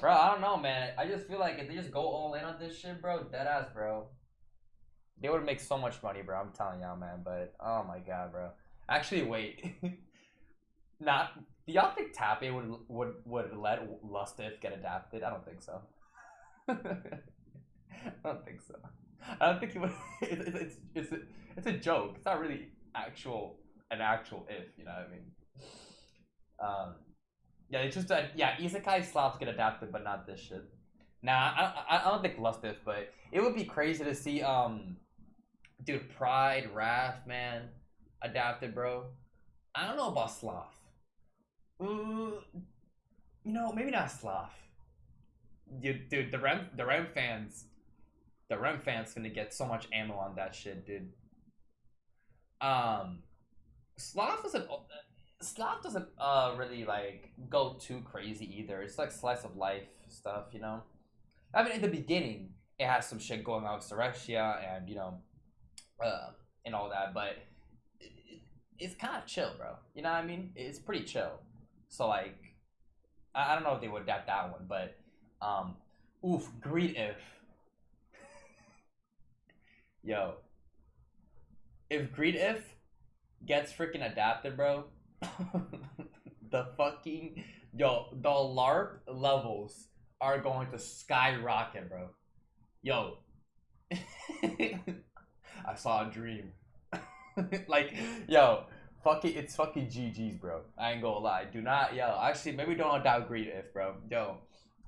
Bro, I don't know, man. I just feel like if they just go all in on this shit, bro, deadass, bro, they would make so much money, bro. I'm telling y'all, man. But oh my god, bro. Actually, wait. Do y'all think Tappy would let Lustif get adapted? I don't think so. I don't think so. I don't think he would. It's a joke. It's not really an actual if, you know what I mean? Yeah, it's just that isekai slaps get adapted, but not this shit. Nah, I don't think Lustif, but it would be crazy to see dude, Pride, Wrath, man, adapted, bro. I don't know about Sloth. You know, maybe not Sloth. Dude, the Rem fans finna get so much ammo on that shit, dude. Sloth doesn't really like go too crazy either. It's like slice of life stuff, you know. I mean, in the beginning, it has some shit going on with Sorexia and, you know, and all that, but it's kind of chill, bro. You know what I mean? It's pretty chill. So like, I don't know if they would adapt that one, but oof, Greed if. Yo, if Greed if gets freaking adapted, bro, the LARP levels are going to skyrocket, bro. Yo, I saw a dream. Like, yo, it's fucking GG's, bro. I ain't gonna lie. Do not, yo. Actually, maybe don't adapt Greed if, bro. Yo.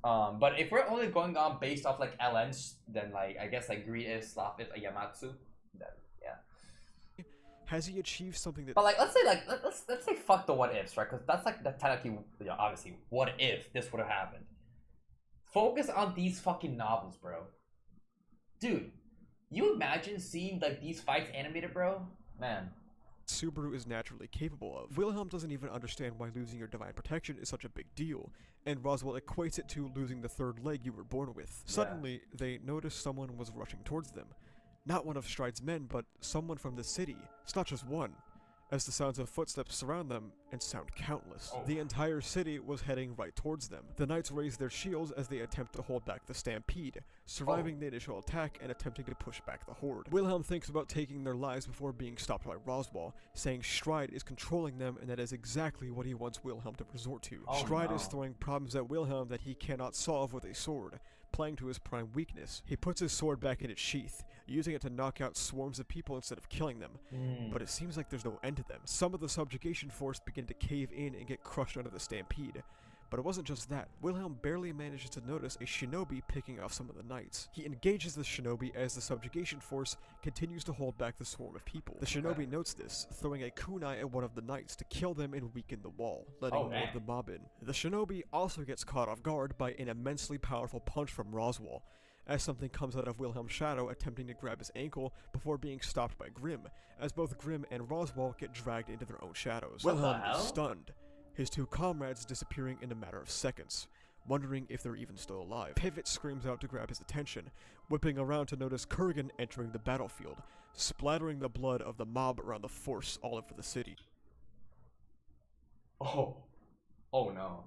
But if we're only going on based off like LNs, then like I guess like Greed if, Sloth if, Yamatsu, then yeah. Has he achieved something that? But like, let's say fuck the what ifs, right? Because that's like the technically, you know, obviously, what if this would have happened? Focus on these fucking novels, bro. Dude, you imagine seeing like these fights animated, bro? Man. Subaru is naturally capable of. Wilhelm doesn't even understand why losing your divine protection is such a big deal, and Roswell equates it to losing the third leg you were born with. Yeah. Suddenly, they notice someone was rushing towards them. Not one of Stride's men, but someone from the city. It's not just one, as the sounds of footsteps surround them and sound countless. Oh. The entire city was heading right towards them. The knights raise their shields as they attempt to hold back the stampede, surviving the initial attack and attempting to push back the horde. Wilhelm thinks about taking their lives before being stopped by Roswell, saying Stride is controlling them and that is exactly what he wants Wilhelm to resort to. Stride is throwing problems at Wilhelm that he cannot solve with a sword, playing to his prime weakness. He puts his sword back in its sheath, using it to knock out swarms of people instead of killing them. But it seems like there's no end to them. Some of the subjugation force begin to cave in and get crushed under the stampede, But it wasn't just that. Wilhelm barely manages to notice a shinobi picking off some of the knights. He engages the shinobi as the subjugation force continues to hold back the swarm of people. The shinobi notes this, throwing a kunai at one of the knights to kill them and weaken the wall, letting more of the mob in. The shinobi also gets caught off guard by an immensely powerful punch from Roswell, as something comes out of Wilhelm's shadow attempting to grab his ankle before being stopped by Grimm, as both Grimm and Roswell get dragged into their own shadows. Wilhelm is stunned, his two comrades disappearing in a matter of seconds, wondering if they're even still alive. Pivot screams out to grab his attention, whipping around to notice Kurgan entering the battlefield, splattering the blood of the mob around the force all over the city. Oh no.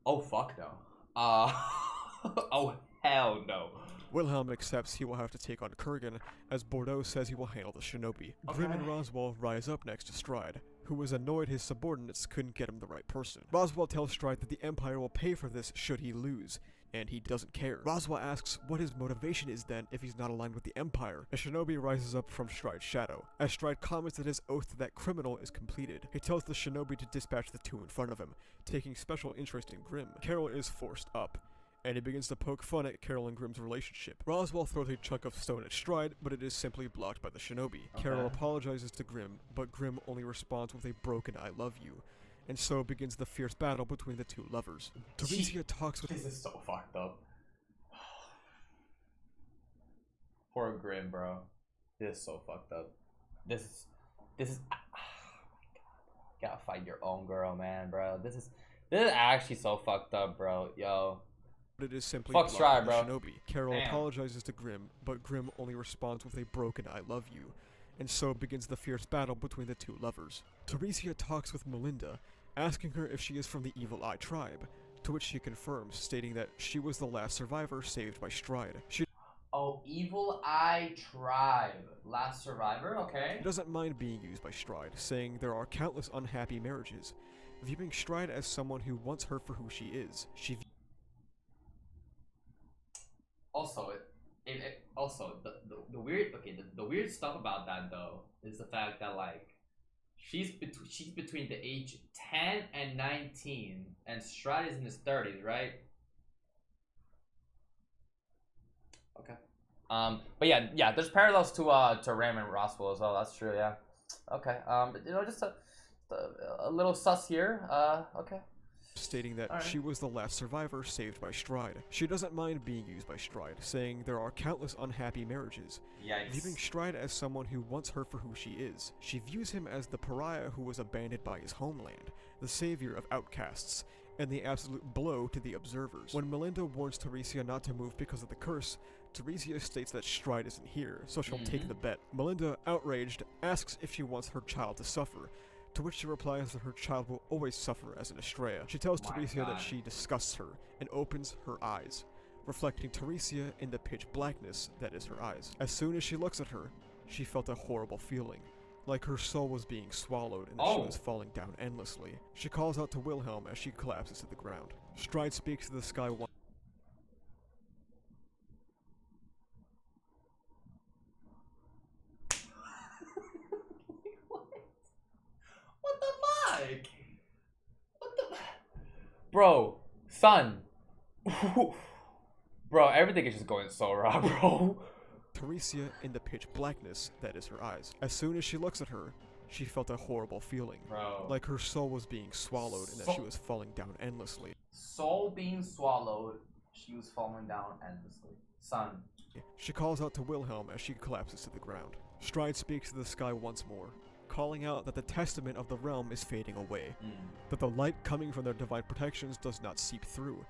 Oh fuck no. Oh hell no. Wilhelm accepts he will have to take on Kurgan, as Bordeaux says he will handle the shinobi. Grimm and Roswell rise up next to Stride, who was annoyed his subordinates couldn't get him the right person. Roswell tells Stride that the Empire will pay for this should he lose, and he doesn't care. Roswell asks what his motivation is then if he's not aligned with the Empire. A shinobi rises up from Stride's shadow, as Stride comments that his oath to that criminal is completed. He tells the shinobi to dispatch the two in front of him, taking special interest in Grimm. Carol is forced up, and he begins to poke fun at Carol and Grimm's relationship. Roswell throws a chunk of stone at Stride, but it is simply blocked by the shinobi. Carol apologizes to Grimm, but Grimm only responds with a broken "I love you," and so begins the fierce battle between the two lovers. Teresia talks with— This is so fucked up. Poor Grimm, bro. This is so fucked up. This is oh my god. Gotta fight your own girl, man, bro. This is actually so fucked up, bro. Yo. But it is simply fuck Stride, bro. Shinobi. Carol apologizes to Grimm, but Grimm only responds with a broken "I love you," and so begins the fierce battle between the two lovers. Teresia talks with Melinda, asking her if she is from the Evil Eye tribe, to which she confirms, stating that she was the last survivor saved by Stride. Oh, Evil Eye tribe. Last survivor? Okay. She doesn't mind being used by Stride, saying there are countless unhappy marriages, viewing Stride as someone who wants her for who she is. Also, the weird the weird stuff about that though is the fact that like she's between the age 10 and 19 and Stride is in his 30s, right? Okay. But yeah, there's parallels to Ram and Roswell as well. That's true, yeah. Okay. You know, just a little sus here. Okay. Stating that she was the last survivor saved by Stride. She doesn't mind being used by Stride, saying there are countless unhappy marriages, viewing Stride as someone who wants her for who she is. She views him as the pariah who was abandoned by his homeland, the savior of outcasts, and the absolute blow to the observers. When Melinda warns Teresia not to move because of the curse, Teresia states that Stride isn't here, so she'll take the bet. Melinda, outraged, asks if she wants her child to suffer, to which she replies that her child will always suffer as an Estrella. She tells Teresia that she disgusts her and opens her eyes, reflecting Teresia in the pitch blackness that is her eyes. As soon as she looks at her, she felt a horrible feeling, like her soul was being swallowed and that she was falling down endlessly. She calls out to Wilhelm as she collapses to the ground. Stride speaks to the sky once. Bro, son. Bro, everything is just going so wrong, bro. Teresia in the pitch blackness that is her eyes. As soon as she looks at her, she felt a horrible feeling, like her soul was being swallowed and that she was falling down endlessly. Soul being swallowed, she was falling down endlessly. Son. She calls out to Wilhelm as she collapses to the ground. Stride speaks to the sky once more, calling out that the testament of the realm is fading away, that the light coming from their divine protections does not seep through,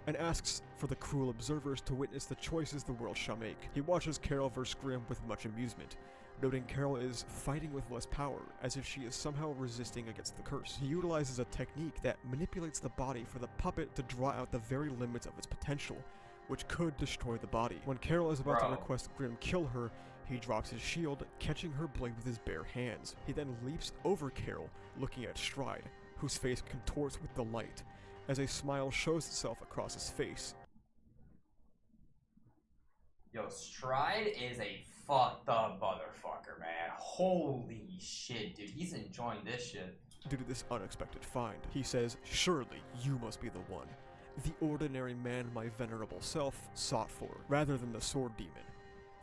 and asks for the cruel observers to witness the choices the world shall make. He watches Carol vs. Grimm with much amusement, noting Carol is fighting with less power, as if she is somehow resisting against the curse. He utilizes a technique that manipulates the body for the puppet to draw out the very limits of its potential, which could destroy the body. When Carol is about to request Grimm kill her, he drops his shield, catching her blade with his bare hands. He then leaps over Carol, looking at Stride, whose face contorts with delight, as a smile shows itself across his face. Yo, Stride is a fucked up motherfucker, man. Holy shit, dude. He's enjoying this shit. due to this unexpected find. He says, "Surely you must be the one, the ordinary man my venerable self sought for, rather than the sword demon,"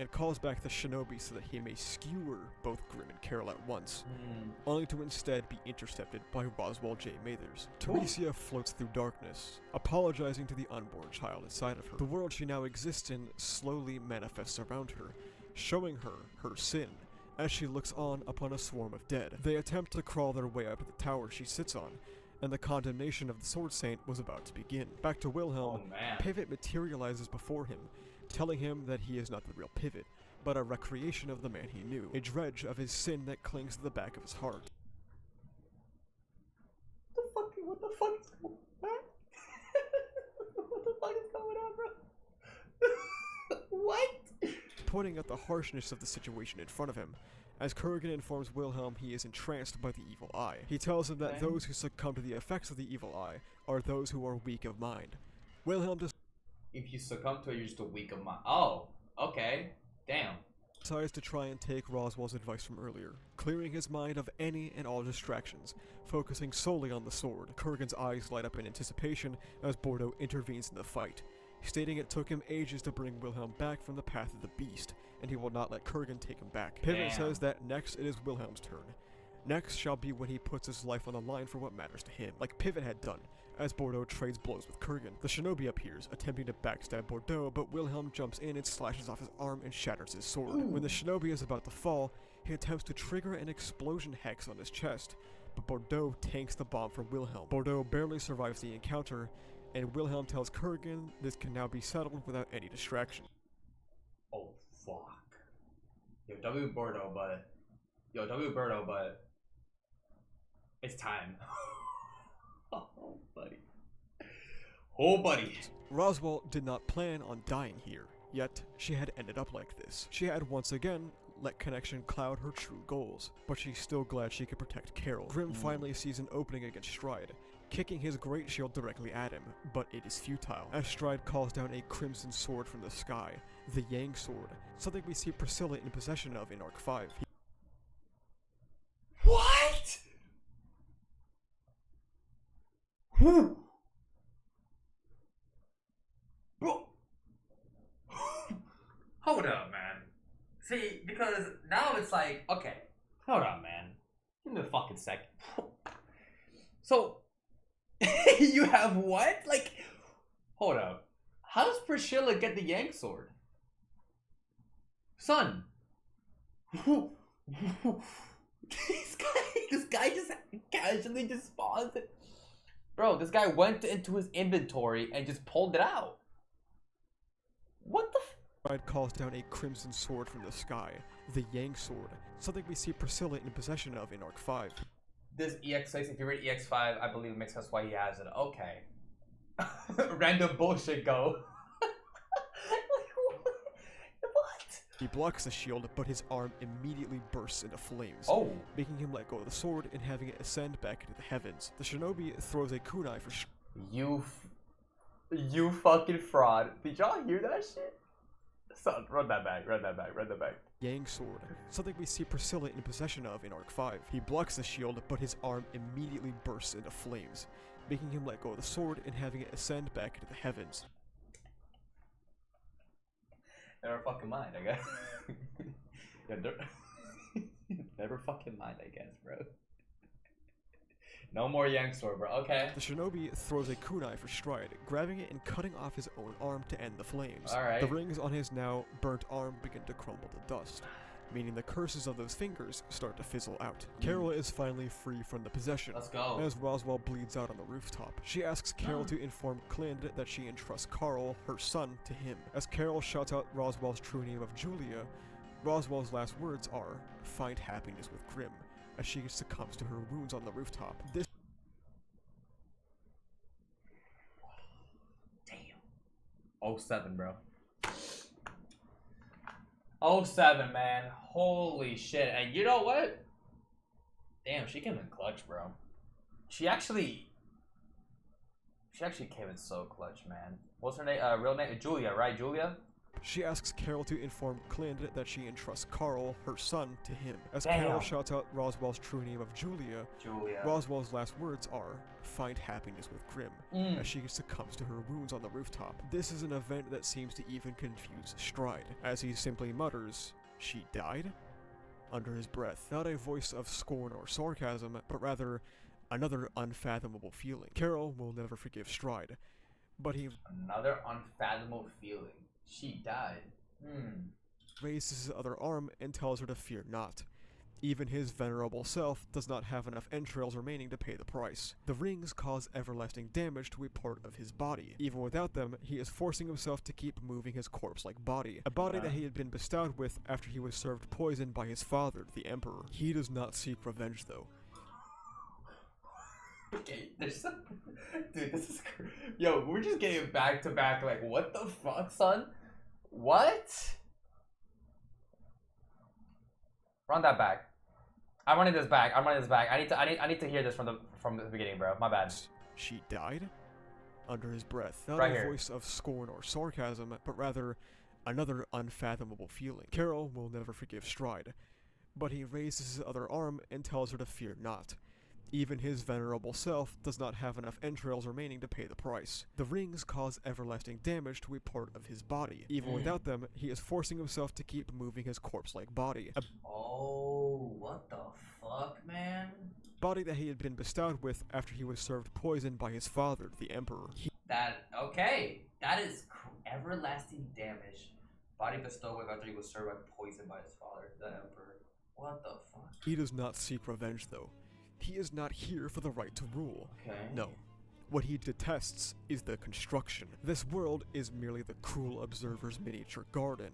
and calls back the shinobi so that he may skewer both Grimm and Carol at once, only to instead be intercepted by Roswell J. Mathers. Teresia floats through darkness, apologizing to the unborn child inside of her. The world she now exists in slowly manifests around her, showing her her sin, as she looks on upon a swarm of dead. They attempt to crawl their way up to the tower she sits on, and the condemnation of the Sword Saint was about to begin. Back to Wilhelm, Pivot materializes before him, telling him that he is not the real Pivot, but a recreation of the man he knew, a dredge of his sin that clings to the back of his heart. What the fuck is going on? What the fuck is going on, bro? What? Pointing at the harshness of the situation in front of him, as Kurgan informs Wilhelm he is entranced by the evil eye. He tells him that those who succumb to the effects of the evil eye are those who are weak of mind. Wilhelm If you succumb to it, you're just a weak of mind. Oh, okay. Damn. decides to try and take Roswell's advice from earlier, clearing his mind of any and all distractions, focusing solely on the sword. Kurgan's eyes light up in anticipation as Bordeaux intervenes in the fight, stating it took him ages to bring Wilhelm back from the path of the beast, and he will not let Kurgan take him back. Pivot says that next it is Wilhelm's turn. Next shall be when he puts his life on the line for what matters to him, like Pivot had done, as Bordeaux trades blows with Kurgan. The shinobi appears, attempting to backstab Bordeaux, but Wilhelm jumps in and slashes off his arm and shatters his sword. When the shinobi is about to fall, he attempts to trigger an explosion hex on his chest, but Bordeaux tanks the bomb for Wilhelm. Bordeaux barely survives the encounter, and Wilhelm tells Kurgan this can now be settled without any distraction. Oh, fuck. Yo, W. Bordeaux, but it's time. Oh, buddy. Oh, buddy. Roswell did not plan on dying here, yet she had ended up like this. She had once again let connection cloud her true goals, but she's still glad she could protect Carol. Grimm finally sees an opening against Stride, kicking his great shield directly at him, but it is futile, as Stride calls down a crimson sword from the sky, the Yang Sword, something we see Priscilla in possession of in Arc 5. What? Whew. Bro. Hold up, man. See, because now it's like, okay, hold on, man. Give me a fucking second. So, you have what? Like, hold up. How does Priscilla get the Yang Sword? Son. This guy just casually just spawns it. Bro, this guy went into his inventory and just pulled it out. What the Stride calls down a crimson sword from the sky, the Yang Sword, something we see Priscilla in possession of in Arc 5. This EX6, if you read EX5, I believe it makes sense why he has it. Okay. Random bullshit go. What? He blocks the shield, but his arm immediately bursts into flames, making him let go of the sword and having it ascend back into the heavens. The shinobi throws a kunai for You fucking fraud. Did y'all hear that shit? Son, run that back. Yang Sword, something we see Priscilla in possession of in Arc 5. He blocks the shield, but his arm immediately bursts into flames, making him let go of the sword and having it ascend back into the heavens. Never fucking mind, I guess. Yeah, never fucking mind, I guess, bro. No more Yang Sword, bro. Okay. The shinobi throws a kunai for Stride, grabbing it and cutting off his own arm to end the flames. Alright. The rings on his now burnt arm begin to crumble to dust, meaning the curses of those fingers start to fizzle out. Carol is finally free from the possession. Let's go. As Roswell bleeds out on the rooftop, she asks Carol to inform Clind that she entrusts Carl, her son, to him. As Carol shouts out Roswell's true name of Julia, Roswell's last words are, "Find happiness with Grimm," as she succumbs to her wounds on the rooftop. This Damn. 07, bro. 07, man. Holy shit. And you know what? Damn, she came in clutch, bro. She actually came in so clutch, man. What's her name? Real name? Julia, right? Julia? She asks Carol to inform Clint that she entrusts Carl, her son, to him. As Damn. Carol shouts out Roswell's true name of Julia, Roswell's last words are, "Find happiness with Grim," as she succumbs to her wounds on the rooftop. This is an event that seems to even confuse Stride, as he simply mutters, "She died?" under his breath. Not a voice of scorn or sarcasm, but rather another unfathomable feeling. Carol will never forgive Stride, but he Another unfathomable feeling. She died. raises his other arm and tells her to fear not. Even his venerable self does not have enough entrails remaining to pay the price. The rings cause everlasting damage to a part of his body. Even without them, he is forcing himself to keep moving his corpse-like body. A body that he had been bestowed with after he was served poison by his father, the Emperor. He does not seek revenge, though. Okay, dude, this is yo, we're just getting back to back. Like, what the fuck, son? What? Run that back. I'm running this back. I need to hear this from the beginning, bro. My bad. She died? Under his breath. Not Right a here. voice of scorn or sarcasm, but rather another unfathomable feeling. Carol will never forgive Stride, but he raises his other arm and tells her to fear not. Even his venerable self does not have enough entrails remaining to pay the price. The rings cause everlasting damage to a part of his body. Even without them, he is forcing himself to keep moving his corpse-like body. A Oh, what the fuck, man? body that he had been bestowed with after he was served poison by his father, the Emperor. Okay. That is everlasting damage. Body bestowed with after he was served by poison by his father, the Emperor. What the fuck? He does not seek revenge, though. He is not here for the right to rule. Okay. No. What he detests is the construction. This world is merely the cruel observer's miniature garden.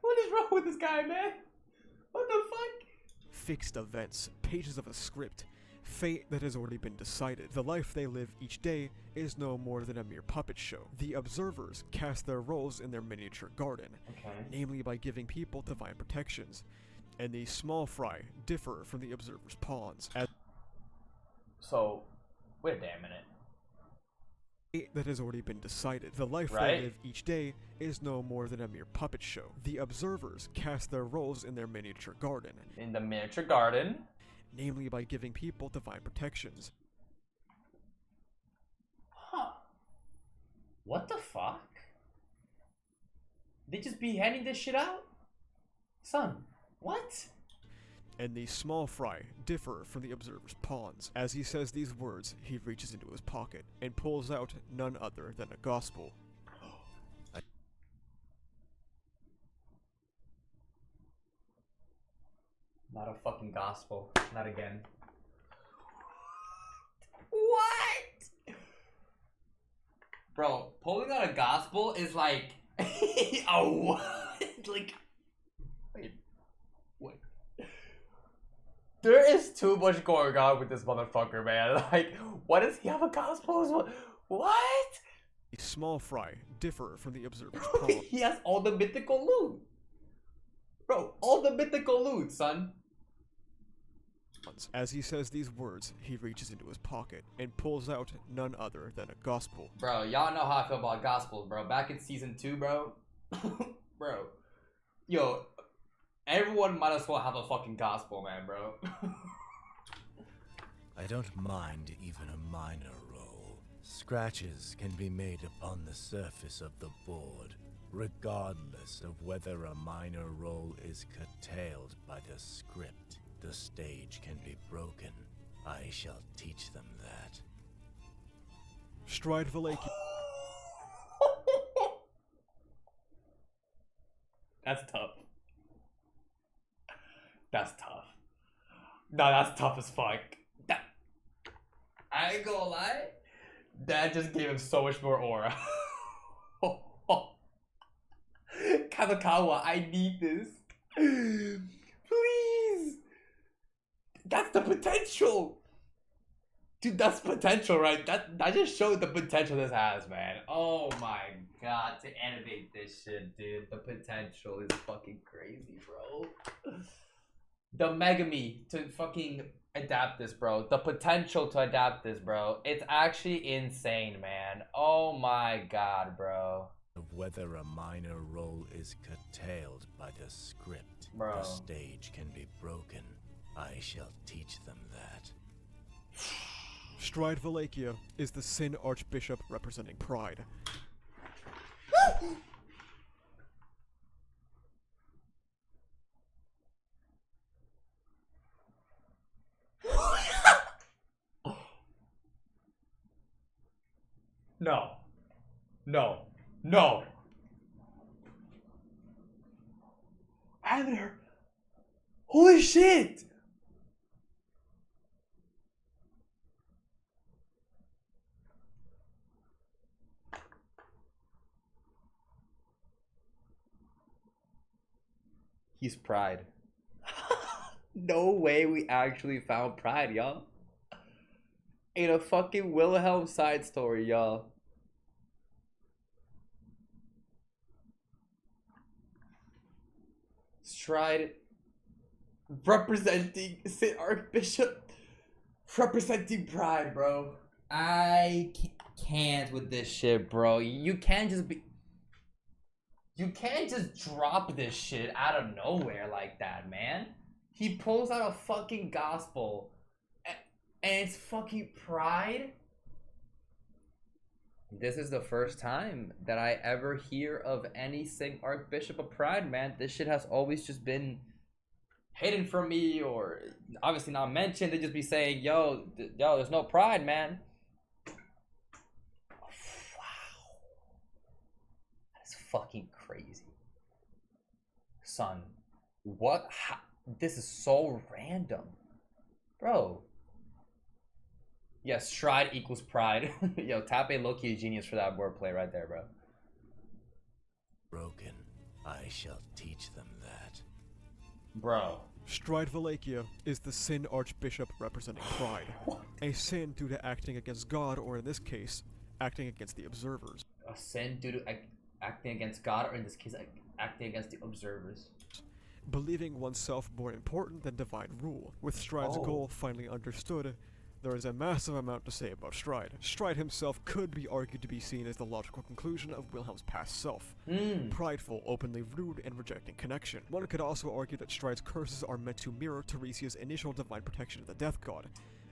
What is wrong with this guy, man? What the fuck? Fixed events, pages of a script, fate that has already been decided. The life they live each day is no more than a mere puppet show. The observers cast their roles in their miniature garden, namely by giving people divine protections. And the small fry differ from the observer's pawns. So, wait a damn minute. That has already been decided. The life Right. they live each day is no more than a mere puppet show. The observers cast their roles in their miniature garden, In the miniature garden. namely by giving people divine protections. Huh. What the fuck? They just be handing this shit out? Son, what? And the small fry differ from the observer's pawns. As he says these words, he reaches into his pocket and pulls out none other than a gospel. Not a fucking gospel. Not again. What? Bro, pulling out a gospel is like... oh, what? Like... Wait. What? There is too much going on with this motherfucker, man. Like, why does he have a gospel as well? What? The small fry differ from the observer's pawns. He has all the mythical loot. Bro, all the mythical loot, son. As he says these words, he reaches into his pocket and pulls out none other than a gospel. Bro, y'all know how I feel about gospels, bro. Back in season 2, bro. Bro. Yo, everyone might as well have a fucking gospel, man, bro. I don't mind even a minor roll. Scratches can be made upon the surface of the board, regardless of whether a minor roll is curtailed by the script. The stage can be broken. I shall teach them that. Stride Valaki. That's tough. That's tough. No, that's tough as fuck. I ain't gonna lie. That just gave him so much more aura. Kamikawa, I need this. Please. That's the potential. Dude, that's potential, right? That just showed the potential this has, man. Oh my god, to animate this shit, dude. The potential is fucking crazy, bro. The Megami to fucking adapt this, bro. The potential to adapt this, bro. It's actually insane, man. Oh my god, bro. Of whether a minor role is curtailed by the script. Bro. The stage can be broken. I shall teach them that. Stride Valakia is the Sin Archbishop representing pride. No. No. No. I haven't heard. Holy shit! He's Pride. No way we actually found Pride, y'all. In a fucking Wilhelm side story, y'all. Stride representing St. Archbishop, representing Pride, bro. I can't with this shit, bro. You can't just drop this shit out of nowhere like that, man. He pulls out a fucking gospel and it's fucking Pride. This is the first time that I ever hear of any St. Archbishop of Pride, man. This shit has always just been hidden from me, or obviously not mentioned. They just be saying, yo, there's no Pride, man. Wow. That's fucking crazy. Son, what? This is so random. Bro. Yes, Stride equals Pride. Yo, tap a low-key genius for that wordplay right there, bro. Broken. I shall teach them that. Bro. Stride Valakia is the Sin Archbishop representing pride. What? A sin due to acting against God, or in this case, acting against the observers. A sin due to acting against God, or in this case, acting against the observers. Believing oneself more important than divine rule. With Stride's goal finally understood, there is a massive amount to say about Stride. Stride himself could be argued to be seen as the logical conclusion of Wilhelm's past self. Prideful, openly rude, and rejecting connection. One could also argue that Stride's curses are meant to mirror Tiresias' initial divine protection of the Death God,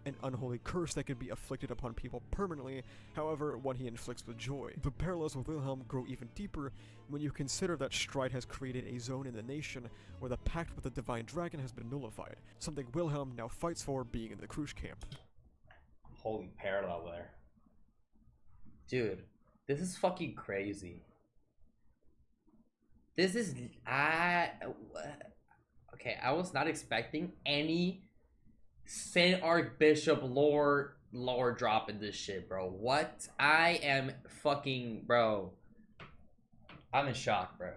an unholy curse that can be afflicted upon people permanently, however, one he inflicts with joy. The parallels with Wilhelm grow even deeper when you consider that Stride has created a zone in the nation where the pact with the divine dragon has been nullified, something Wilhelm now fights for being in the Krush camp. Holy parallel there. Dude, this is fucking crazy. This is... Okay, I was not expecting any St. Archbishop lore drop in this shit, bro. What? I am fucking... Bro. I'm in shock, bro.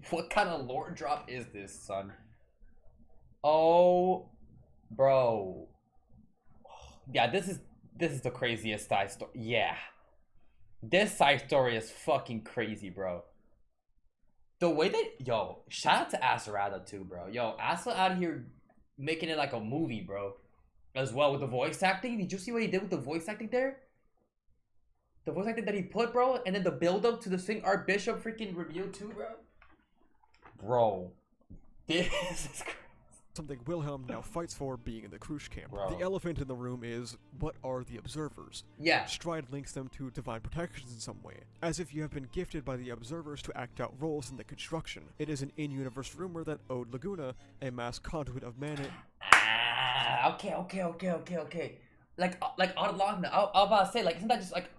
What kind of lore drop is this, son? Oh, bro. Yeah, this is the craziest side story. Yeah. This side story is fucking crazy, bro. The way that... Yo, shout out to Asaratha too, bro. Yo, Asa out here making it like a movie, bro. As well with the voice acting. Did you see what he did with the voice acting there? The voice acting that he put, bro. And then the build up to the St. Archbishop freaking reveal too, bro. Bro. This is crazy. Something Wilhelm now fights for being in the Krush camp. Bro. The elephant in the room is, what are the observers? Yeah. Stride links them to divine protections in some way, as if you have been gifted by the observers to act out roles in the construction. It is an in-universe rumor that Ode Laguna, a mass conduit of mana... Okay. Like Art Logna. I was about to say, like, isn't that just like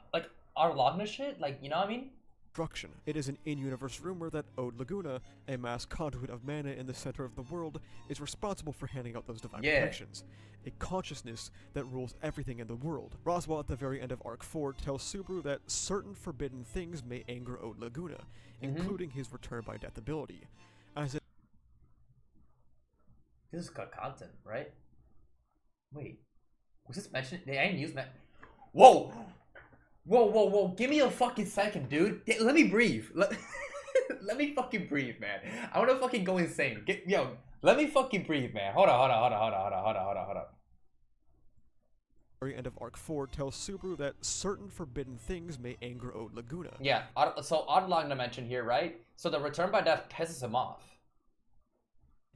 Art Logna shit? Like, you know what I mean? Destruction. It is an in-universe rumor that Ode Laguna, a mass conduit of mana in the center of the world, is responsible for handing out those divine protections. A consciousness that rules everything in the world. Roswell at the very end of Arc 4 tells Subaru that certain forbidden things may anger Ode Laguna, including his return by death ability. As it... This is good content, right? Wait. Was this mentioned? They didn't use Whoa! Give me a fucking second, dude. Let me breathe. Let me fucking breathe, man. I wanna fucking go insane. Let me fucking breathe, man. Hold on. end of Arc 4 tells Subaru that certain forbidden things may anger Old Laguna. Yeah, so Adalagna mentioned here, right? So the return by death pisses him off.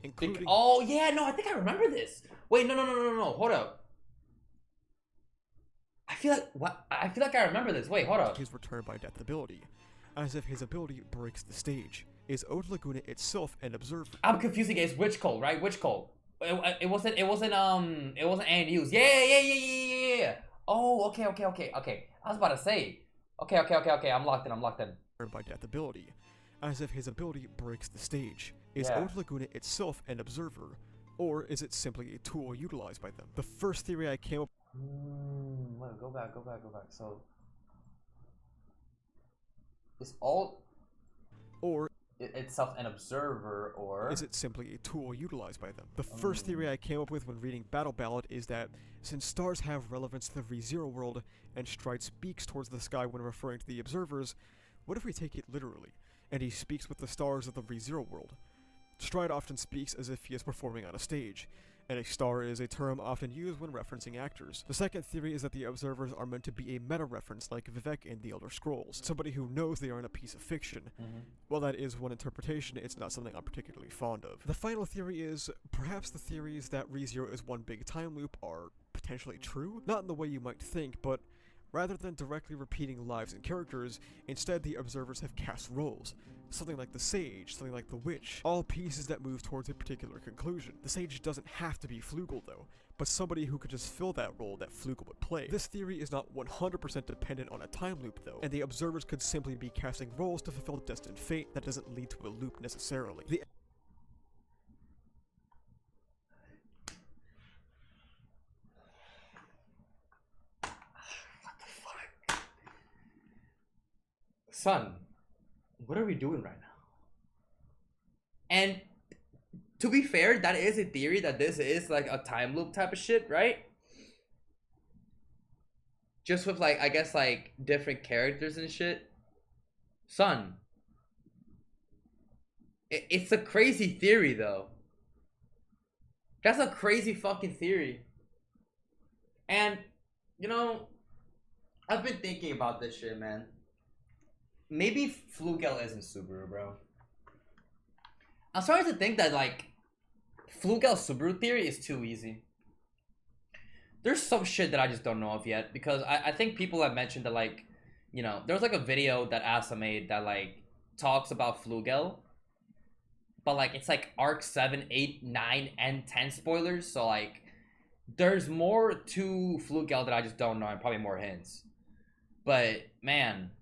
Including... Oh, yeah, no, I think I remember this. Wait, no, hold up. I feel like I remember this. Wait, hold up. His return by death ability, as if his ability breaks the stage. Is Old Laguna itself an observer? I'm confusing. It's Witch Cult, right? Witch Cult. It wasn't Andy. Yeah. Oh, okay. I was about to say. Okay. I'm locked in. Return by death ability, as if his ability breaks the stage. Is Yeah. Old Laguna itself an observer, or is it simply a tool utilized by them? The first theory I came up Wait, go back. So, is all or itself an observer, or is it simply a tool utilized by them? The first theory I came up with when reading Battle Ballad is that since stars have relevance to the ReZero world, and Stride speaks towards the sky when referring to the observers, what if we take it literally, and he speaks with the stars of the ReZero world? Stride often speaks as if he is performing on a stage, and a star is a term often used when referencing actors. The second theory is that the observers are meant to be a meta-reference like Vivek in The Elder Scrolls, somebody who knows they are in a piece of fiction. While that is one interpretation, it's not something I'm particularly fond of. The final theory is, perhaps the theories that ReZero is one big time loop are potentially true? Not in the way you might think, but rather than directly repeating lives and characters, instead the observers have cast roles. Something like the Sage, something like the Witch, all pieces that move towards a particular conclusion. The Sage doesn't have to be Flugel though, but somebody who could just fill that role that Flugel would play. This theory is not 100% dependent on a time loop though, and the observers could simply be casting roles to fulfill destined fate that doesn't lead to a loop necessarily. Son, what are we doing right now? And to be fair, that is a theory that this is like a time loop type of shit, right? Just with like, I guess like different characters and shit. Son, it's a crazy theory though. That's a crazy fucking theory. And, you know, I've been thinking about this shit, man. Maybe Flugel isn't Subaru, bro. I'm starting to think that, like, Flugel Subaru theory is too easy. There's some shit that I just don't know of yet, because I think people have mentioned that, like, you know, there's like a video that Asa made that, like, talks about Flugel. But, like, it's like Arc 7, 8, 9, and 10 spoilers, so, like, there's more to Flugel that I just don't know, and probably more hints. But, man,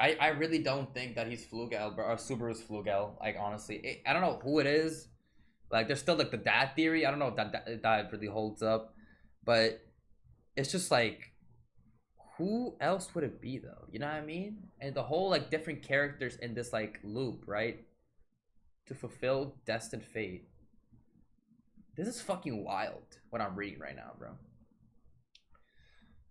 I really don't think that he's Flugel, or Subaru's Flugel. Like, honestly, I don't know who it is. Like, there's still like the dad theory. I don't know if that really holds up, but it's just like, who else would it be though? You know what I mean? And the whole like different characters in this like loop, right? To fulfill destined fate. This is fucking wild. What I'm reading right now, bro.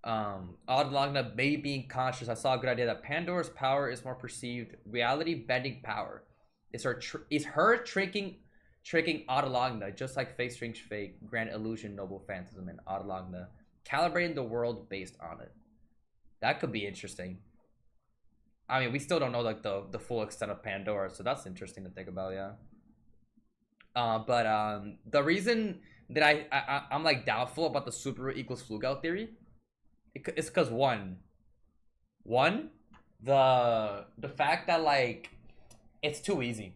Adalagna may being conscious. I saw a good idea that Pandora's power is more perceived reality bending power. Is her tricking Adalagna, just like Face Strange Fate, Grand Illusion, Noble Phantasm, and Adalagna, calibrating the world based on it. That could be interesting. I mean, we still don't know like the full extent of Pandora, so that's interesting to think about, yeah. But the reason that I'm like doubtful about the Subaru equals Flugel theory, it's because one, the fact that like it's too easy.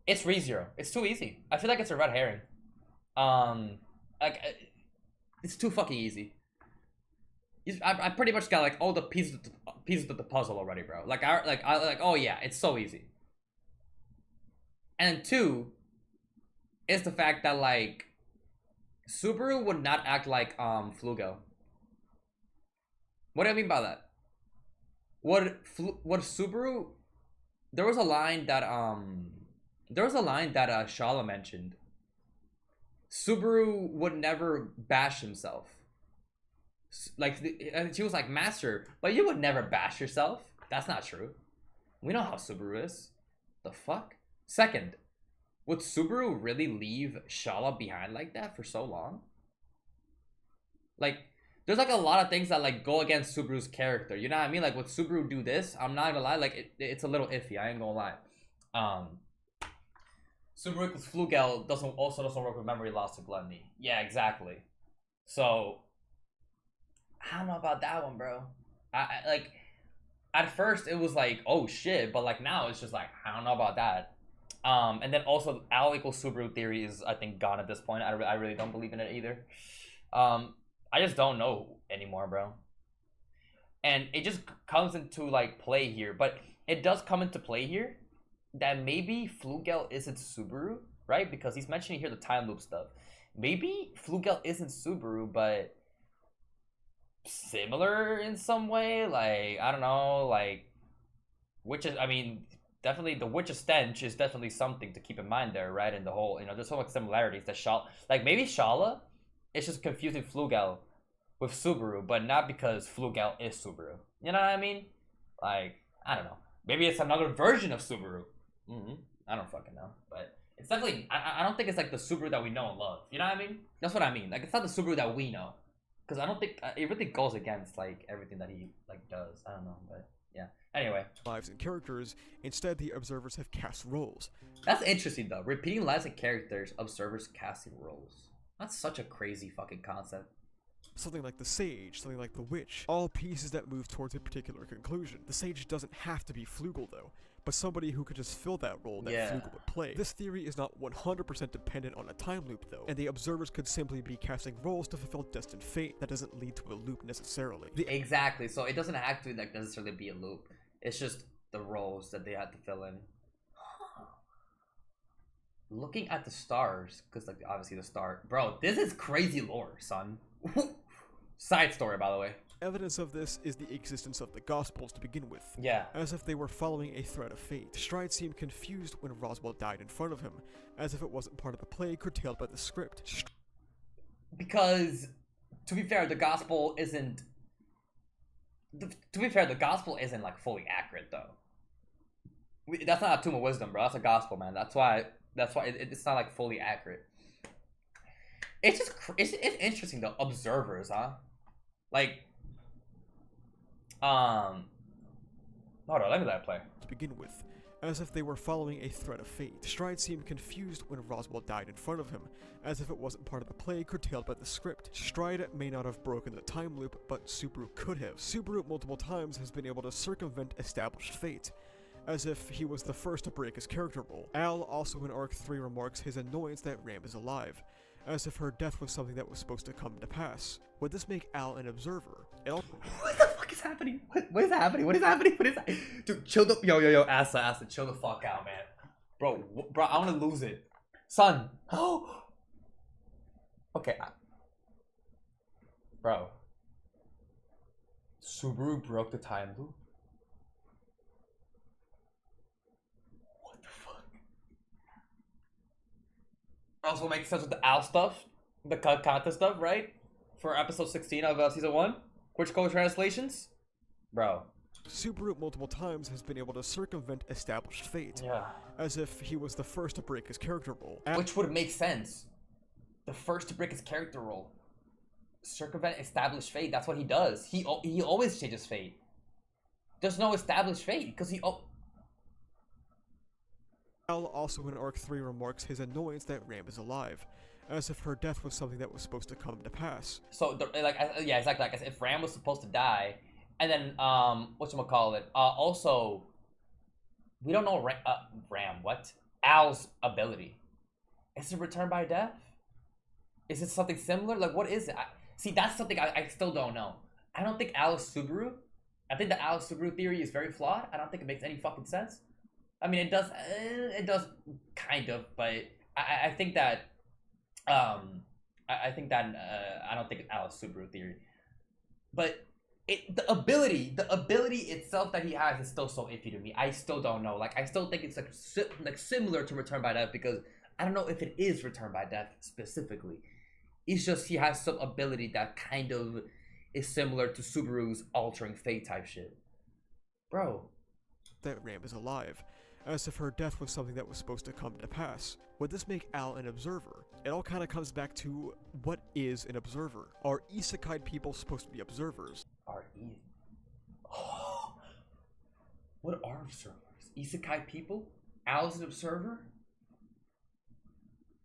It's ReZero. It's too easy. I feel like it's a red herring. Like it's too fucking easy. I pretty much got like all the pieces of the puzzle already, bro. Like I oh yeah, it's so easy. And two is the fact that like Subaru would not act like Flugel. What do I mean by that? What Subaru? There was a line that Shala mentioned. Subaru would never bash himself. Like she was like, Master, but you would never bash yourself. That's not true. We know how Subaru is. The fuck? Second, would Subaru really leave Shala behind like that for so long? Like, there's like a lot of things that like go against Subaru's character. You know what I mean? Like, would Subaru do this? I'm not gonna lie. Like, it's a little iffy. I ain't gonna lie. Subaru equals Flugel doesn't work with memory loss to gluttony. Yeah, exactly. So I don't know about that one, bro. I like at first it was like, oh shit, but like now it's just like I don't know about that. And then also Al equals Subaru theory is I think gone at this point. I really don't believe in it either. I just don't know anymore, bro. And it just comes into like play here, but it does come into play here that maybe Flugel isn't Subaru, right? Because he's mentioning here the time loop stuff. Maybe Flugel isn't Subaru, but similar in some way. Like, I don't know, like, which is, I mean, definitely the Witch of Stench is definitely something to keep in mind there, right? And the whole, you know, there's so much similarities that like maybe Shala is just confusing Flugel with Subaru, but not because Flugel is Subaru. You know what I mean? Like, I don't know. Maybe it's another version of Subaru. I don't fucking know, but it's definitely. I don't think it's like the Subaru that we know and love. You know what I mean? That's what I mean. Like, it's not the Subaru that we know, because I don't think it really goes against like everything that he like does. I don't know, but yeah. Anyway, lives and characters. Instead, the observers have cast roles. That's interesting though. Repeating lives and characters, observers casting roles. That's such a crazy fucking concept. Something like the Sage, something like the Witch, all pieces that move towards a particular conclusion. The Sage doesn't have to be Flugel though, but somebody who could just fill that role that Flugel would play. This theory is not 100% dependent on a time loop though, and the observers could simply be casting roles to fulfill destined fate that doesn't lead to a loop necessarily. Exactly, so it doesn't have to like necessarily be a loop. It's just the roles that they had to fill in. Looking at the stars, because like obviously the star, bro, this is crazy lore, son. Side story, by the way. Evidence of this is the existence of the Gospels to begin with. Yeah. As if they were following a thread of fate. Stride seemed confused when Roswell died in front of him, as if it wasn't part of the play curtailed by the script. Because, to be fair, the Gospel isn't... To be fair, the Gospel isn't like fully accurate, though. That's not a Tomb of Wisdom, bro. That's a Gospel, man. That's why it's not like fully accurate. It's just it's interesting though. Observers, huh? Like, hold on, let me let it play. To begin with, as if they were following a thread of fate. Stride seemed confused when Roswell died in front of him, as if it wasn't part of the play curtailed by the script. Stride may not have broken the time loop, but Subaru could have. Subaru multiple times has been able to circumvent established fate, as if he was the first to break his character role. Al also in Arc 3 remarks his annoyance that Ram is alive, as if her death was something that was supposed to come to pass. Would this make Al an observer? What the fuck is happening? What is happening? What is happening? What is that? Dude, chill the yo, Asa, chill the fuck out, man. Bro, I wanna lose it. Son. Oh. Okay. Bro. Subaru broke the time loop. Also makes sense with the Al stuff, the Kanta stuff, right? For episode 16 of season 1, which co-translations, bro. Subaru multiple times has been able to circumvent established fate, as if he was the first to break his character role. Which would make sense. The first to break his character role, circumvent established fate. That's what he does. He always changes fate. There's no established fate because he. Al also in Arc 3 remarks his annoyance that Ram is alive, as if her death was something that was supposed to come to pass. So, yeah, exactly. Like, if Ram was supposed to die, and then, whatchamacallit, also, we don't know Al's ability. Is it return by death? Is it something similar? Like, what is it? See, that's something I still don't know. I don't think Al is Subaru. I think the Al Subaru theory is very flawed. I don't think it makes any fucking sense. I mean, it does kind of, but I think that, I don't think it's Alice Subaru theory, but the ability itself that he has is still so iffy to me. I still don't know. Like, I still think it's like similar to Return by Death, because I don't know if it is Return by Death specifically. It's just he has some ability that kind of is similar to Subaru's altering fate type shit, bro. That Ram is alive, as if her death was something that was supposed to come to pass. Would this make Al an observer? It all kind of comes back to what is an observer? Are isekai people supposed to be observers? What are observers? Isekai people? Al's an observer?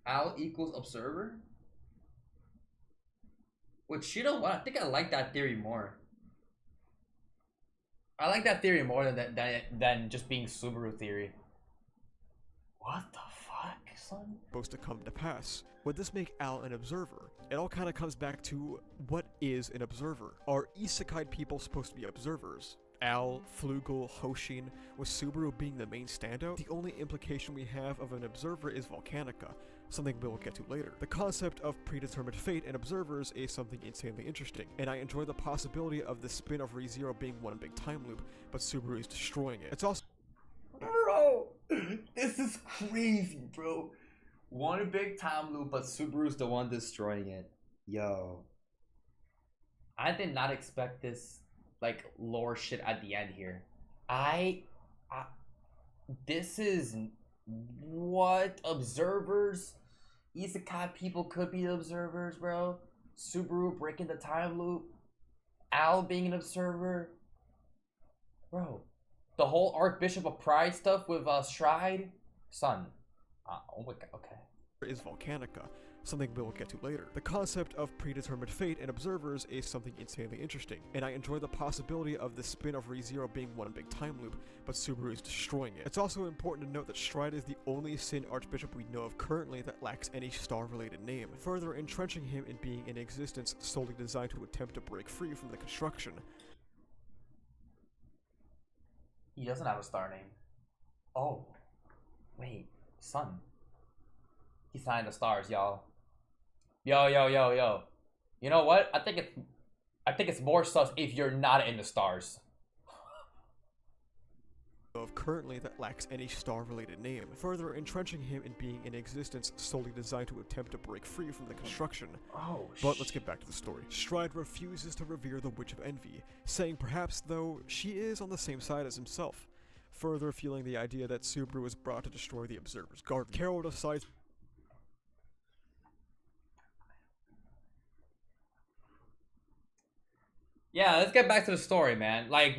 Al equals observer? Which, you know what? I think I like that theory more. I like that theory more than just being Subaru theory. What the fuck, son? Supposed to come to pass. Would this make Al an observer? It all kind of comes back to what is an observer? Are isekai people supposed to be observers? Al, Flugel, Hoshin, with Subaru being the main standout, the only implication we have of an observer is Volcanica, something we'll get to later. The concept of predetermined fate and observers is something insanely interesting, and I enjoy the possibility of the spin of ReZero being one big time loop, but Subaru is destroying it. It's also— Bro, this is crazy, bro. One big time loop, but Subaru's the one destroying it. Yo. I did not expect this, like, lore shit at the end here. This is what observers, isekai people could be observers, bro. Subaru breaking the time loop, Al being an observer, bro. The whole Archbishop of Pride stuff with Stride, son. Oh my god, okay. Is Volcanica, something we'll get to later. The concept of predetermined fate and observers is something insanely interesting, and I enjoy the possibility of the spin of ReZero being one big time loop, but Subaru is destroying it. It's also important to note that Stride is the only Sin Archbishop we know of currently that lacks any star-related name, further entrenching him in being an existence solely designed to attempt to break free from the construction. He doesn't have a star name. Oh. Wait, son. He's signed the stars, y'all. Yo. You know what? I think it's more sus if you're not in the stars. Of currently that lacks any star-related name, further entrenching him in being an existence solely designed to attempt to break free from the construction. But let's get back to the story. Stride refuses to revere the Witch of Envy, saying perhaps, though, she is on the same side as himself, further fueling the idea that Subaru was brought to destroy the Observer's garden. Carol decides— Yeah, let's get back to the story, man. Like,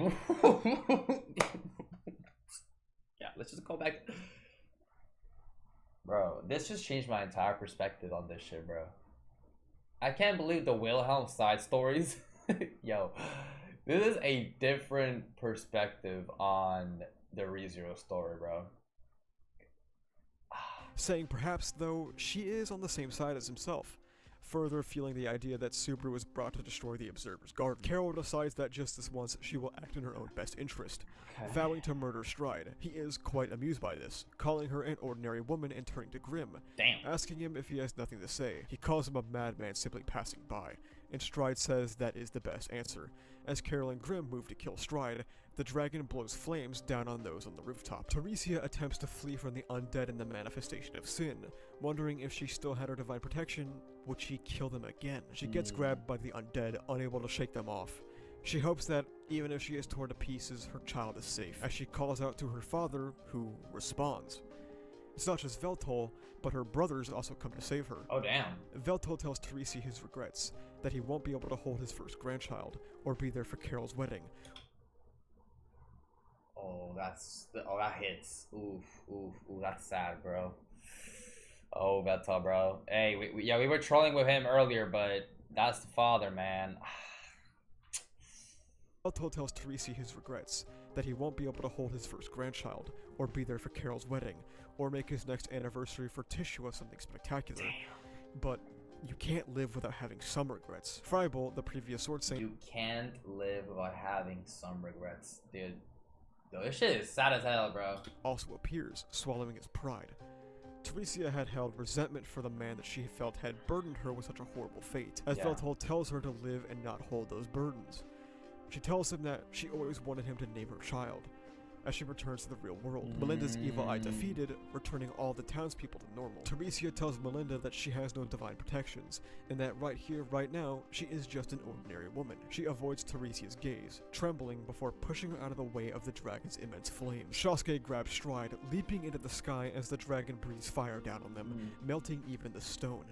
yeah, let's just go back. Bro, this just changed my entire perspective on this shit, bro. I can't believe the Wilhelm side stories. Yo, this is a different perspective on the ReZero story, bro. saying perhaps, though, she is on the same side as himself, further fueling the idea that Subaru was brought to destroy the Observer's garden. Carol decides that just this once she will act in her own best interest, vowing to murder Stride. He is quite amused by this, calling her an ordinary woman and turning to Grimm, asking him if he has nothing to say. He calls him a madman simply passing by, and Stride says that is the best answer. As Carol and Grimm move to kill Stride, the dragon blows flames down on those on the rooftop. Teresia attempts to flee from the undead and the manifestation of sin, wondering if she still had her divine protection, would she kill them again? She gets grabbed by the undead, unable to shake them off. She hopes that, even if she is torn to pieces, her child is safe, as she calls out to her father, who responds. It's not just Veltol, but her brothers also come to save her. Oh, damn. Veltol tells Teresia his regrets, that he won't be able to hold his first grandchild, or be there for Carol's wedding. Oh, that hits. Oof, that's sad, bro. Oh, Veltol, bro. Hey, we were trolling with him earlier, but that's the father, man. Veltol tells Teresia his regrets, that he won't be able to hold his first grandchild, or be there for Carol's wedding, or make his next anniversary for Tishua something spectacular. Damn. But you can't live without having some regrets. Frybol, the previous sword saint— You can't live without having some regrets, dude. Yo, this shit is sad as hell, bro. Also appears, swallowing his pride. Teresia had held resentment for the man that she felt had burdened her with such a horrible fate, as Veltol tells her to live and not hold those burdens. She tells him that she always wanted him to name her child, as she returns to the real world. Melinda's evil eye defeated, returning all the townspeople to normal. Trias tells Melinda that she has no divine protections, and that right here, right now, she is just an ordinary woman. She avoids Trias' gaze, trembling before pushing her out of the way of the dragon's immense flames. Shasuke grabs Stride, leaping into the sky as the dragon breathes fire down on them, melting even the stone.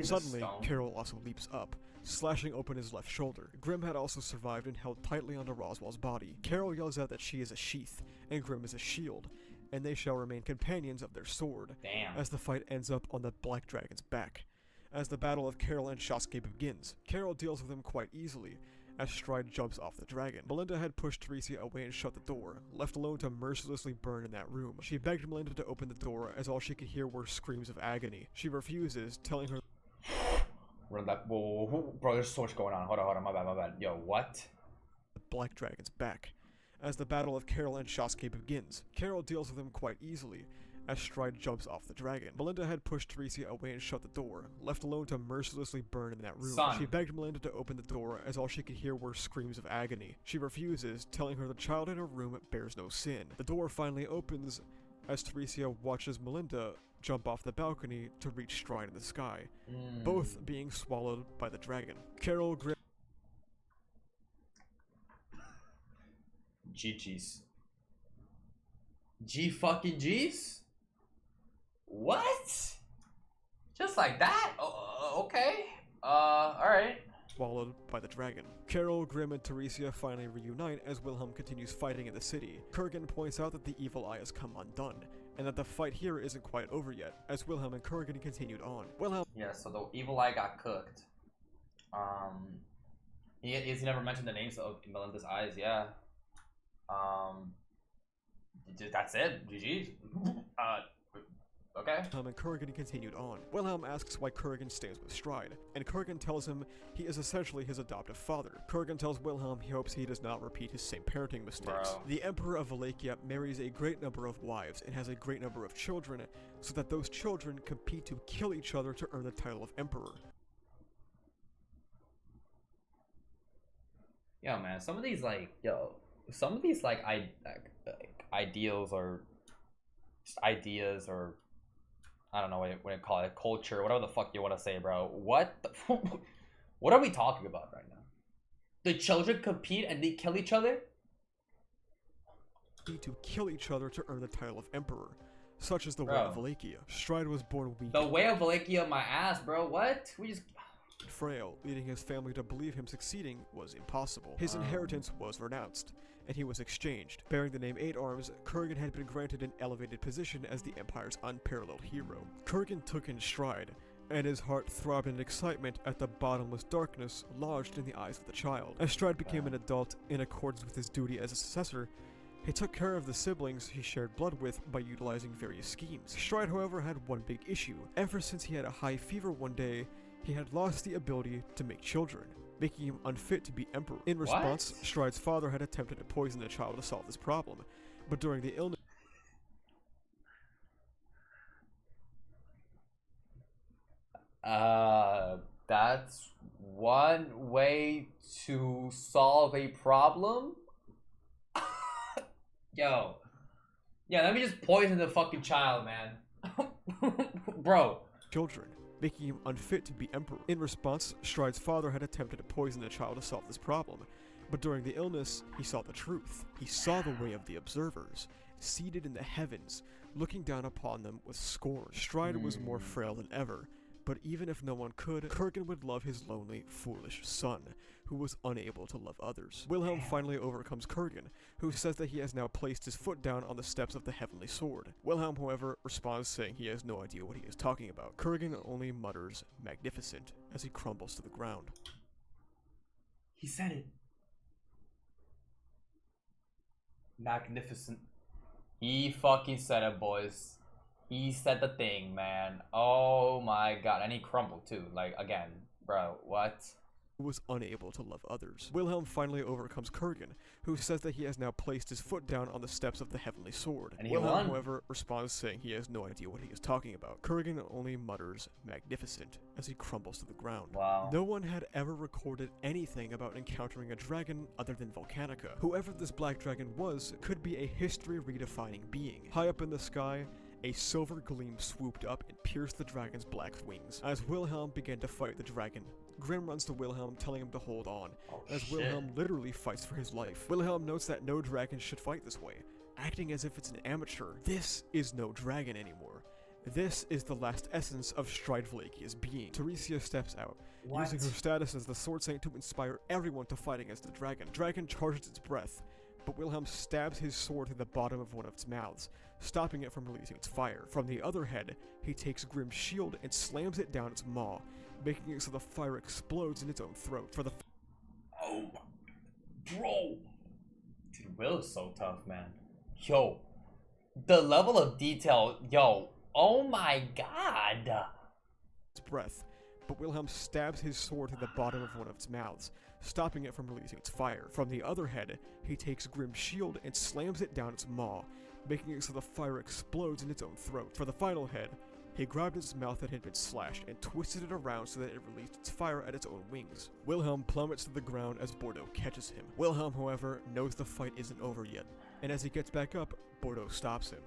Suddenly, Carol also leaps up, slashing open his left shoulder. Grim had also survived and held tightly onto Roswell's body. Carol yells out that she is a sheath, and Grim is a shield, and they shall remain companions of their sword. Damn. As the fight ends up on the Black Dragon's back. As the battle of Carol and Shasuke begins, Carol deals with him quite easily, as Stride jumps off the dragon. Melinda had pushed Teresa away and shut the door, left alone to mercilessly burn in that room. She begged Melinda to open the door, as all she could hear were screams of agony. She refuses, telling her Whoa, bro, there's so much going on. Hold on, my bad. Yo, what? the Black Dragon's back. As the battle of Carol and Shasuke begins, Carol deals with him quite easily, as Stride jumps off the dragon. Melinda had pushed Teresa away and shut the door, left alone to mercilessly burn in that room. She begged Melinda to open the door, as all she could hear were screams of agony. She refuses, telling her the child in her room bears no sin. The door finally opens, as Teresa watches Melinda jump off the balcony to reach Stride in the sky, both being swallowed by the dragon. Carol GG's. G fucking G's? What? Just like that? Okay. Alright. swallowed by the dragon. Carol, Grim, and Teresa finally reunite as Wilhelm continues fighting in the city. Kurgan points out that the evil eye has come undone, and that the fight here isn't quite over yet, as Wilhelm and Kurgan continued on. Yeah, so the evil eye got cooked. He never mentioned the names of Melinda's eyes, yeah. That's it. GG's. Okay. Wilhelm and Kurgan continued on. Wilhelm asks why Kurgan stays with Stride, and Kurgan tells him he is essentially his adoptive father. Kurgan tells Wilhelm he hopes he does not repeat his same parenting mistakes. Bro. The Emperor of Wallachia marries a great number of wives and has a great number of children, so that those children compete to kill each other to earn the title of Emperor. Yo, man, some of these ideals or just ideas, or I don't know what you call it, culture, whatever the fuck you want to say, bro. What are we talking about right now? The children compete and they kill each other? To kill each other to earn the title of Emperor. Such is the way of Wallachia. Stride was born weak. The way of Wallachia, my ass, bro. What? We just... frail, leading his family to believe him succeeding was impossible. His inheritance was renounced, and he was exchanged. Bearing the name Eight Arms, Kurgan had been granted an elevated position as the Empire's unparalleled hero. Kurgan took in Stride, and his heart throbbed in excitement at the bottomless darkness lodged in the eyes of the child. As Stride became an adult in accordance with his duty as a successor, he took care of the siblings he shared blood with by utilizing various schemes. Stride, however, had one big issue. Ever since he had a high fever one day, he had lost the ability to make children, making him unfit to be emperor. In response, Stride's father had attempted to poison the child to solve this problem, but during the illness... That's one way to solve a problem? Yo. Yeah, let me just poison the fucking child, man. Bro. Children, making him unfit to be emperor. In response, Stride's father had attempted to poison the child to solve this problem, but during the illness, he saw the truth. He saw the way of the observers, seated in the heavens, looking down upon them with scorn. Stride was more frail than ever, but even if no one could, Kurgan would love his lonely, foolish son, who was unable to love others. Wilhelm finally overcomes Kurgan, who says that he has now placed his foot down on the steps of the Heavenly Sword. Wilhelm, however, responds saying he has no idea what he is talking about. Kurgan only mutters, "Magnificent," as he crumbles to the ground. He said it. Magnificent. He fucking said it, boys. He said the thing, man. Oh my god. And he crumbled too. Like, again, bro, what? who was unable to love others. Wilhelm finally overcomes Kurgan, who says that he has now placed his foot down on the steps of the Heavenly Sword. And he Wilhelm, won. however, responds saying he has no idea what he is talking about. Kurgan only mutters, "Magnificent," as he crumbles to the ground. Wow. No one had ever recorded anything about encountering a dragon other than Volcanica. Whoever this black dragon was could be a history-redefining being. High up in the sky, a silver gleam swooped up and pierced the dragon's black wings. As Wilhelm began to fight the dragon, Grimm runs to Wilhelm, telling him to hold on, as shit. Wilhelm literally fights for his life. Wilhelm notes that no dragon should fight this way, acting as if it's an amateur. This is no dragon anymore. This is the last essence of Stridvlakia's being. Teresia steps out, using her status as the Sword Saint to inspire everyone to fight against the dragon. Dragon charges its breath, but Wilhelm stabs his sword in the bottom of one of its mouths, stopping it from releasing its fire. From the other head, he takes Grimm's shield and slams it down its maw, making it so the fire explodes in its own throat. For the Oh, bro. Dude, Will is so tough, man. Yo, the level of detail, yo. Oh my god. its breath, but Wilhelm stabs his sword in the bottom of one of its mouths, stopping it from releasing its fire. From the other head, he takes Grimm's shield and slams it down its maw, making it so the fire explodes in its own throat. For the final head, he grabbed its mouth that had been slashed and twisted it around so that it released its fire at its own wings. Wilhelm plummets to the ground as Bordeaux catches him. Wilhelm, however, knows the fight isn't over yet, and as he gets back up, Bordeaux stops him.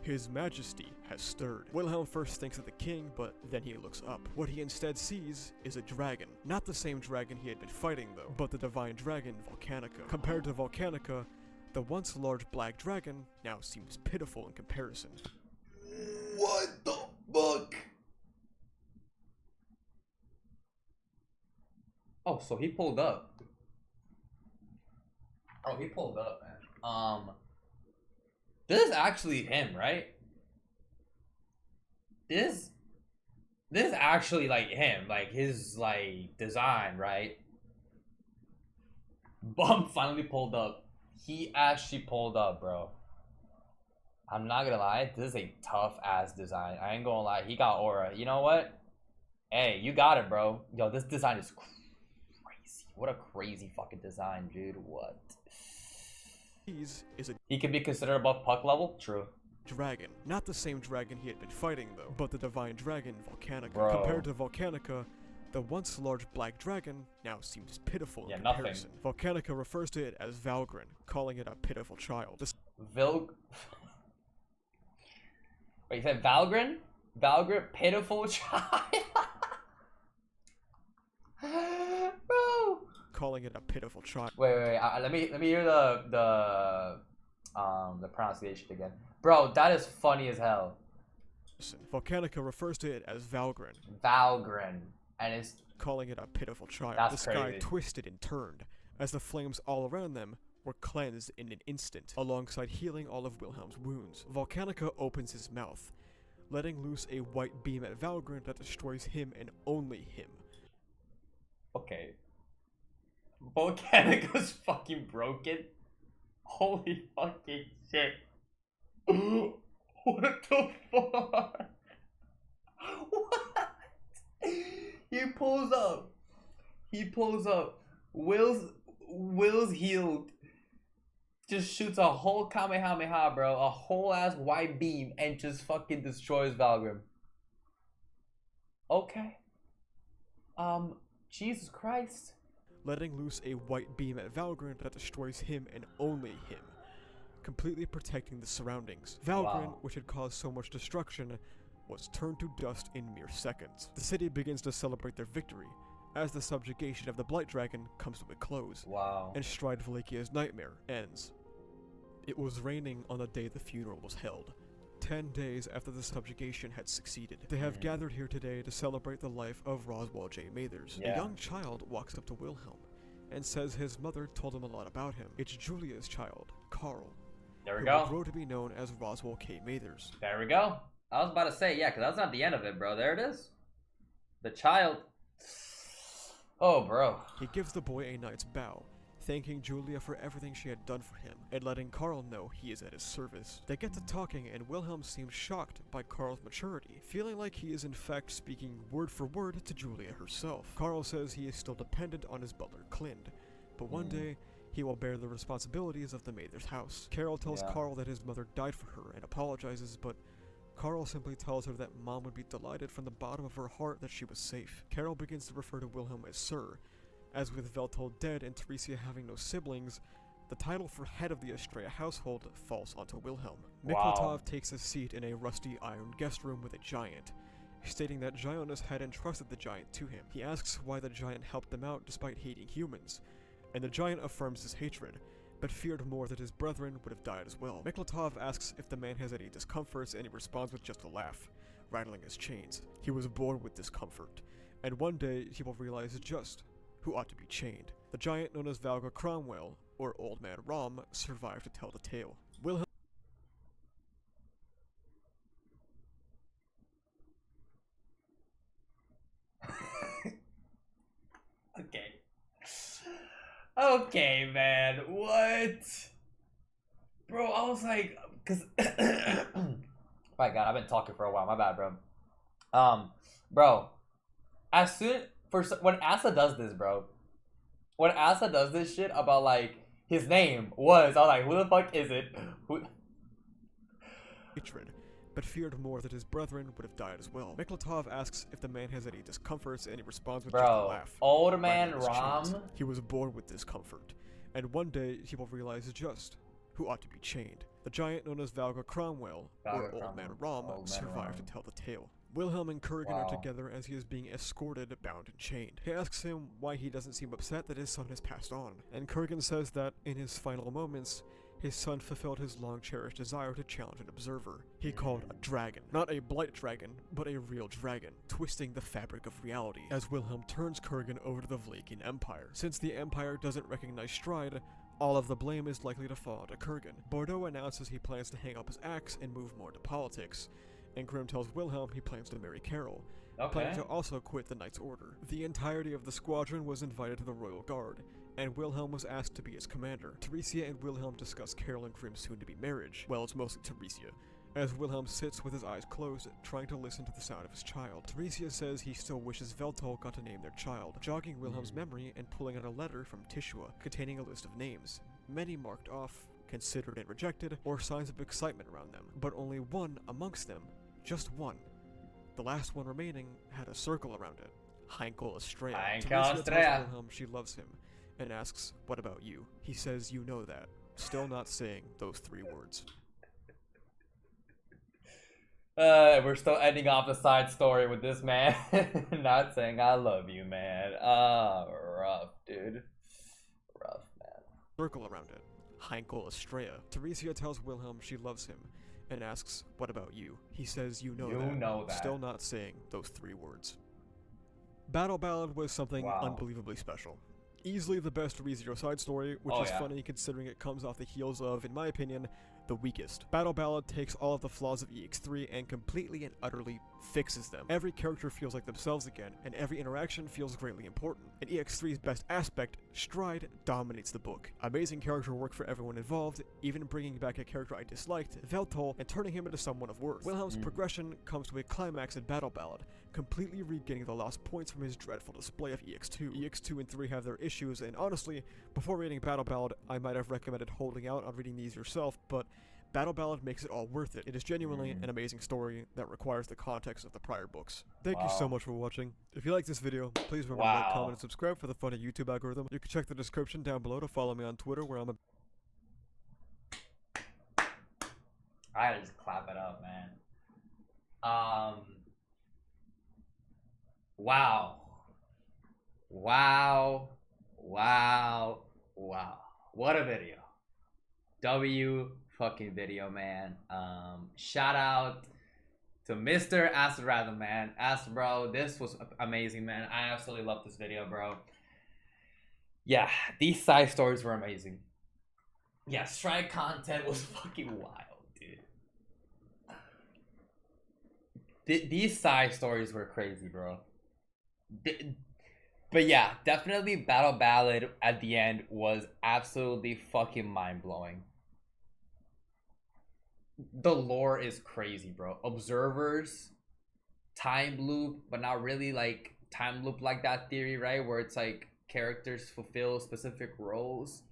His Majesty has stirred. Wilhelm first thinks of the king, but then he looks up. What he instead sees is a dragon. Not the same dragon he had been fighting though, but the divine dragon Volcanica. Compared to Volcanica, the once large black dragon now seems pitiful in comparison. What the fuck? Oh, so he pulled up. Oh, he pulled up, man. This is actually him, right? This is actually like him, like his like design, right? Bum finally pulled up. He actually pulled up, bro. I'm not gonna lie, this is a tough ass design. I ain't gonna lie, he got aura. You know what? Hey, you got it, bro. Yo, this design is crazy. What a crazy fucking design, dude. What? He can be considered above puck level? True. Dragon. Not the same dragon he had been fighting though, but the divine dragon Volcanica. Bro. Compared to Volcanica, the once large black dragon now seems pitiful in nothing. comparison. Volcanica refers to it as Valgren, calling it a pitiful child. Wait, you said Valgren? Valgren, pitiful child? Bro! Calling it a pitiful child. Wait. Let me hear the pronunciation again. Bro, that is funny as hell. Volcanica refers to it as Valgren. Valgren, and it's calling it a pitiful child. That's the sky crazy. Twisted and turned, as the flames all around them were cleansed in an instant, alongside healing all of Wilhelm's wounds. Volcanica opens his mouth, letting loose a white beam at Valgren that destroys him and only him. Okay. Volcanica's fucking broken. Holy fucking shit. What the fuck? What? He pulls up. Will's healed. Just shoots a whole Kamehameha, bro. A whole ass white beam and just fucking destroys Valgrim. Okay. Jesus Christ. Letting loose a white beam at Valgren that destroys him and only him, completely protecting the surroundings. Valgren, which had caused so much destruction, was turned to dust in mere seconds. The city begins to celebrate their victory, as the subjugation of the Blight Dragon comes to a close, and Stridvlakia's nightmare ends. It was raining on the day the funeral was held, 10 days after the subjugation had succeeded. They have gathered here today to celebrate the life of Roswell J. Mathers. A young child walks up to Wilhelm and says his mother told him a lot about him. It's Julia's child, Carl. There we who go. will grow to be known as Roswell K. Mathers. There we go. I was about to say, yeah, because that's not the end of it, bro. There it is. The child. Oh, bro. He gives the boy a knight's bow, thanking Julia for everything she had done for him, and letting Carl know he is at his service. They get to talking, and Wilhelm seems shocked by Carl's maturity, feeling like he is in fact speaking word for word to Julia herself. Carl says he is still dependent on his butler Clind, but one day, he will bear the responsibilities of the Mather's house. Carol tells Carl that his mother died for her and apologizes, but Carl simply tells her that Mom would be delighted from the bottom of her heart that she was safe. Carol begins to refer to Wilhelm as Sir. As with Veltol dead and Theresia having no siblings, the title for head of the Astrea household falls onto Wilhelm. Miklatov takes a seat in a rusty iron guest room with a giant, stating that Gionis had entrusted the giant to him. He asks why the giant helped them out despite hating humans, and the giant affirms his hatred, but feared more that his brethren would have died as well. Miklatov asks if the man has any discomforts, and he responds with just a laugh, rattling his chains. He was born with discomfort, and one day he will realize just who ought to be chained. The giant known as Valga Cromwell, or Old Man Rom, survived to tell the tale. Wilhelm Okay, man. What? Bro, I was like, cause my God, I've been talking for a while. My bad, bro. Bro, as soon when Asa does this, bro, when Asa does this shit about like his name was, I was like, who the fuck is it? Who? Hatred, but feared more that his brethren would have died as well. Miklatov asks if the man has any discomforts, and he responds with just a laugh. Old Man Rom? He was born with discomfort, and one day he will realize just who ought to be chained. The giant known as Valga Cromwell, or Old Man Rom, survived to tell the tale. Wilhelm and Kurgan are together as he is being escorted, bound, and chained. He asks him why he doesn't seem upset that his son has passed on, and Kurgan says that in his final moments, his son fulfilled his long-cherished desire to challenge an observer. He called a dragon. Not a blight dragon, but a real dragon, twisting the fabric of reality, as Wilhelm turns Kurgan over to the Vlakian Empire. Since the Empire doesn't recognize Stride, all of the blame is likely to fall to Kurgan. Bordeaux announces he plans to hang up his axe and move more to politics, and Grim tells Wilhelm he plans to marry Carol, planning to also quit the Knight's Order. The entirety of the squadron was invited to the Royal Guard, and Wilhelm was asked to be its commander. Theresia and Wilhelm discuss Carol and Grim's soon-to-be marriage. Well, it's mostly Theresia, as Wilhelm sits with his eyes closed, trying to listen to the sound of his child. Theresia says he still wishes Veltol got to name their child, jogging Wilhelm's memory and pulling out a letter from Tishua containing a list of names, many marked off, considered and rejected, or signs of excitement around them, but only one amongst them, just one, the last one remaining, had a circle around it. Heinkel Astrea. Theresia tells Wilhelm she loves him, and asks, what about you? He says, you know that, still not saying those 3 words. We're still ending off the side story with this man not saying I love you, man. Rough, dude. Rough, man. Circle around it. Heinkel Astrea. Theresia tells Wilhelm she loves him, and asks, what about you? He says, you know that, still not saying those 3 words. Battle Ballad was something unbelievably special. Easily the best ReZero side story, which is funny considering it comes off the heels of, in my opinion, the weakest. Battle Ballad takes all of the flaws of EX3 and completely and utterly fixes them. Every character feels like themselves again, and every interaction feels greatly important. In EX3's best aspect, Stride dominates the book. Amazing character work for everyone involved, even bringing back a character I disliked, Veltol, and turning him into someone of worth. Wilhelm's progression comes to a climax in Battle Ballad, completely regaining the lost points from his dreadful display of EX2. EX2 and 3 have their issues, and honestly, before reading Battle Ballad, I might have recommended holding out on reading these yourself, but Battle Ballad makes it all worth it. It is genuinely an amazing story that requires the context of the prior books. Thank you so much for watching. If you like this video, please remember to like, comment, and subscribe for the funny YouTube algorithm. You can check the description down below to follow me on Twitter, where I'm I gotta just clap it up, man. Wow. What a video. W fucking video, man. Shout out to Mr. Asaratha, man. Bro, this was amazing, man. I absolutely love this video, bro. Yeah, these side stories were amazing. Yeah, Strike content was fucking wild, dude. These side stories were crazy, bro. But yeah, definitely Battle Ballad at the end was absolutely fucking mind-blowing. The lore is crazy, bro. Observers, time loop, but not really like time loop like that theory, right? Where it's like characters fulfill specific roles.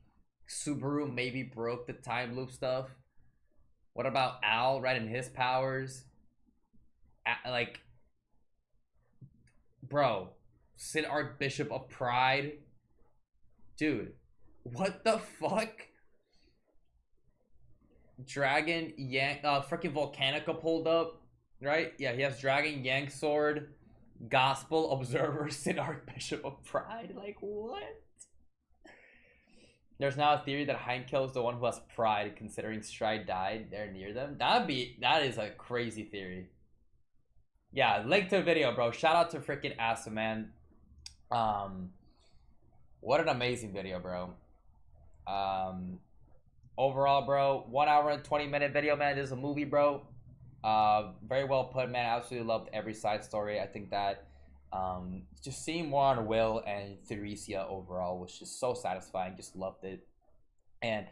Subaru maybe broke the time loop stuff. What about Al, right, and his powers? Like, bro, Sid Archbishop of Pride. Dude, what the fuck? Dragon Yank, freaking Volcanica pulled up, right? Yeah, he has Dragon Yank Sword, Gospel Observer, Sid Archbishop of Pride. Like, what? There's now a theory that Heinkel is the one who has pride, considering Stride died there near them. That is a crazy theory. Yeah, link to the video, bro. Shout out to freaking Asa, man. What an amazing video, bro. Overall, bro, 1 hour and 20-minute video, man. This is a movie, bro. Very well put, man. I absolutely loved every side story. I think that just seeing more on Will and Theresia overall was just so satisfying. Just loved it. And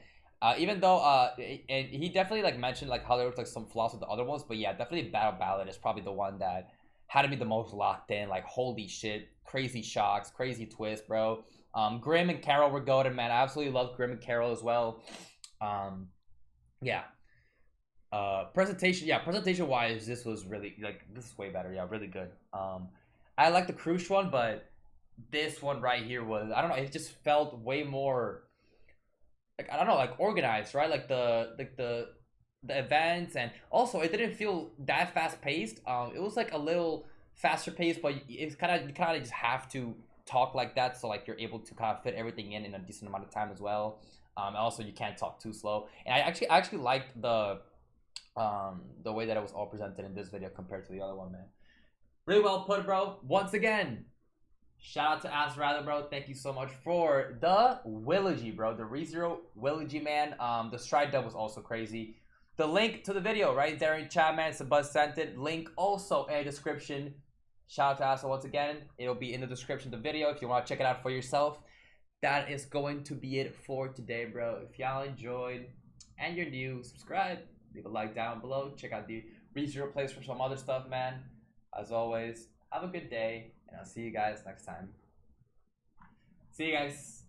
even though and he definitely like mentioned like how there was like some flaws with the other ones, but yeah, definitely Battle Ballad is probably the one that had me the most locked in. Like, holy shit, crazy shocks, crazy twist, bro. Grimm and Carol were goated, man. I absolutely love Grimm and Carol as well. Yeah. Presentation wise, this was really like, this is way better. Yeah, really good. I like the Cruise one, but this one right here was, I don't know, it just felt way more like, I don't know, like organized, right? Like the events, and also it didn't feel that fast paced. It was like a little faster paced, but it's kind of just have to talk like that, so like you're able to kind of fit everything in a decent amount of time as well. Also you can't talk too slow, and I actually liked the way that it was all presented in this video compared to the other one, man. Really well put, bro. Once again, shout out to AsarathaHS, bro. Thank you so much for the Wilogy, bro. The ReZero Wilogy, man. The Stride dub was also crazy. The link to the video right there in chat, man. Sabuzz sent it. Link also in the description. Shout out to AsarathaHS once again. It'll be in the description of the video if you want to check it out for yourself. That is going to be it for today, bro. If y'all enjoyed and you're new, subscribe. Leave a like down below. Check out the ReZero plays for some other stuff, man. As always, have a good day, and I'll see you guys next time. See you guys.